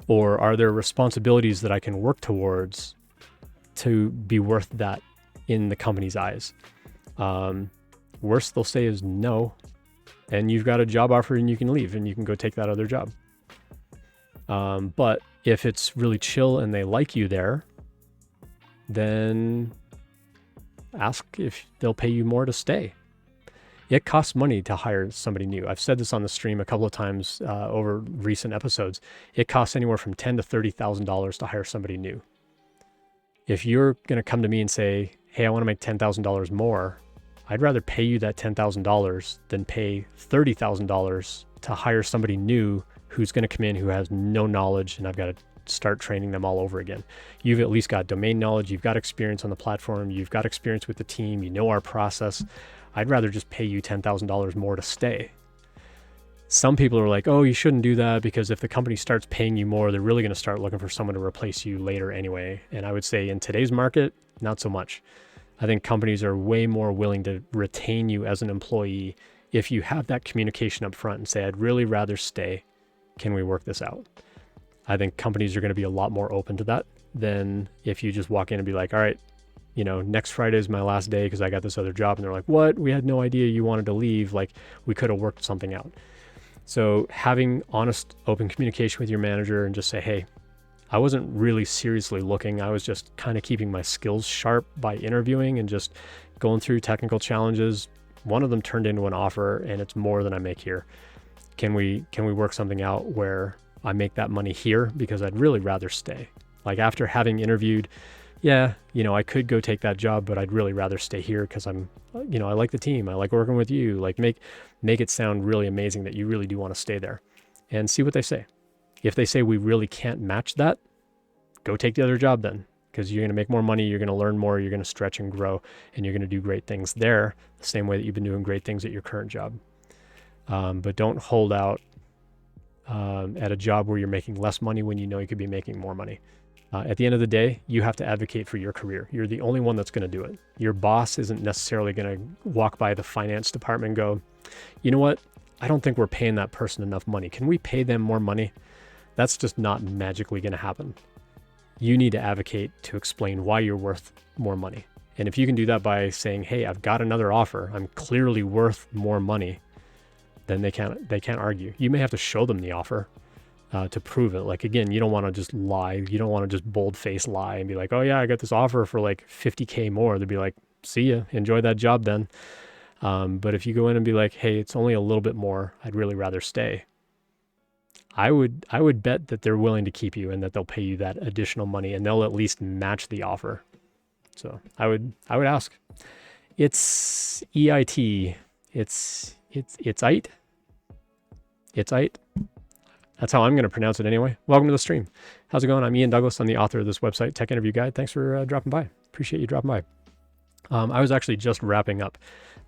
Or are there responsibilities that I can work towards to be worth that in the company's eyes? Worst they'll say is no. And you've got a job offer and you can leave and you can go take that other job. But if it's really chill and they like you there, then ask if they'll pay you more to stay. It costs money to hire somebody new. I've said this on the stream a couple of times over recent episodes. It costs anywhere from $10,000 to $30,000 to hire somebody new. If you're going to come to me and say, hey, I want to make $10,000 more, I'd rather pay you that $10,000 than pay $30,000 to hire somebody new who's going to come in who has no knowledge and I've got to start training them all over again. You've at least got domain knowledge. You've got experience on the platform. You've got experience with the team. You know our process. I'd rather just pay you $10,000 more to stay. Some people are like, oh, you shouldn't do that because if the company starts paying you more, they're really going to start looking for someone to replace you later anyway. And I would say in today's market, not so much. I think companies are way more willing to retain you as an employee if you have that communication up front and say, I'd really rather stay. Can we work this out? I think companies are going to be a lot more open to that than if you just walk in and be like, all right, next Friday is my last day because I got this other job. And they're like, what? We had no idea you wanted to leave. Like, we could have worked something out. So having honest, open communication with your manager and just say, hey, I wasn't really seriously looking. I was just kind of keeping my skills sharp by interviewing and just going through technical challenges. One of them turned into an offer and it's more than I make here. Can we work something out where I make that money here because I'd really rather stay? Like after having interviewed, I could go take that job, but I'd really rather stay here because I like the team. I like working with you. Like make it sound really amazing that you really do want to stay there and see what they say. If they say we really can't match that, go take the other job then, because you're going to make more money. You're going to learn more. You're going to stretch and grow, and you're going to do great things there the same way that you've been doing great things at your current job. But don't hold out at a job where you're making less money when you know you could be making more money. At the end of the day, you have to advocate for your career. You're the only one that's going to do it. Your boss isn't necessarily going to walk by the finance department and go, you know what? I don't think we're paying that person enough money. Can we pay them more money? That's just not magically going to happen. You need to advocate to explain why you're worth more money. And if you can do that by saying, hey, I've got another offer, I'm clearly worth more money, then they can't argue. You may have to show them the offer to prove it. Like, again, you don't want to just lie. You don't want to just bold-faced lie and be like, oh yeah, I got this offer for like $50K more. They'd be like, see ya, enjoy that job then. But if you go in and be like, hey, it's only a little bit more, I'd really rather stay, I would bet that they're willing to keep you and that they'll pay you that additional money and they'll at least match the offer. So I would ask. It's EIT. It's IT. That's how I'm going to pronounce it anyway. Welcome to the stream. How's it going? I'm Ian Douglas. I'm the author of this website, Tech Interview Guide. Thanks for dropping by. Appreciate you dropping by. I was actually just wrapping up,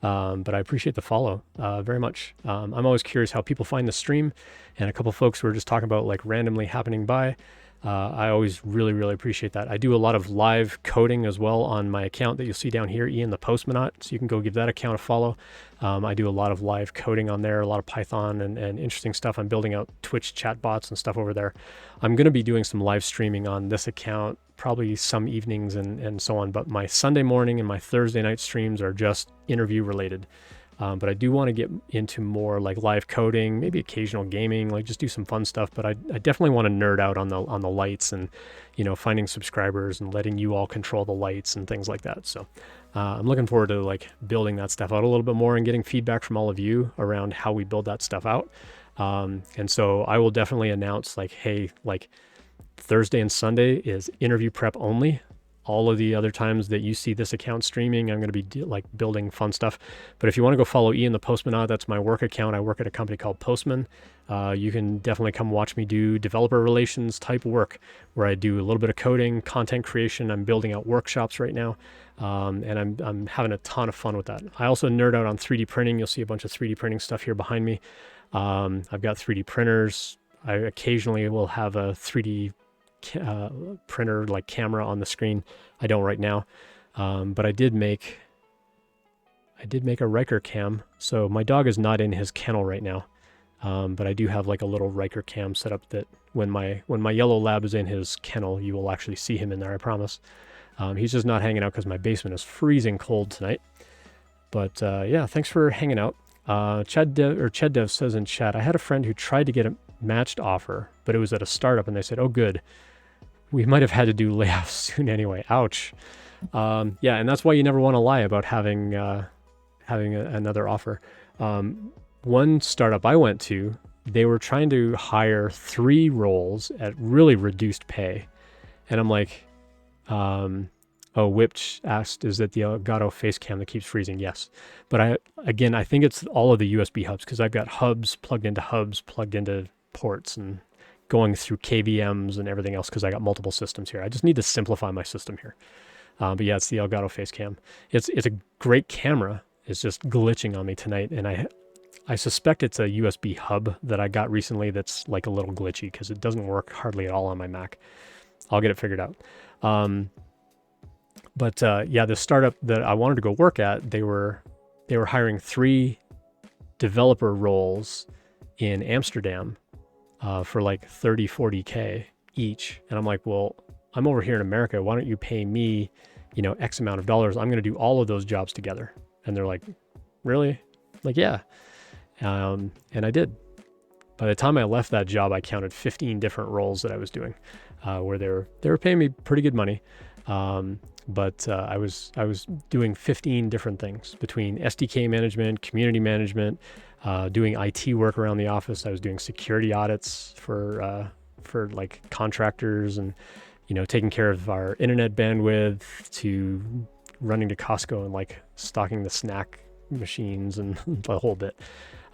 but I appreciate the follow very much. I'm always curious how people find the stream, and a couple folks were just talking about like randomly happening by. I always really appreciate that. I do a lot of live coding as well on my account that you'll see down here, Ian the Postmanaut. So you can go give that account a follow. I do a lot of live coding on there, a lot of Python and interesting stuff. I'm building out Twitch chatbots and stuff over there. I'm going to be doing some live streaming on this account, probably some evenings and so on. But my Sunday morning and my Thursday night streams are just interview related. But I do want to get into more like live coding, maybe occasional gaming, like just do some fun stuff. But I definitely want to nerd out on the lights and, finding subscribers and letting you all control the lights and things like that. So I'm looking forward to like building that stuff out a little bit more and getting feedback from all of you around how we build that stuff out. And so I will definitely announce like, hey, like Thursday and Sunday is interview prep only. All of the other times that you see this account streaming, I'm going to be like building fun stuff. But if you want to go follow Ian the Postmanaut, that's my work account. I work at a company called Postman. You can definitely come watch me do developer relations type work where I do a little bit of coding, content creation. I'm building out workshops right now. And I'm having a ton of fun with that. I also nerd out on 3D printing. You'll see a bunch of 3D printing stuff here behind me. I've got 3D printers. I occasionally will have a 3D printer like camera on the screen. I don't right now, but I did make a Riker cam. So my dog is not in his kennel right now, but I do have like a little Riker cam set up that when my yellow lab is in his kennel, you will actually see him in there. I promise. He's just not hanging out because my basement is freezing cold tonight. But yeah, thanks for hanging out. Ched Dev says in chat, I had a friend who tried to get a matched offer, but it was at a startup, and they said, "Oh, good. We might have had to do layoffs soon anyway." Ouch. Yeah, and that's why you never want to lie about having another offer. One startup I went to, they were trying to hire 3 roles at really reduced pay, and I'm like, Whipch asked, "Is it the Elgato face cam that keeps freezing?" Yes, but I think it's all of the USB hubs because I've got hubs plugged into ports and going through KVMs and everything else because I got multiple systems here. I just need to simplify my system here. But yeah, it's the Elgato face cam. It's a great camera. It's just glitching on me tonight, and I suspect it's a USB hub that I got recently that's like a little glitchy because it doesn't work hardly at all on my Mac. I'll get it figured out. But yeah, the startup that I wanted to go work at, they were hiring 3 developer roles in Amsterdam for like 30, 40K each. And I'm like, well, I'm over here in America. Why don't you pay me, X amount of dollars? I'm going to do all of those jobs together. And they're like, really? Like, yeah. And I did. By the time I left that job, I counted 15 different roles that I was doing, where they were paying me pretty good money. But I was doing 15 different things between SDK management, community management, doing IT work around the office. I was doing security audits for like contractors and, taking care of our internet bandwidth, to running to Costco and like stocking the snack machines and the whole bit.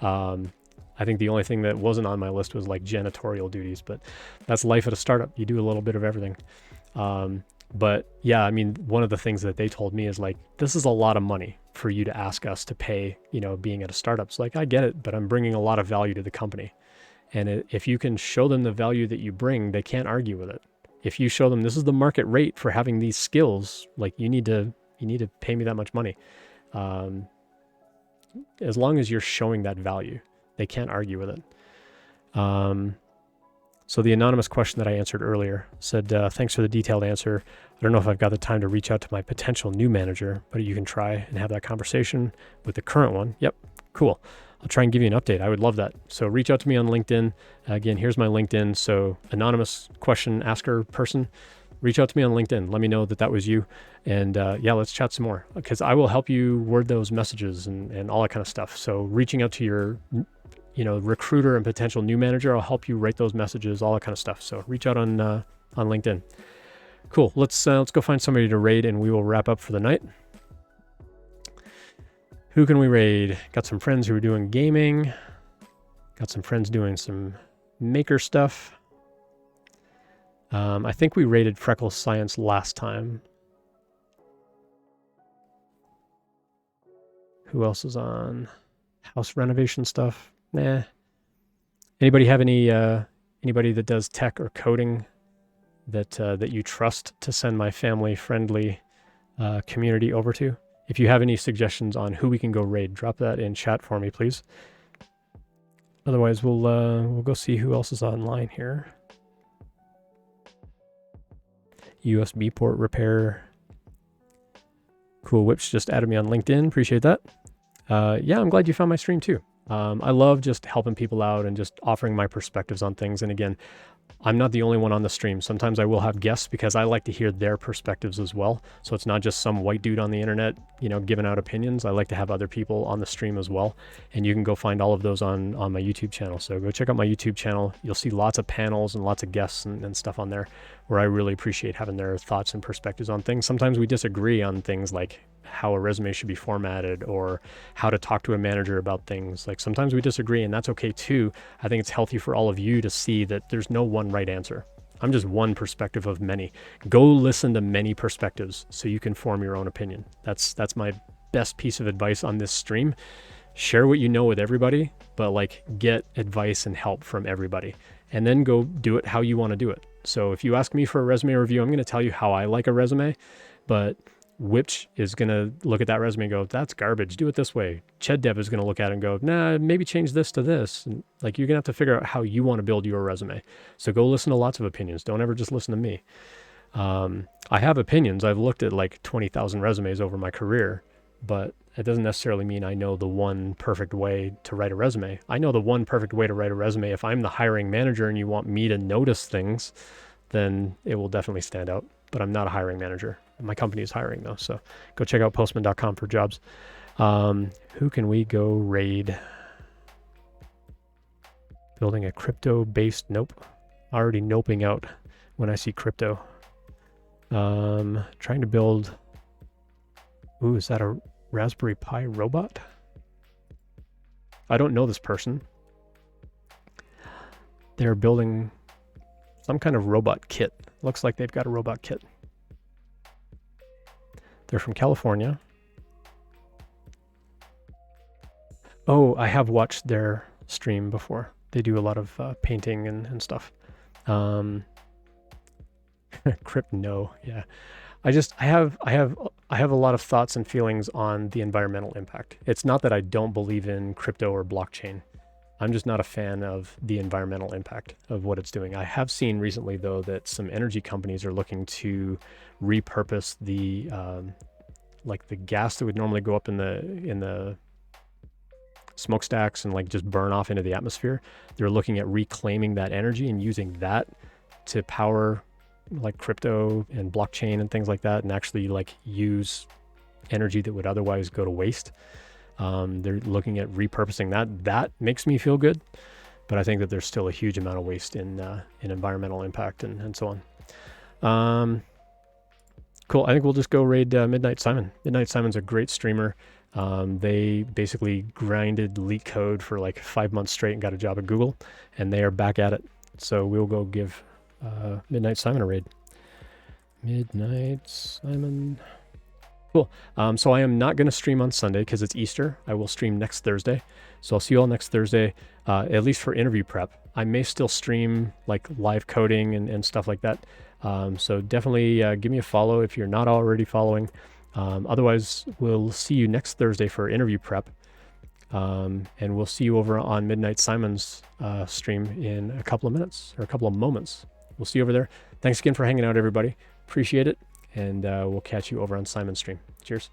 I think the only thing that wasn't on my list was like janitorial duties, but that's life at a startup. You do a little bit of everything. But yeah, I mean, one of the things that they told me is like, this is a lot of money for you to ask us to pay, being at a startup. It's like, I get it, but I'm bringing a lot of value to the company. And if you can show them the value that you bring, they can't argue with it. If you show them this is the market rate for having these skills, like you need to pay me that much money. As long as you're showing that value, they can't argue with it. So the anonymous question that I answered earlier said, thanks for the detailed answer. I don't know if I've got the time to reach out to my potential new manager, but you can try and have that conversation with the current one. Yep, cool. I'll try and give you an update. I would love that. So reach out to me on LinkedIn. Again, here's my LinkedIn. So anonymous question asker person, reach out to me on LinkedIn. Let me know that was you. And yeah, let's chat some more because I will help you word those messages and all that kind of stuff. So reaching out to your recruiter and potential new manager, I'll help you write those messages, all that kind of stuff. So reach out on LinkedIn. Cool. Let's go find somebody to raid and we will wrap up for the night. Who can we raid? Got some friends who are doing gaming. Got some friends doing some maker stuff. I think we rated Freckle Science last time. Who else is on? House renovation stuff? Nah. Anybody have anybody that does tech or coding that you trust to send my family-friendly community over to? If you have any suggestions on who we can go raid, drop that in chat for me, please. Otherwise, we'll go see who else is online here. USB port repair. Cool Whips just added me on LinkedIn. Appreciate that. Yeah, I'm glad you found my stream too. I love just helping people out and just offering my perspectives on things. And again, I'm not the only one on the stream. Sometimes I will have guests because I like to hear their perspectives as well. So it's not just some white dude on the internet, you know, giving out opinions. I like to have other people on the stream as well. And you can go find all of those on my YouTube channel. So go check out my YouTube channel. You'll see lots of panels and lots of guests and stuff on there where I really appreciate having their thoughts and perspectives on things. Sometimes we disagree on things like how a resume should be formatted or how to talk to a manager about things. Like sometimes we disagree, and that's okay too. I think it's healthy for all of you to see that there's no one right answer. I'm just one perspective of many. Go listen to many perspectives so you can form your own opinion. That's my best piece of advice on this stream. Share what you know with everybody, but like get advice and help from everybody, and then go do it how you want to do it. So if you ask me for a resume review, I'm going to tell you how I like a resume, but Which is going to look at that resume and go, that's garbage, do it this way. ChedDev is going to look at it and go, nah, maybe change this to this. And like, you're going to have to figure out how you want to build your resume. So go listen to lots of opinions. Don't ever just listen to me. I have opinions. I've looked at like 20,000 resumes over my career, but it doesn't necessarily mean I know the one perfect way to write a resume. I know the one perfect way to write a resume. If I'm the hiring manager and you want me to notice things, then it will definitely stand out. But I'm not a hiring manager. My company is hiring though, so go check out postman.com for jobs. Who can we go raid? Building a crypto-based nope. Already noping out when I see crypto. Trying to build. Ooh, is that a Raspberry Pi robot? I don't know this person. They're building some kind of robot kit. Looks like they've got a robot kit. They're from California. Oh, I have watched their stream before. They do a lot of painting and stuff. Crypt, no, yeah. I have a lot of thoughts and feelings on the environmental impact. It's not that I don't believe in crypto or blockchain. I'm just not a fan of the environmental impact of what it's doing. I have seen recently, though, that some energy companies are looking to repurpose the like the gas that would normally go up in the smokestacks and like just burn off into the atmosphere. They're looking at reclaiming that energy and using that to power like crypto and blockchain and things like that, and actually like use energy that would otherwise go to waste. They're looking at repurposing that. That makes me feel good, but I think that there's still a huge amount of waste in environmental impact and so on. Cool. I think we'll just go raid Midnight Simon. Midnight Simon's a great streamer. They basically grinded leak code for like 5 months straight and got a job at Google, and they are back at it. So we'll go give Midnight Simon a raid. Midnight Simon. Cool. So I am not going to stream on Sunday because it's Easter. I will stream next Thursday. So I'll see you all next Thursday, at least for interview prep. I may still stream like live coding and stuff like that. So definitely give me a follow if you're not already following. Otherwise, we'll see you next Thursday for interview prep. And we'll see you over on Midnight Simon's stream in a couple of minutes or a couple of moments. We'll see you over there. Thanks again for hanging out, everybody. Appreciate it. And we'll catch you over on Simon's stream. Cheers.